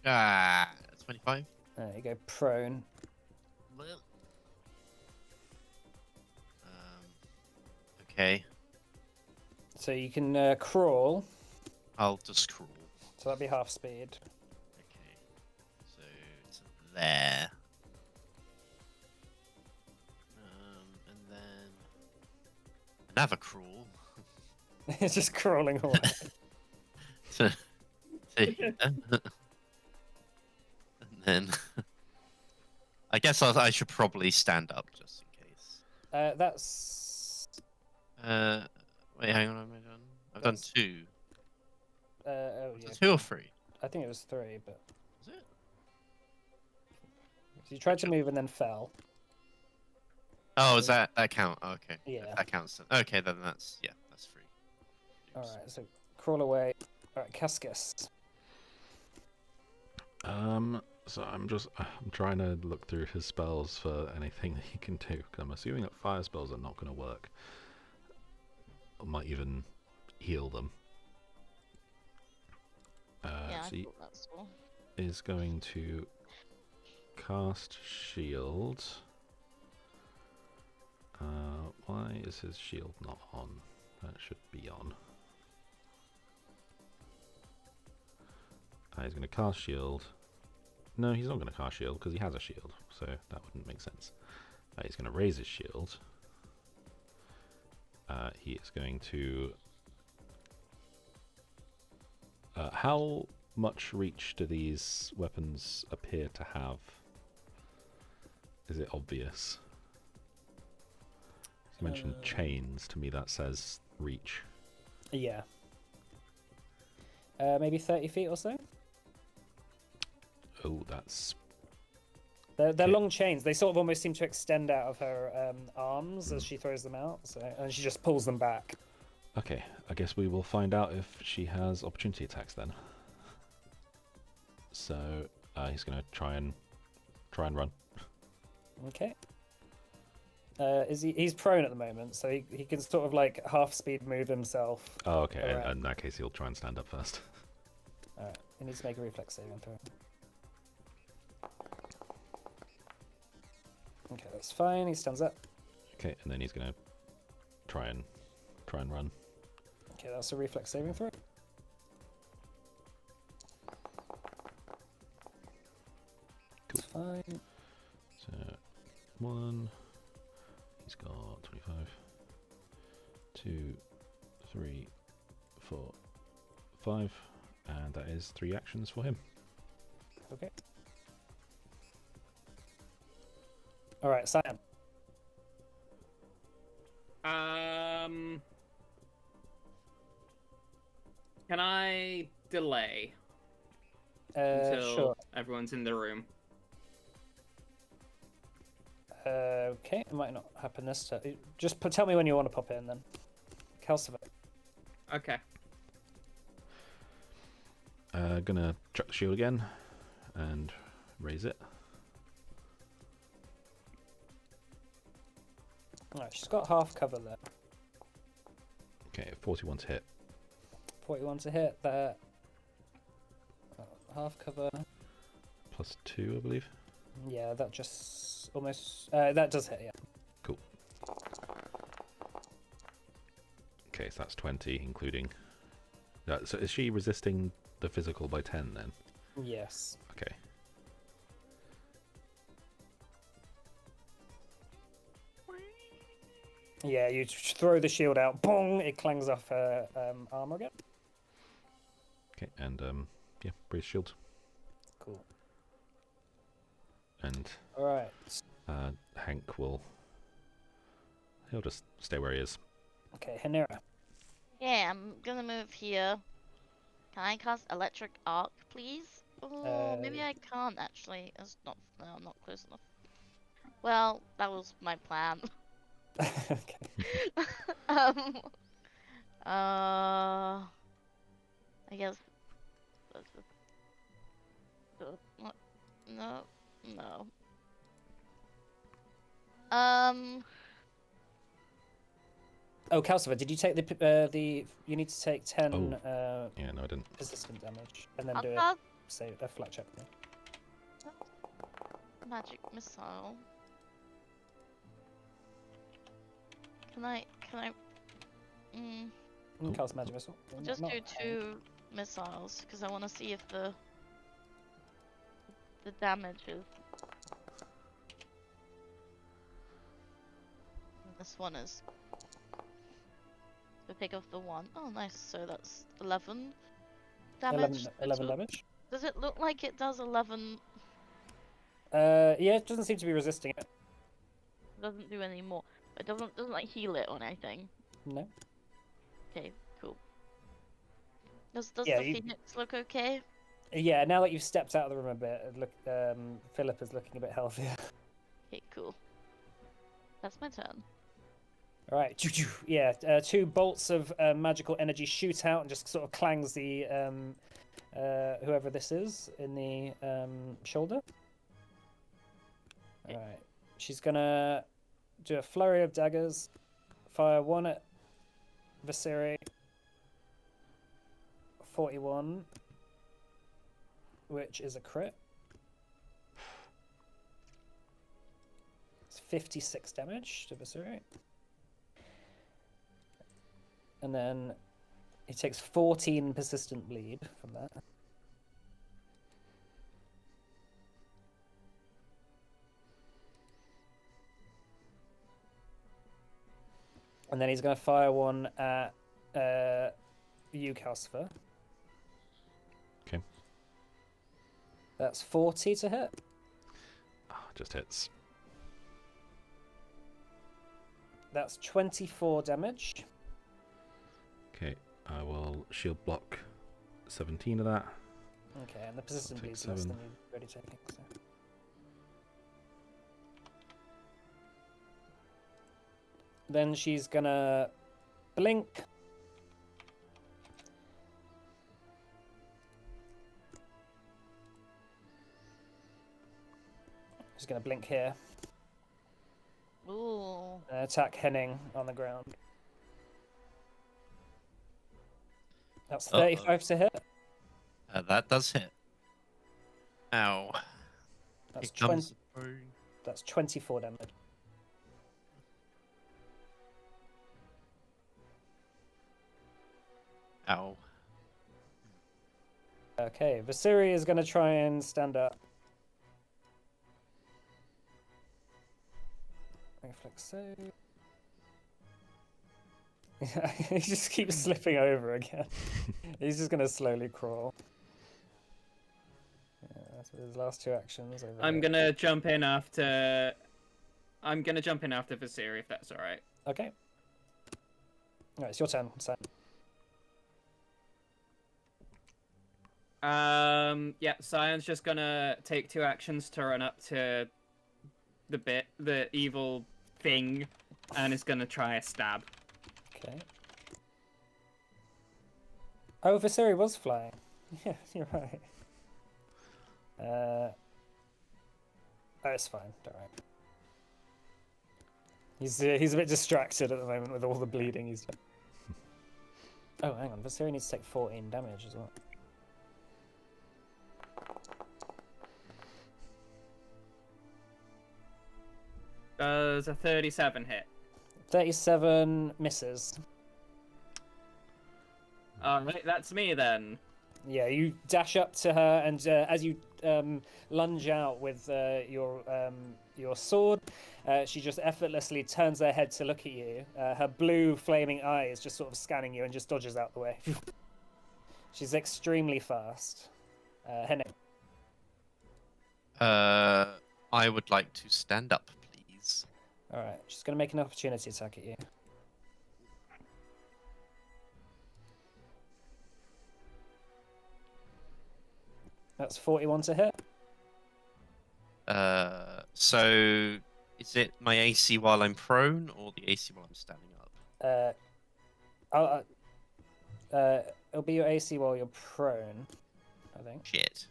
Speaker 5: Ah, 25.
Speaker 1: There you go, prone.
Speaker 5: Okay,
Speaker 1: So you can crawl.
Speaker 5: I'll just crawl.
Speaker 1: So that'd be half speed.
Speaker 5: Okay, so to there. And then another crawl.
Speaker 1: It's just crawling away.
Speaker 5: to here. And then I guess I should probably stand up just in case.
Speaker 1: That's.
Speaker 5: Wait, hang on, am I done? I've done 2.
Speaker 1: Oh
Speaker 5: Was
Speaker 1: yeah.
Speaker 5: it 2 or 3?
Speaker 1: I think it was 3, but
Speaker 5: Was it?
Speaker 1: so you tried to move and then fell.
Speaker 5: Oh, is that count? Oh, okay.
Speaker 1: Yeah.
Speaker 5: That counts. Okay, then that's 3.
Speaker 1: All right, so crawl away. All right, Cascus.
Speaker 2: So I'm trying to look through his spells for anything that he can do. 'Cause I'm assuming that fire spells are not going to work. Or might even heal them.
Speaker 4: Yeah, I
Speaker 2: So he
Speaker 4: thought that's all.
Speaker 2: is going to cast shield. Why is his shield not on? That should be on. He's going to cast shield. No, he's not going to cast shield because he has a shield, so that wouldn't make sense. He's going to raise his shield. He is going to... how much reach do these weapons appear to have? Is it obvious? You mentioned chains. To me that says reach.
Speaker 1: Yeah. Maybe 30 feet or so.
Speaker 2: Oh, that's...
Speaker 1: They're
Speaker 2: Okay.
Speaker 1: long chains. They sort of almost seem to extend out of her arms as she throws them out. So, and she just pulls them back.
Speaker 2: Okay, I guess we will find out if she has opportunity attacks then. So he's going to try and run.
Speaker 1: Okay. He's prone at the moment, so he can sort of like half speed move himself.
Speaker 2: Oh, okay.
Speaker 1: Alright.
Speaker 2: In that case, he'll try and stand up first.
Speaker 1: All right. He needs to make a reflex saving throw. Okay, that's fine. He stands up.
Speaker 2: Okay, and then he's going to try and run.
Speaker 1: Okay, that's a reflex saving throw.
Speaker 2: Cool.
Speaker 1: Fine.
Speaker 2: So 1. He's got 25. 2, 3, 4, 5, and that is 3 actions for him.
Speaker 1: Okay. All right, Cyan.
Speaker 3: Can I delay until
Speaker 1: Sure.
Speaker 3: everyone's in the room?
Speaker 1: Okay, it might not happen this time. Just tell me when you want to pop in then. Calcifer.
Speaker 3: Okay.
Speaker 2: Gonna chuck the shield again and raise it.
Speaker 1: Alright, she's got half cover there.
Speaker 2: Okay, 41 to hit.
Speaker 1: 41 to hit. That half cover.
Speaker 2: Plus 2, I believe.
Speaker 1: Yeah, that just almost. That does hit. Yeah.
Speaker 2: Cool. Okay, so that's 20, including... so is she resisting the physical by 10 then?
Speaker 1: Yes.
Speaker 2: Okay.
Speaker 1: Yeah, you throw the shield out. Bong! It clangs off her armor again.
Speaker 2: Okay, and yeah, brace shield.
Speaker 1: Cool.
Speaker 2: And
Speaker 1: All right.
Speaker 2: Hank will... He'll just stay where he is.
Speaker 1: Okay, Hanera.
Speaker 4: Yeah, I'm gonna move here. Can I cast Electric Arc, please? Oh, maybe
Speaker 1: Uh,
Speaker 4: I can't actually. It's not. No, I'm not close enough. Well, that was my plan.
Speaker 1: Okay.
Speaker 4: um. I guess. What? No. No. Um.
Speaker 1: Oh, Calcifer, did you take the? You need to take 10
Speaker 2: Yeah, no, I didn't.
Speaker 1: persistent damage, and then
Speaker 4: I'll
Speaker 1: do a
Speaker 4: cast
Speaker 1: save a flat check.
Speaker 4: Magic Missile. Can I? Mm,
Speaker 1: You can cast magic missile.
Speaker 4: I'll
Speaker 1: Not-
Speaker 4: just
Speaker 1: not
Speaker 4: do
Speaker 1: hard.
Speaker 4: 2 missiles because I want to see if the damage is. This one is. So take off the 1. Oh, nice. So that's 11 damage.
Speaker 1: 11
Speaker 4: total.
Speaker 1: damage.
Speaker 4: Does it look like it does 11?
Speaker 1: Yeah, it doesn't seem to be resisting it.
Speaker 4: It doesn't do any more. It doesn't like heal it or anything.
Speaker 1: No.
Speaker 4: Okay, cool. Does
Speaker 1: Yeah,
Speaker 4: the Phoenix look okay?
Speaker 1: Yeah, now that you've stepped out of the room a bit, look, Philip is looking a bit healthier.
Speaker 4: Okay, cool. That's my turn.
Speaker 1: All right, yeah, 2 bolts of magical energy shoot out and just sort of clangs the whoever this is in the shoulder. All right, she's gonna do a flurry of daggers, fire 1 at Viseri. 41, which is a crit. It's 56 damage to Viseri. And then he takes 14 persistent bleed from that. And then he's going to fire 1 at you, Calcifer.
Speaker 2: Okay.
Speaker 1: That's 40 to hit.
Speaker 2: Just hits.
Speaker 1: That's 24 damage.
Speaker 2: Okay, I will shield block 17 of that.
Speaker 1: Okay, and the persistent
Speaker 2: take
Speaker 1: bleed's less
Speaker 2: 7.
Speaker 1: than you've already taken. So. Then she's gonna blink. She's gonna blink here.
Speaker 4: Ooh.
Speaker 1: And attack Henning on the ground. That's 35 to hit.
Speaker 5: That does hit. Ow.
Speaker 1: That's
Speaker 5: Here comes the bone.
Speaker 1: That's 24 damage.
Speaker 5: Ow.
Speaker 1: Okay, Viseri is going to try and stand up. Reflex save. He just keeps slipping over again. He's just going to slowly crawl. Yeah, that's his last 2 actions. Over
Speaker 3: I'm
Speaker 1: there.
Speaker 3: gonna jump in after. I'm gonna jump in after Viseri if that's all right.
Speaker 1: Okay. Alright, it's your turn, Sam.
Speaker 3: Yeah, Sion's just gonna take 2 actions to run up to the evil thing, and is gonna try a stab.
Speaker 1: Okay. Oh, Viseri was flying. Yeah, you're right. Oh, it's fine. Don't worry. He's a bit distracted at the moment with all the bleeding he's done. Oh, hang on. Viseri needs to take 14 damage as well.
Speaker 3: Does a 37 hit?
Speaker 1: 37 misses.
Speaker 3: Alright, that's me then.
Speaker 1: Yeah, you dash up to her, and as you lunge out with your sword, she just effortlessly turns her head to look at you. Her blue flaming eyes just sort of scanning you and just dodges out the way. She's extremely fast. Henning.
Speaker 5: I would like to stand up, please.
Speaker 1: All right, she's going to make an opportunity attack at you. That's 41 to hit.
Speaker 5: So is it my AC while I'm prone or the AC while I'm standing up?
Speaker 1: It'll be your AC while you're prone, I think.
Speaker 5: Shit.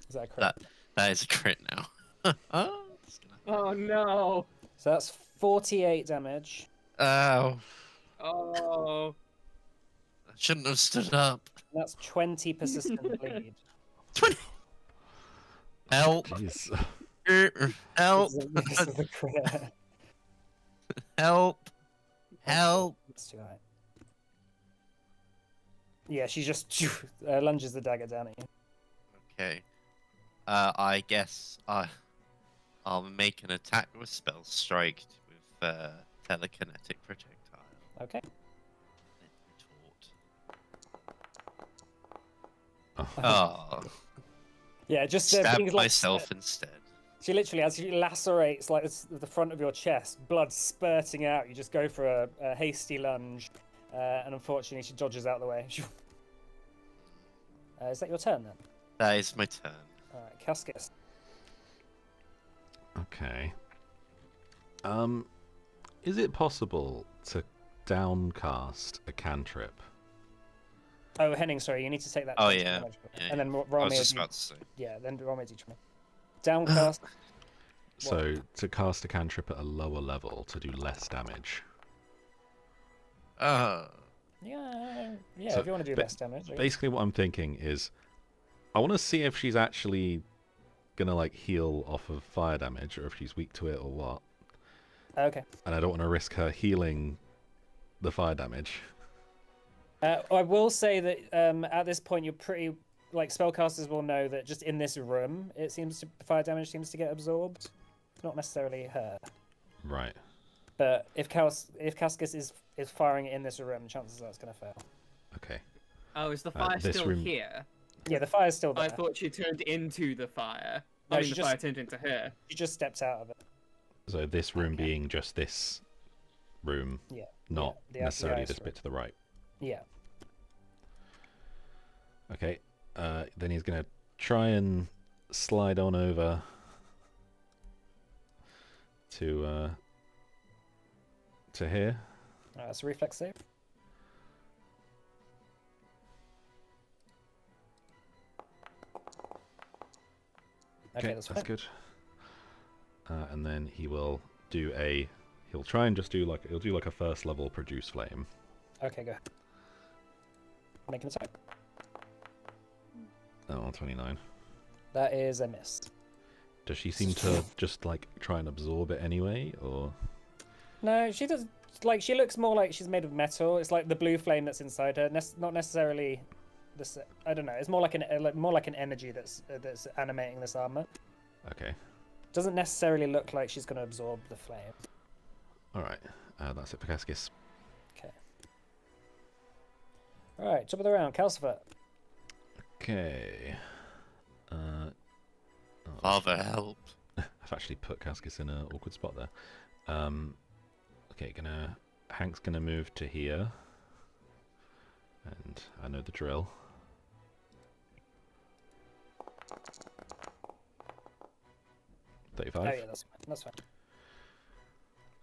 Speaker 1: Is that correct?
Speaker 5: That is a crit now. It's gonna-
Speaker 3: Oh no!
Speaker 1: So that's 48 damage.
Speaker 5: Oh,
Speaker 3: Oh.
Speaker 5: I shouldn't have stood up.
Speaker 1: That's 20 persistent bleed.
Speaker 5: 20. Help!
Speaker 2: Jeez.
Speaker 5: Help!
Speaker 1: Because of the crit.
Speaker 5: Help! Help!
Speaker 1: That's too high. Yeah, she just lunges the dagger down at you.
Speaker 5: Okay. I guess I'll make an attack with spell strike with telekinetic projectile.
Speaker 1: Okay.
Speaker 5: Retort. Oh,
Speaker 1: Yeah, just
Speaker 5: stab
Speaker 1: being like,
Speaker 5: myself instead.
Speaker 1: she literally, as she lacerates like the front of your chest, blood spurting out, you just go for a hasty lunge, and unfortunately she dodges out of the way. Is that your turn then?
Speaker 5: That is my turn.
Speaker 1: Alright, Cascus.
Speaker 2: Okay. Is it possible to downcast a cantrip?
Speaker 1: Oh, Henning, sorry, you need to take that.
Speaker 5: Oh,
Speaker 1: 20
Speaker 5: yeah.
Speaker 1: damage.
Speaker 5: Yeah,
Speaker 1: And then
Speaker 5: I
Speaker 1: roll
Speaker 5: was
Speaker 1: me
Speaker 5: just
Speaker 1: a
Speaker 5: about to say.
Speaker 1: yeah, then roll me a d20. Downcast.
Speaker 2: So to cast a cantrip at a lower level to do less damage.
Speaker 1: Yeah,
Speaker 2: So,
Speaker 1: if you want to do less damage. I guess.
Speaker 2: Basically, what I'm thinking is, I want to see if she's actually gonna like heal off of fire damage, or if she's weak to it, or what.
Speaker 1: Okay.
Speaker 2: And I don't want to risk her healing the fire damage.
Speaker 1: I will say that at this point you're pretty like spellcasters will know that just in this room it seems to fire damage seems to get absorbed. It's not necessarily her,
Speaker 2: Right.
Speaker 1: but if Cascus is firing it in this room, chances are it's going to fail.
Speaker 2: Okay.
Speaker 3: Oh, is the fire
Speaker 2: this
Speaker 3: still
Speaker 2: room-
Speaker 3: here?
Speaker 1: Yeah, the fire's still there.
Speaker 3: I thought she turned into the fire.
Speaker 1: No,
Speaker 3: I mean,
Speaker 1: she
Speaker 3: the fire turned into her.
Speaker 1: She just steps out of it.
Speaker 2: So this room
Speaker 1: Okay.
Speaker 2: being just this room,
Speaker 1: Yeah.
Speaker 2: not
Speaker 1: the
Speaker 2: necessarily
Speaker 1: ice
Speaker 2: this
Speaker 1: room.
Speaker 2: bit to the right.
Speaker 1: Yeah.
Speaker 2: Okay. Then he's gonna try and slide on over to here.
Speaker 1: That's a reflex save. Okay, that's fine.
Speaker 2: good. And then he will do a. He'll try and just do like he'll do like a first level produce flame.
Speaker 1: Okay, go. Make an attack.
Speaker 2: Oh, 29.
Speaker 1: That is a miss.
Speaker 2: Does she seem to just like try and absorb it anyway, or?
Speaker 1: No, she does. Like she looks more like she's made of metal. It's like the blue flame that's inside her. Not necessarily. This. I don't know. It's more like an energy that's animating this armor.
Speaker 2: Okay.
Speaker 1: Doesn't necessarily look like she's going to absorb the flame.
Speaker 2: All right. That's it for Cascus.
Speaker 1: Okay. All right. Top of the round, Calcifer.
Speaker 2: Okay.
Speaker 5: Father, help.
Speaker 2: I've actually put Cascus in an awkward spot there. Okay, Hank's gonna move to here, and I know the drill.
Speaker 1: Oh
Speaker 2: 35.
Speaker 1: yeah, that's fine. That's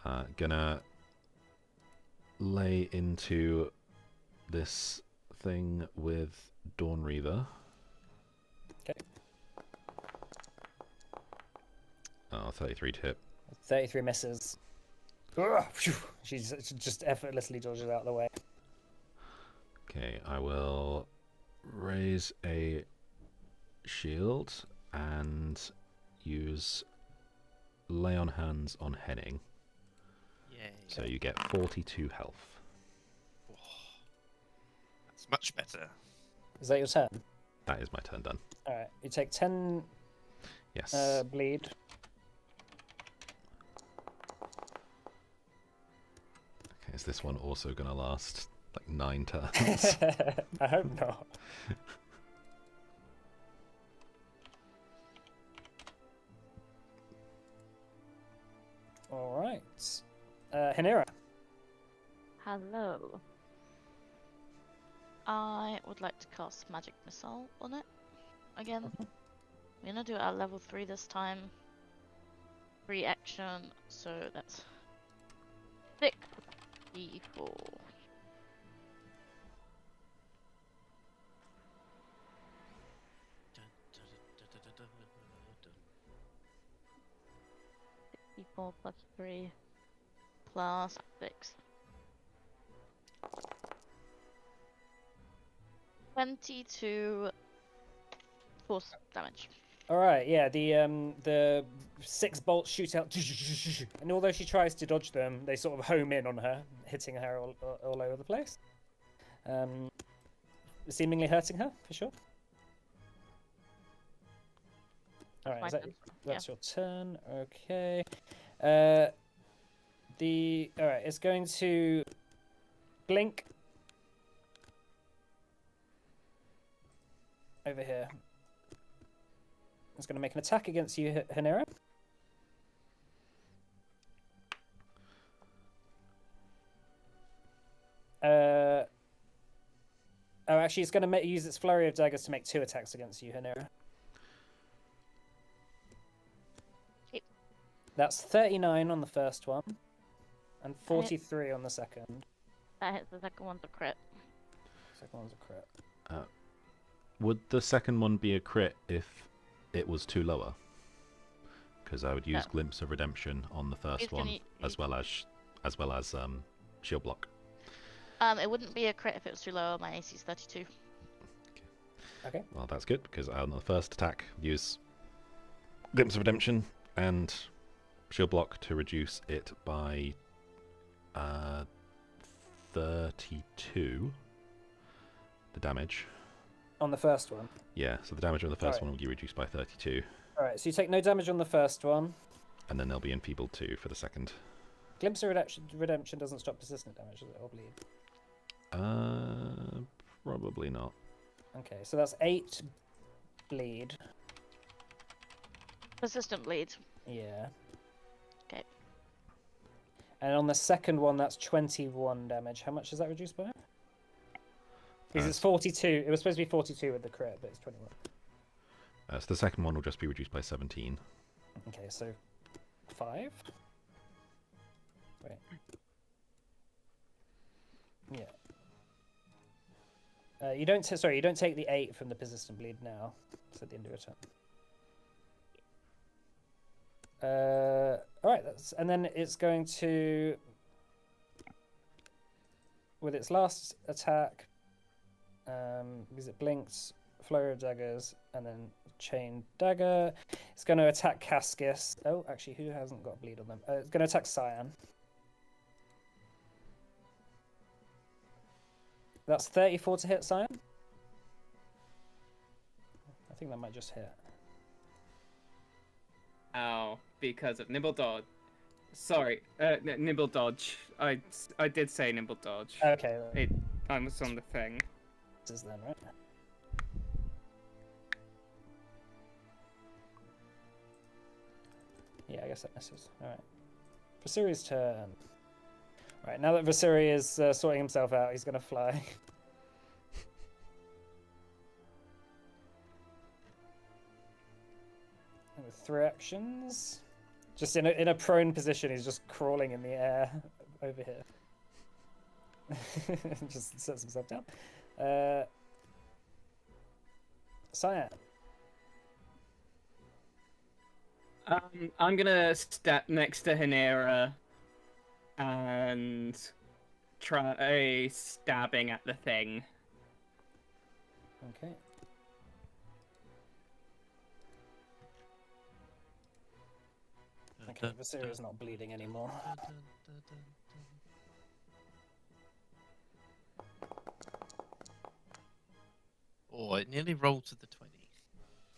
Speaker 1: fine.
Speaker 2: Gonna lay into this thing with Dawn Reaver.
Speaker 1: Okay.
Speaker 2: Oh, 33 to hit.
Speaker 1: 33 misses. Ugh, phew. She just effortlessly dodges out of the way.
Speaker 2: Okay, I will raise a shield and use lay on hands on Henning.
Speaker 5: Yay.
Speaker 2: So you get 42 health.
Speaker 5: That's much better.
Speaker 1: Is that your turn?
Speaker 2: That is my turn done.
Speaker 1: All right. You take 10
Speaker 2: Yes.
Speaker 1: bleed.
Speaker 2: Okay, is this one also going to last like 9 turns?
Speaker 1: I hope not. All right. Hanira.
Speaker 4: Hello. I would like to cast Magic Missile on it. again. We're gonna do our level 3 this time. 3 action, so that's 64. People plus 3 plus 6. 22 force damage.
Speaker 1: All right, yeah. The 6 bolts shoot out, and although she tries to dodge them, they sort of home in on her, hitting her all over the place. Seemingly hurting her for sure. All right,
Speaker 4: My turn.
Speaker 1: that's your turn. Okay. All right, it's going to blink over here. It's going to make an attack against you, Hanera. Oh, actually, it's going to use its flurry of daggers to make 2 attacks against you, Hanera.
Speaker 4: Okay.
Speaker 1: That's 39 on the first one, and 43 on the second.
Speaker 4: That hits. The second one's a crit.
Speaker 1: Second one's a crit.
Speaker 2: Would the second one be a crit if it was 2 lower? Because I would use
Speaker 4: No.
Speaker 2: Glimpse of Redemption on the first one, as well as shield block.
Speaker 4: It wouldn't be a crit if it was too low. My AC is 32.
Speaker 1: Okay.
Speaker 2: Well, that's good, because on the first attack, use Glimpse of Redemption and shield block to reduce it by 32. The damage.
Speaker 1: On the first one.
Speaker 2: Yeah, so the damage on the first
Speaker 1: Alright.
Speaker 2: one will be reduced by 32,
Speaker 1: All right, so you take no damage on the first one.
Speaker 2: and then they'll be enfeebled 2 for the second.
Speaker 1: Glimpse of redemption doesn't stop persistent damage, does it, or bleed?
Speaker 2: Probably not.
Speaker 1: Okay, so that's 8 bleed.
Speaker 4: Persistent bleed.
Speaker 1: Yeah.
Speaker 4: Okay.
Speaker 1: And on the second one, that's 21 damage. How much is that reduced by? Because it's 42. It was supposed to be 42 with the crit, but it's 21.
Speaker 2: So the second one will just be reduced by 17.
Speaker 1: Okay, so 5. Wait. Yeah. You don't. Sorry, you don't take the 8 from the persistent bleed now. It's at the end of your turn. All right. And then it's going to, with its last attack, because it blinks, flurry of daggers, and then chain dagger. It's going to attack Cascus. Oh, actually, who hasn't got bleed on them? It's going to attack Cyan. That's 34 to hit, Cyan. I think that might just hit.
Speaker 3: Ow, because of Nimble Dodge. Sorry, Nimble Dodge. I did say Nimble Dodge.
Speaker 1: Okay.
Speaker 3: I was on the thing.
Speaker 1: This is then, right? Yeah, I guess that misses. Alright. Vasiri's turn. Alright, now that Vasiri is sorting himself out, he's going to fly. With 3 actions. Just in a prone position, he's just crawling in the air over here. Just sets himself down. Cyan.
Speaker 3: I'm gonna step next to Hanera and try stabbing at the thing.
Speaker 1: Okay. Okay, Vasiri is not bleeding anymore.
Speaker 5: Oh, it nearly rolled to the 20.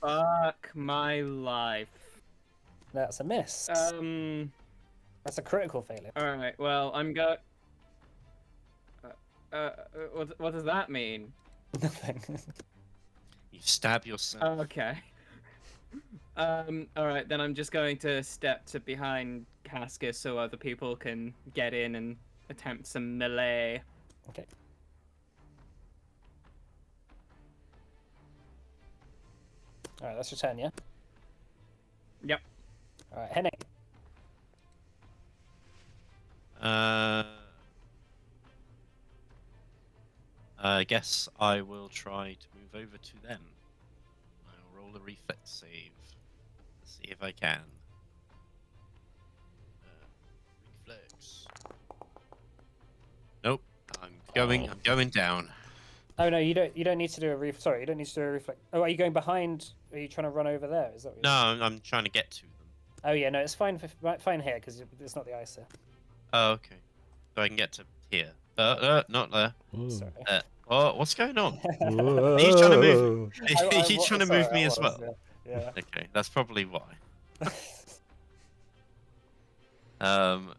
Speaker 3: Fuck my life.
Speaker 1: That's a miss. That's a critical failure.
Speaker 3: Alright, well, I'm what does that mean?
Speaker 1: Nothing.
Speaker 5: You stab yourself.
Speaker 3: Okay. Alright, then I'm just going to step to behind Cascus so other people can get in and attempt some melee.
Speaker 1: Okay. All right, that's your turn, yeah.
Speaker 3: Yep.
Speaker 1: All right, Henning.
Speaker 5: I guess I will try to move over to them. I'll roll a reflex save to see if I can. Reflex. Nope. I'm going down.
Speaker 1: Oh no, you don't need to do a Sorry, you don't need to do a reflex. Oh, are you going behind? Are you trying to run over there? Is that what
Speaker 5: No,
Speaker 1: you're...
Speaker 5: I'm trying to get to them.
Speaker 1: Oh yeah, no, it's fine fine here because it's not the ice here.
Speaker 5: Oh, okay. So I can get to here. Not there.
Speaker 2: Ooh.
Speaker 1: Sorry.
Speaker 5: Oh, what's going on?
Speaker 2: Whoa.
Speaker 5: Are you trying to move?
Speaker 1: I-
Speaker 5: Are you trying to
Speaker 1: sorry,
Speaker 5: move me
Speaker 1: I
Speaker 5: as
Speaker 1: was,
Speaker 5: well?
Speaker 1: Yeah.
Speaker 5: Okay, that's probably why.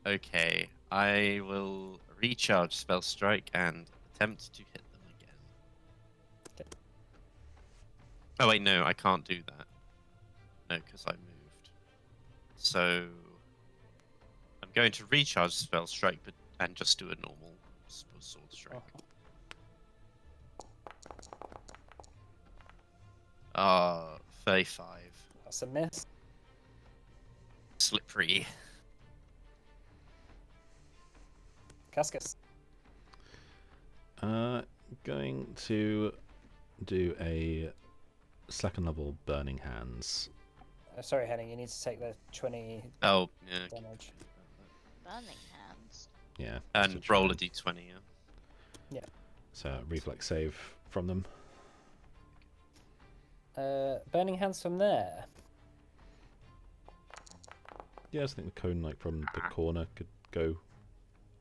Speaker 5: Okay. I will recharge Spell Strike and attempt to hit them again.
Speaker 1: Okay.
Speaker 5: Oh wait, no, I can't do that. No, because I moved. So I'm going to recharge Spell Strike, and just do a normal Sword Strike. Ah, 35.
Speaker 1: That's a miss.
Speaker 5: Slippery.
Speaker 1: Cascus.
Speaker 2: Going to do a second level Burning Hands.
Speaker 1: Sorry, Henning, you need to take the 20
Speaker 5: Oh, yeah. Okay.
Speaker 1: damage.
Speaker 4: Burning hands.
Speaker 2: Yeah.
Speaker 5: And
Speaker 2: just to
Speaker 5: roll
Speaker 2: try
Speaker 5: a d20, yeah.
Speaker 2: So reflex save from them.
Speaker 1: Burning hands from there.
Speaker 2: Yes, I think the cone like from the corner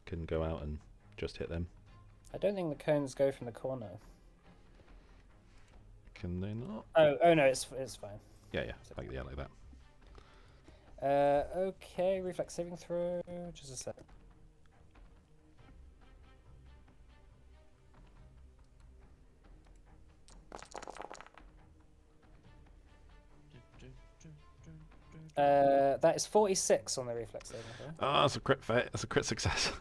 Speaker 2: can go out and just hit them.
Speaker 1: I don't think the cones go from the corner.
Speaker 2: Can they not?
Speaker 1: Oh no, it's fine.
Speaker 2: Yeah, like that.
Speaker 1: Okay, reflex saving throw. Just a sec. That is 46 on the reflex saving throw.
Speaker 2: Oh, that's a crit fit. That's a crit success.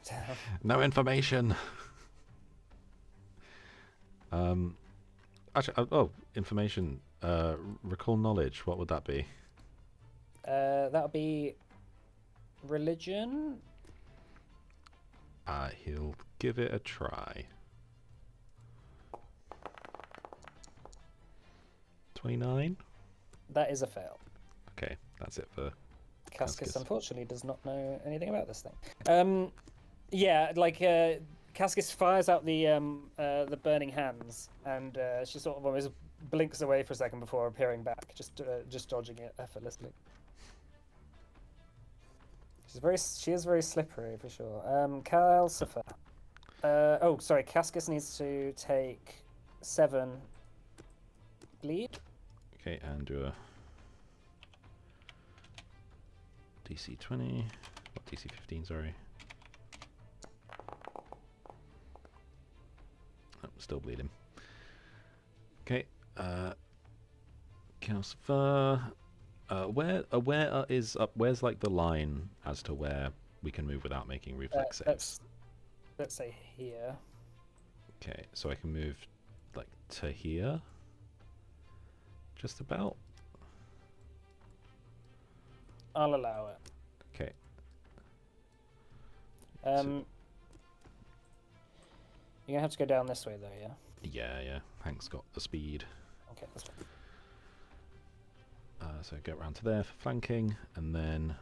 Speaker 1: Damn.
Speaker 2: No information. Actually, information. Recall knowledge. What would that be?
Speaker 1: That'll be religion.
Speaker 2: He'll give it a try. 29.
Speaker 1: That is a fail.
Speaker 2: Okay, that's it for
Speaker 1: Cascus
Speaker 2: Cascus.
Speaker 1: unfortunately does not know anything about this thing. Yeah, like Cascus fires out the burning hands, and she sort of almost blinks away for a second before appearing back, just dodging it effortlessly. She is very slippery for sure. Calcifer. Oh, sorry. Cascus needs to take 7 bleed.
Speaker 2: Okay, and do a DC 20. What, DC 15, sorry. Oh, still bleeding. Okay, Calcifer. Where's like the line as to where we can move without making reflex saves?
Speaker 1: Let's say here.
Speaker 2: Okay, so I can move like to here. Just about.
Speaker 1: I'll allow it.
Speaker 2: Okay.
Speaker 1: You're gonna have to go down this way though, yeah?
Speaker 2: Yeah. Hank's got the speed.
Speaker 1: Okay, that's fine.
Speaker 2: So go around to there for flanking, and then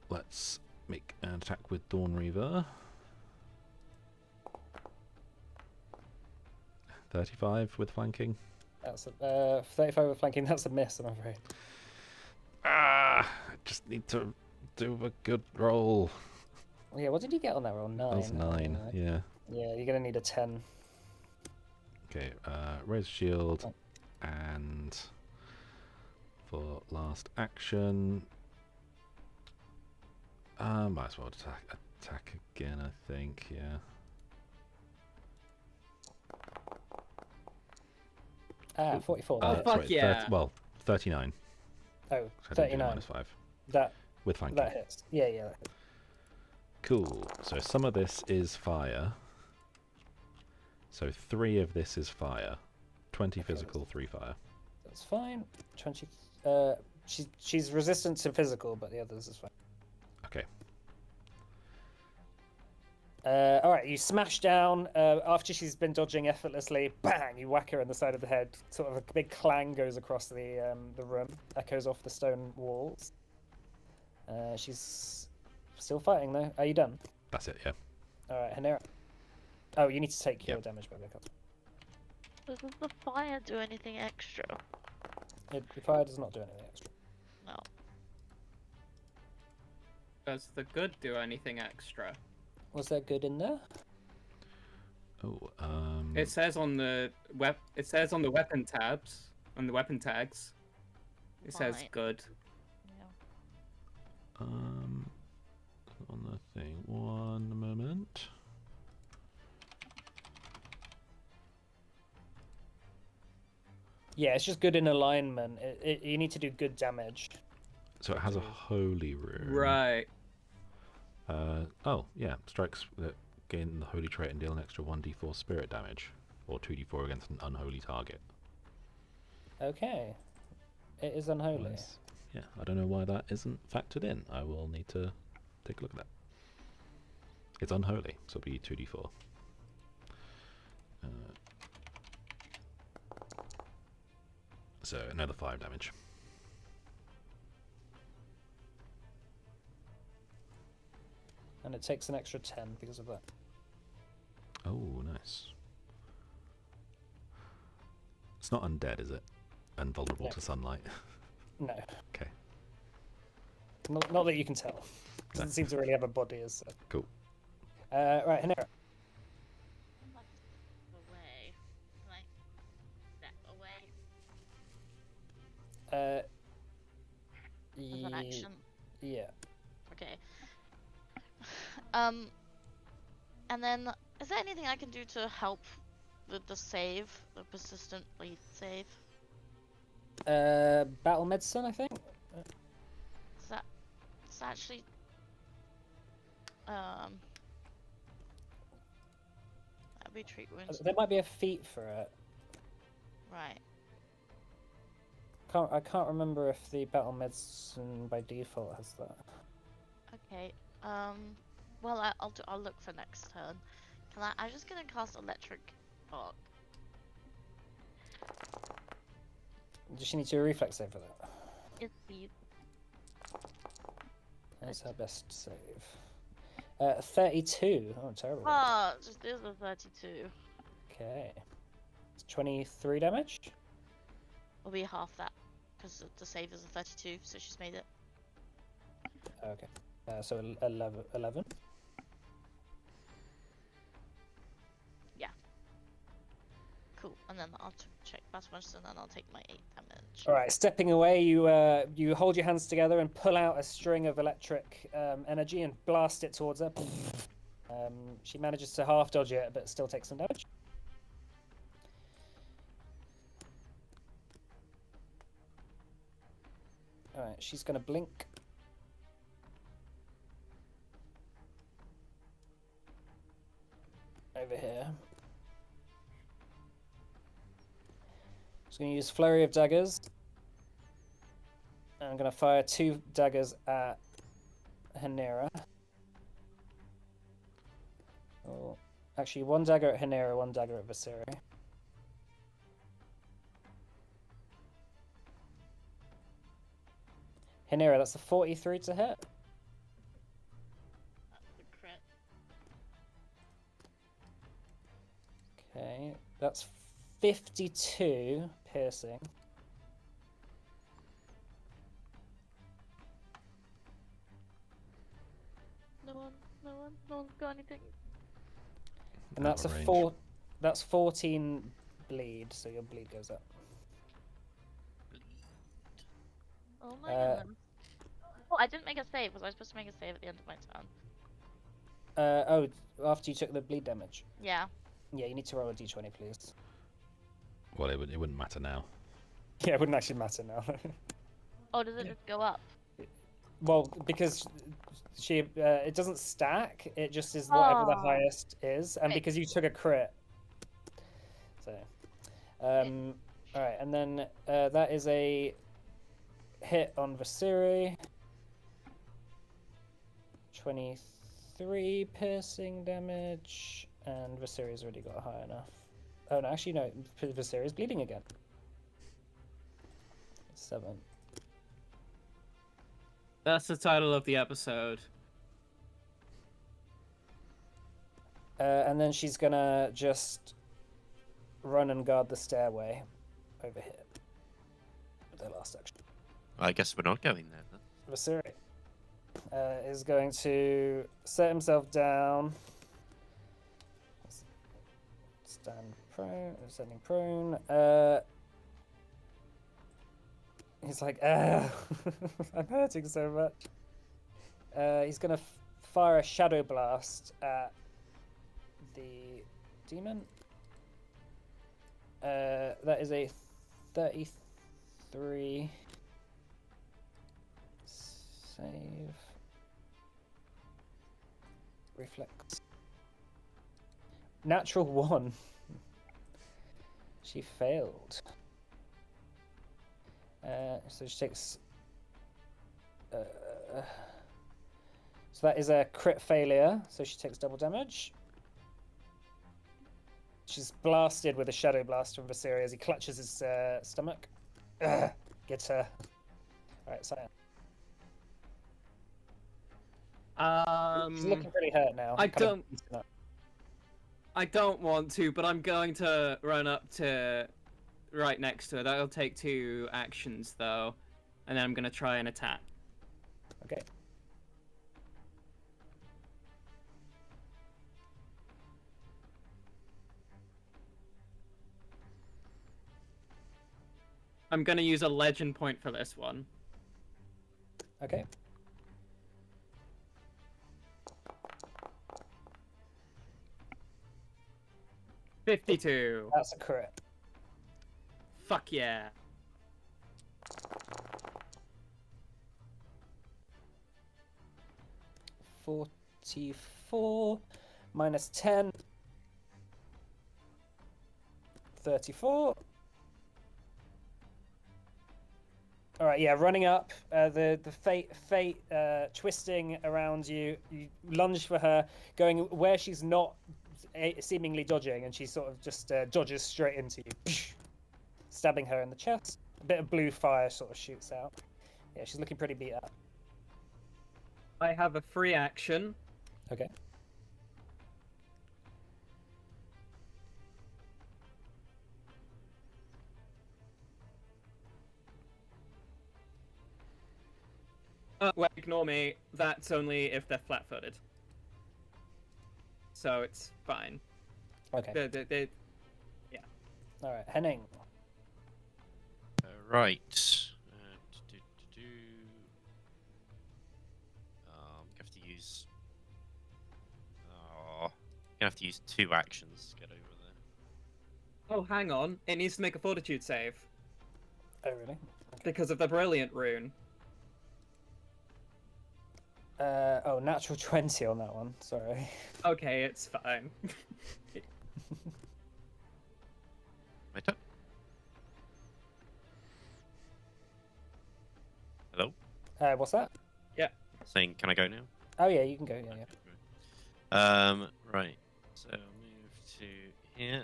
Speaker 2: let's make an attack with Dawn Reaver. 35 with flanking.
Speaker 1: That's 35 with flanking. That's a miss, I'm afraid.
Speaker 2: I just need to do a good roll.
Speaker 1: Yeah, what did you get on that roll? 9.
Speaker 2: That was 9, yeah.
Speaker 1: Yeah, you're gonna need a 10.
Speaker 2: Okay, raise shield, and for last action, might as well attack again, I think, yeah.
Speaker 1: Ah, 44.
Speaker 3: Oh,
Speaker 1: that
Speaker 3: fuck
Speaker 1: hits.
Speaker 3: yeah.
Speaker 2: 39.
Speaker 1: Oh,
Speaker 2: I didn't do
Speaker 1: 39.
Speaker 2: -5
Speaker 1: That
Speaker 2: with flanking.
Speaker 1: that hits. Yeah, that hits.
Speaker 2: Cool. So some of this is fire. So 3 of this is fire. 20
Speaker 1: Okay,
Speaker 2: physical, 3 fire.
Speaker 1: that's fine. 20. She's resistant to physical, but the others is fine.
Speaker 2: Okay.
Speaker 1: All right, you smash down after she's been dodging effortlessly. Bang! You whack her in the side of the head. Sort of a big clang goes across the room, echoes off the stone walls. She's still fighting though. Are you done?
Speaker 2: That's it, yeah.
Speaker 1: All right, Hanera. Oh, you need to take your damage by the cut.
Speaker 4: Does the fire do anything extra?
Speaker 1: The fire does not do anything extra.
Speaker 4: No.
Speaker 3: Does the good do anything extra?
Speaker 1: Was there good in there?
Speaker 2: Oh,
Speaker 3: It says on the weapon tabs, on the weapon tags. It says
Speaker 4: Fine.
Speaker 3: good.
Speaker 4: Yeah.
Speaker 2: on the thing. One moment.
Speaker 1: Yeah, it's just good in alignment. You need to do good damage.
Speaker 2: So it has a holy rune.
Speaker 3: Right.
Speaker 2: Oh, yeah. Strikes that gain the holy trait and deal an extra 1d4 spirit damage, or 2d4 against an unholy target.
Speaker 1: Okay. It is unholy.
Speaker 2: Nice. Yeah, I don't know why that isn't factored in. I will need to take a look at that. It's unholy, so it'll be 2d4. So another 5 damage.
Speaker 1: And it takes an extra 10 because of that.
Speaker 2: Oh, nice. It's not undead, is it? And vulnerable
Speaker 1: No.
Speaker 2: to sunlight.
Speaker 1: No.
Speaker 2: Okay.
Speaker 1: Not that you can tell. Doesn't seem to really have a body as such.
Speaker 2: Cool.
Speaker 1: Right, Hanera.
Speaker 4: Away. Like, step away. As an action.
Speaker 1: Yeah.
Speaker 4: Okay. And then, is there anything I can do to help with the save, the persistent bleed save?
Speaker 1: Battle medicine, I think.
Speaker 4: It's actually, that'd be treat wounds.
Speaker 1: There might be a feat for it.
Speaker 4: Right.
Speaker 1: I can't remember if the battle medicine by default has that.
Speaker 4: Okay. Well, I'll look for next turn. I'm just gonna cast electric arc.
Speaker 1: Does she need to do a reflex save for that?
Speaker 4: Yes, please.
Speaker 1: That's her best save. 32. Oh, terrible.
Speaker 4: Ah, just there's a 32.
Speaker 1: Okay. It's 23 damage.
Speaker 4: Will be half that because the save is a 32, so she's made it.
Speaker 1: Okay. So 11.
Speaker 4: Cool. And then I'll check battle medicine, and then I'll take my 8 damage.
Speaker 1: All right. Stepping away, you hold your hands together and pull out a string of electric energy and blast it towards her. She manages to half dodge it, but still takes some damage. All right. She's gonna blink. Over here. Just going to use Flurry of Daggers. And I'm going to fire 2 daggers at Hanera. Oh, actually, 1 dagger at Hanera, 1 dagger at Viseri. Hanera, that's a 43 to hit.
Speaker 4: That's a crit.
Speaker 1: Okay, that's 52 piercing.
Speaker 4: No one's got anything.
Speaker 1: And that's
Speaker 2: Out of range.
Speaker 1: That's 14 bleed, so your bleed goes up.
Speaker 4: Oh my
Speaker 1: Uh,
Speaker 4: goodness. Oh, I didn't make a save. Was I supposed to make a save at the end of my turn?
Speaker 1: Oh, after you took the bleed damage.
Speaker 4: Yeah.
Speaker 1: Yeah, you need to roll a d20, please.
Speaker 2: Well, it wouldn't matter now.
Speaker 1: Yeah, it wouldn't actually matter now.
Speaker 4: Oh, does it just go up?
Speaker 1: Well, because it doesn't stack. It just is whatever the
Speaker 4: Oh.
Speaker 1: highest is, and
Speaker 4: Right.
Speaker 1: because you took a crit. So, All right, and then that is a hit on Vasiri. 23 piercing damage, and Vasiri's already got high enough. Oh no, actually no, Vasiri's bleeding again. 7.
Speaker 3: That's the title of the episode.
Speaker 1: And then she's gonna just run and guard the stairway over here. With their last action.
Speaker 5: I guess we're not going there then.
Speaker 1: Vasiri is going to set himself down. Stand prone, standing prone. He's like, I'm hurting so much. He's gonna fire a shadow blast at the demon. That is a 33 save. Reflex. Natural 1. She failed. So she takes. So that is a crit failure. So she takes double damage. She's blasted with a shadow blast from Vasiri as he clutches his stomach. Get her. All right, Cyan. She's looking pretty hurt now.
Speaker 3: I don't want to, but I'm going to run up to right next to her. That'll take 2 actions though, and then I'm gonna try and attack.
Speaker 1: Okay.
Speaker 3: I'm gonna use a legend point for this one.
Speaker 1: Okay.
Speaker 3: $52.
Speaker 1: That's a crit.
Speaker 3: Fuck yeah.
Speaker 1: $44 minus 10. 34. All right, yeah, running up, the fate twisting around you. You lunge for her, going where she's not seemingly dodging, and she sort of just dodges straight into you, stabbing her in the chest. A bit of blue fire sort of shoots out. Yeah, she's looking pretty beat up.
Speaker 3: I have a free action.
Speaker 1: Okay.
Speaker 3: Well, ignore me. That's only if they're flat-footed. So it's fine.
Speaker 1: Okay.
Speaker 3: Yeah.
Speaker 1: All right, Henning.
Speaker 5: Right. Gonna have to use. Oh, gonna have to use 2 actions to get over there.
Speaker 3: Oh, hang on. It needs to make a fortitude save.
Speaker 1: Oh, really?
Speaker 3: Because of the brilliant rune.
Speaker 1: Oh, natural 20 on that one. Sorry.
Speaker 3: Okay, it's fine.
Speaker 5: My turn. Hello?
Speaker 1: What's that?
Speaker 5: Saying, can I go now?
Speaker 1: Oh, yeah, you can go. Yeah, yeah.
Speaker 5: Right. So I'll move to here.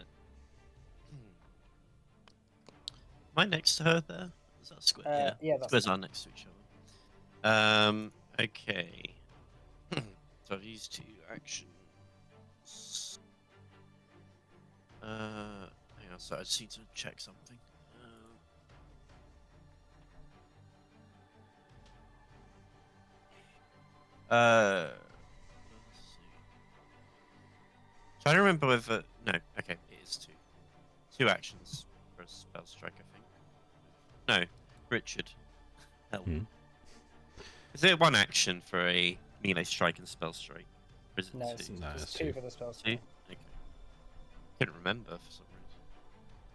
Speaker 5: Am I next to her there? Is that square?
Speaker 1: Yeah, that's
Speaker 5: Squares are next to each other. Okay. So I've used 2 actions. Hang on, so I just need to check something. Let's see. Trying to remember whether no. Okay, it is 2. 2 actions for a spell strike, I think. No, Richard. Help. Is it 1 action for a melee strike and spell strike? Or is it
Speaker 1: No,
Speaker 5: 2?
Speaker 1: it's,
Speaker 2: No,
Speaker 1: it's
Speaker 2: it's
Speaker 1: 2
Speaker 2: 2.
Speaker 1: for the spell.
Speaker 5: 2? Okay. Couldn't remember for some reason.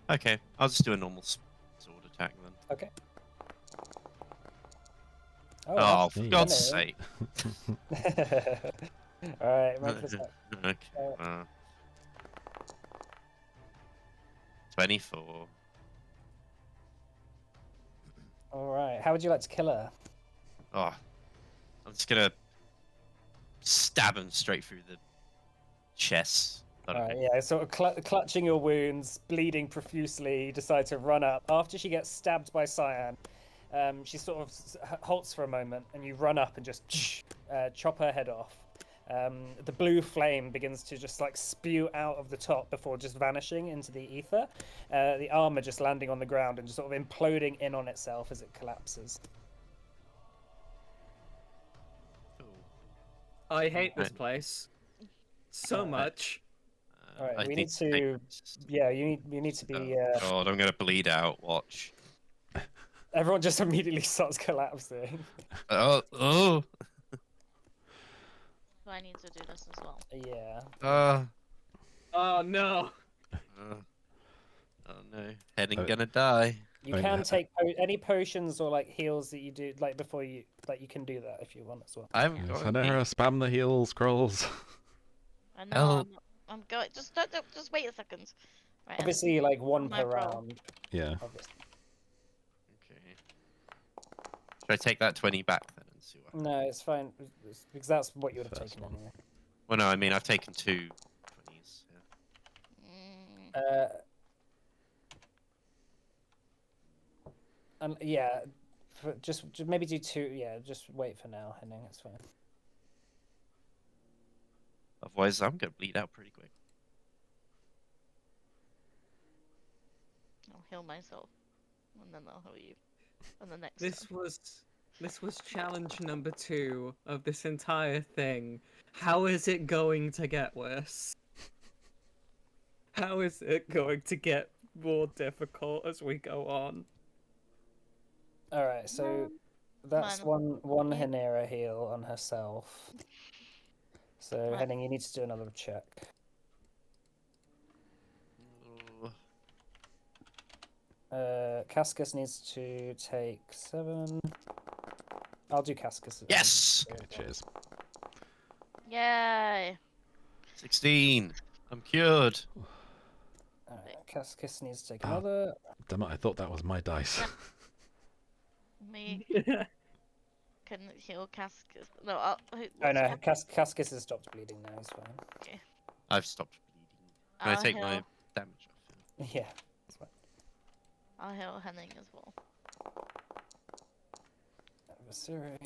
Speaker 5: Okay, I'll just do a normal sword attack then.
Speaker 1: Okay.
Speaker 5: Oh, for
Speaker 2: Hey.
Speaker 5: God's
Speaker 1: Hello.
Speaker 5: sake.
Speaker 1: Alright, right for that.
Speaker 5: Okay. 24.
Speaker 1: All right. How would you like to kill her?
Speaker 5: Oh, I'm just gonna stab him straight through the chest. I don't
Speaker 1: All right,
Speaker 5: know.
Speaker 1: yeah, sort of clutching your wounds, bleeding profusely, you decide to run up. After she gets stabbed by Cyan, she sort of halts for a moment, and you run up and just chop her head off. The blue flame begins to just like spew out of the top before just vanishing into the ether. The armor just landing on the ground and just sort of imploding in on itself as it collapses.
Speaker 5: Cool.
Speaker 3: I hate this
Speaker 5: Right.
Speaker 3: place so much.
Speaker 1: All right,
Speaker 5: I
Speaker 1: we
Speaker 5: need
Speaker 1: need to. Yeah, you need to be.
Speaker 5: Oh God, I'm gonna bleed out. Watch.
Speaker 1: Everyone just immediately starts collapsing.
Speaker 5: Oh.
Speaker 4: Do I need to do this as well?
Speaker 1: Yeah.
Speaker 3: Oh no.
Speaker 5: Oh no, Henning
Speaker 2: Uh,
Speaker 5: gonna die.
Speaker 1: You
Speaker 2: I mean,
Speaker 1: can take any potions or like heals that you do like before you like you can do that if you want as well.
Speaker 5: I'm
Speaker 2: Yes,
Speaker 5: going.
Speaker 2: Hanera, spam the heal scrolls.
Speaker 4: I know.
Speaker 5: Help.
Speaker 4: I'm going. Just don't, just wait a second. Right.
Speaker 1: Obviously, like one
Speaker 4: my
Speaker 1: per
Speaker 4: roll.
Speaker 1: round.
Speaker 2: Yeah.
Speaker 1: Obviously.
Speaker 5: Okay. Should I take that 20 back then and see what?
Speaker 1: No, it's fine because that's what you would have
Speaker 2: First
Speaker 1: taken
Speaker 2: one.
Speaker 1: anyway.
Speaker 5: Well, no, I mean I've taken 2 20s. Yeah.
Speaker 4: Mm,
Speaker 1: And yeah, just maybe do 2. Yeah, just wait for now, Henning. It's fine.
Speaker 5: Otherwise, I'm gonna bleed out pretty quick.
Speaker 4: I'll heal myself, and then I'll heal you. And the next.
Speaker 3: This
Speaker 4: time.
Speaker 3: was challenge number 2 of this entire thing. How is it going to get worse? How is it going to get more difficult as we go on?
Speaker 1: All right, so that's
Speaker 4: Mine.
Speaker 1: one
Speaker 4: Yeah.
Speaker 1: Hanera heal on herself. So
Speaker 4: Right.
Speaker 1: Henning, you need to do another check. Cascus needs to take 7. I'll do Cascus.
Speaker 5: Yes!
Speaker 2: Okay, cheers.
Speaker 4: Yay!
Speaker 5: 16. I'm cured.
Speaker 1: Alright, Cascus needs to take
Speaker 2: Ah.
Speaker 1: another.
Speaker 2: Damn it, I thought that was my dice.
Speaker 4: Me can heal Cascus. No,
Speaker 1: Oh
Speaker 4: what's
Speaker 1: no,
Speaker 4: happening?
Speaker 1: Cascus has stopped bleeding now. He's fine.
Speaker 5: I've stopped bleeding. Can I
Speaker 4: I'll
Speaker 5: take
Speaker 4: heal.
Speaker 5: my damage off him?
Speaker 1: Yeah, that's fine.
Speaker 4: I'll heal Henning as well.
Speaker 1: Adversary.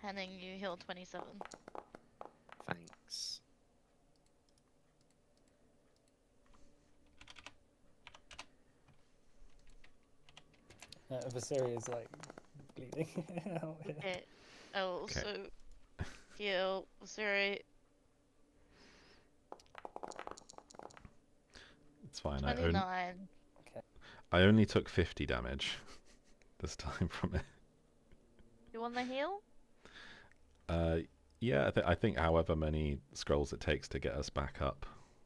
Speaker 4: Henning, you heal 27.
Speaker 5: Thanks.
Speaker 1: Adversary is like bleeding. out here.
Speaker 4: Okay. I will also heal Siri.
Speaker 2: It's fine.
Speaker 4: 29.
Speaker 2: I only took 50 damage this time from it.
Speaker 4: You want the heal?
Speaker 2: Yeah, I think however many scrolls it takes to get us back up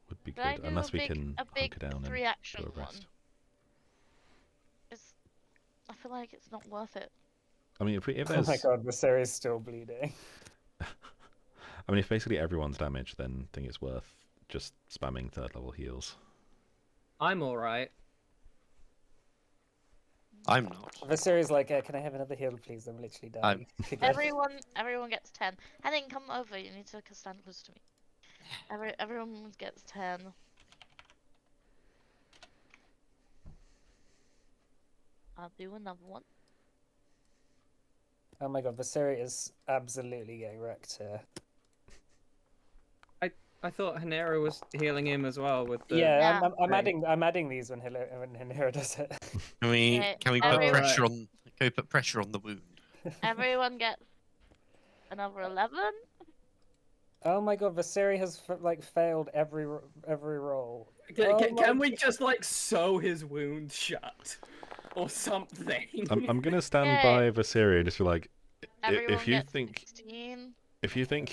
Speaker 2: would be
Speaker 4: Did I
Speaker 2: good,
Speaker 4: do
Speaker 2: unless
Speaker 4: a
Speaker 2: we
Speaker 4: big,
Speaker 2: can
Speaker 4: a big
Speaker 2: hunker down and
Speaker 4: 3-action
Speaker 2: do a
Speaker 4: one?
Speaker 2: rest.
Speaker 4: I feel like it's not worth it.
Speaker 2: I mean, if
Speaker 1: Oh
Speaker 2: there's,
Speaker 1: my god, Adversary is still bleeding.
Speaker 2: I mean, if basically everyone's damaged, then I think it's worth just spamming 3rd level heals.
Speaker 3: I'm alright.
Speaker 5: I'm not.
Speaker 1: Adversary is like, can I have another heal, please? I'm literally dying. again."
Speaker 4: Everyone gets 10. Henning, come over. You need to stand close to me. Everyone gets 10. I'll do another one.
Speaker 1: Oh my god, Adversary is absolutely getting wrecked here.
Speaker 3: I thought Hanera was healing him as well with the...
Speaker 1: Yeah, I'm
Speaker 3: thing.
Speaker 1: adding these when Hanera does it.
Speaker 5: Can we
Speaker 4: Okay,
Speaker 5: put
Speaker 4: everyone-
Speaker 5: pressure on? Can we put pressure on the wound?
Speaker 4: Everyone gets another 11.
Speaker 1: Oh my god, Viseri has like failed every roll.
Speaker 3: Can we just like sew his wound shut or something?
Speaker 2: I'm gonna stand
Speaker 4: Yay.
Speaker 2: by Viseri and just be like,
Speaker 4: Everyone
Speaker 2: if you
Speaker 4: gets
Speaker 2: think
Speaker 4: 16.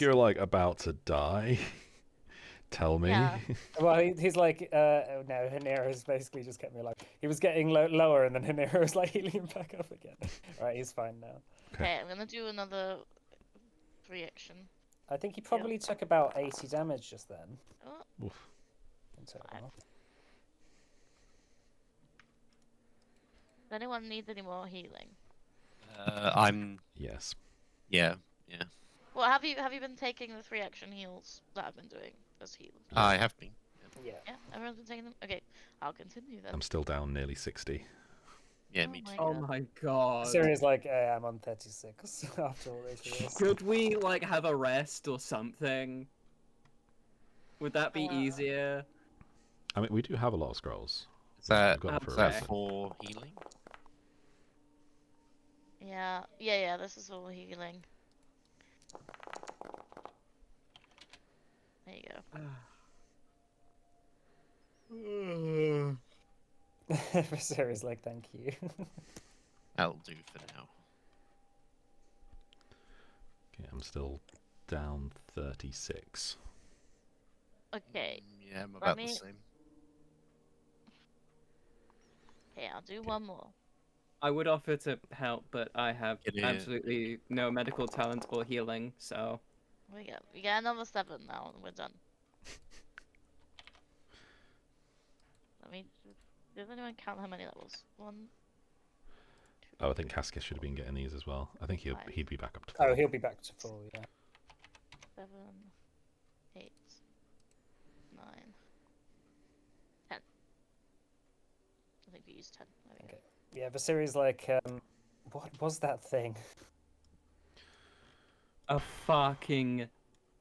Speaker 2: you're like about to die, tell me.
Speaker 4: Yeah.
Speaker 1: Well, he's like, oh no, Hanera's basically just kept me alive. He was getting lower, and then Hanera was like healing him back up again. Alright, he's fine now.
Speaker 4: Okay, I'm gonna do another 3-action.
Speaker 1: I think he probably took about 80 damage just then.
Speaker 4: Oh,
Speaker 2: Oof.
Speaker 1: In total.
Speaker 4: Five. Does anyone need any more healing?
Speaker 5: I'm.
Speaker 2: Yes.
Speaker 5: Yeah.
Speaker 4: Well, have you been taking the 3 action heals that I've been doing as heals?
Speaker 5: I have been.
Speaker 1: Yeah.
Speaker 4: Yeah, everyone's been taking them. Okay, I'll continue then.
Speaker 2: I'm still down nearly 60.
Speaker 5: Yeah,
Speaker 4: Oh
Speaker 5: me too.
Speaker 4: my
Speaker 3: Oh
Speaker 4: God.
Speaker 3: my god.
Speaker 1: Siri's like, hey, I'm on 36 after all these years.
Speaker 3: Could we like have a rest or something? Would that be
Speaker 4: Uh,
Speaker 3: easier?
Speaker 2: I mean, we do have a lot of scrolls.
Speaker 5: Is that
Speaker 2: We've got them for
Speaker 5: is
Speaker 2: a
Speaker 5: that
Speaker 2: reason.
Speaker 5: for healing?
Speaker 4: Yeah, this is all healing. There you go.
Speaker 1: Siri's like, thank you.
Speaker 5: That'll do for now.
Speaker 2: Okay, I'm still down 36.
Speaker 4: Okay,
Speaker 5: Yeah, I'm about the
Speaker 4: me-
Speaker 5: same.
Speaker 4: okay, I'll do
Speaker 2: Okay.
Speaker 4: one more.
Speaker 3: I would offer to help, but I have
Speaker 5: Get in.
Speaker 3: absolutely no medical talent or healing, so
Speaker 4: We get another 7 now, and we're done. Let me. Does anyone count how many that was? 1, 2,
Speaker 2: Oh, I think Cascus should have been getting these as well. I think he'd
Speaker 4: 5,
Speaker 2: be back up to
Speaker 1: Oh,
Speaker 2: 4.
Speaker 1: he'll be back to full, yeah.
Speaker 4: 7, 8, 9, 10. I think we used 10. There we go.
Speaker 1: Okay. Yeah, Vasiri's like, what was that thing?
Speaker 3: a fucking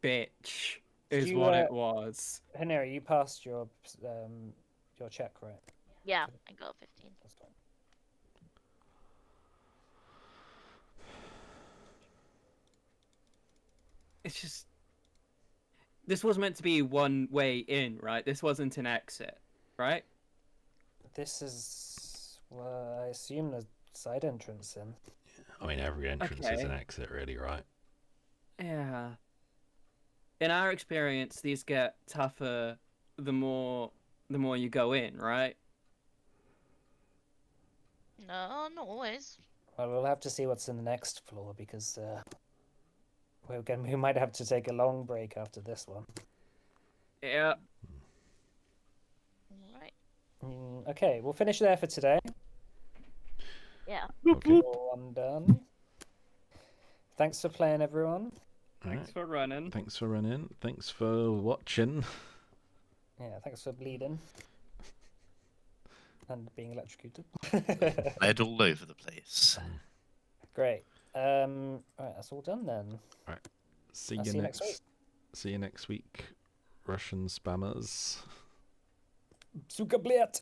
Speaker 3: bitch is
Speaker 1: You,
Speaker 3: what it was.
Speaker 1: Hanera, you passed your check, right?
Speaker 4: Yeah, I got 15.
Speaker 1: That's fine.
Speaker 3: It's just this was meant to be one way in, right? This wasn't an exit, right?
Speaker 1: This is, well, I assume the side entrance in.
Speaker 2: I mean, every entrance is an
Speaker 3: Okay.
Speaker 2: exit, really, right?
Speaker 3: Yeah. In our experience, these get tougher the more you go in, right?
Speaker 4: No, not always.
Speaker 1: Well, we'll have to see what's in the next floor because we might have to take a long break after this one.
Speaker 3: Yeah.
Speaker 4: Alright.
Speaker 1: Okay, we'll finish there for today.
Speaker 4: Yeah.
Speaker 2: Okay.
Speaker 1: All one done. Thanks for playing, everyone.
Speaker 3: Thanks
Speaker 2: Alright.
Speaker 3: for running.
Speaker 2: Thanks for running. Thanks for watching.
Speaker 1: Yeah, thanks for bleeding and being electrocuted.
Speaker 5: Bled all over the place.
Speaker 1: Great. Right, that's all done then.
Speaker 2: See
Speaker 1: I'll
Speaker 2: you
Speaker 1: see you next week.
Speaker 2: See you next week, Russian spammers.
Speaker 1: Suka bliet.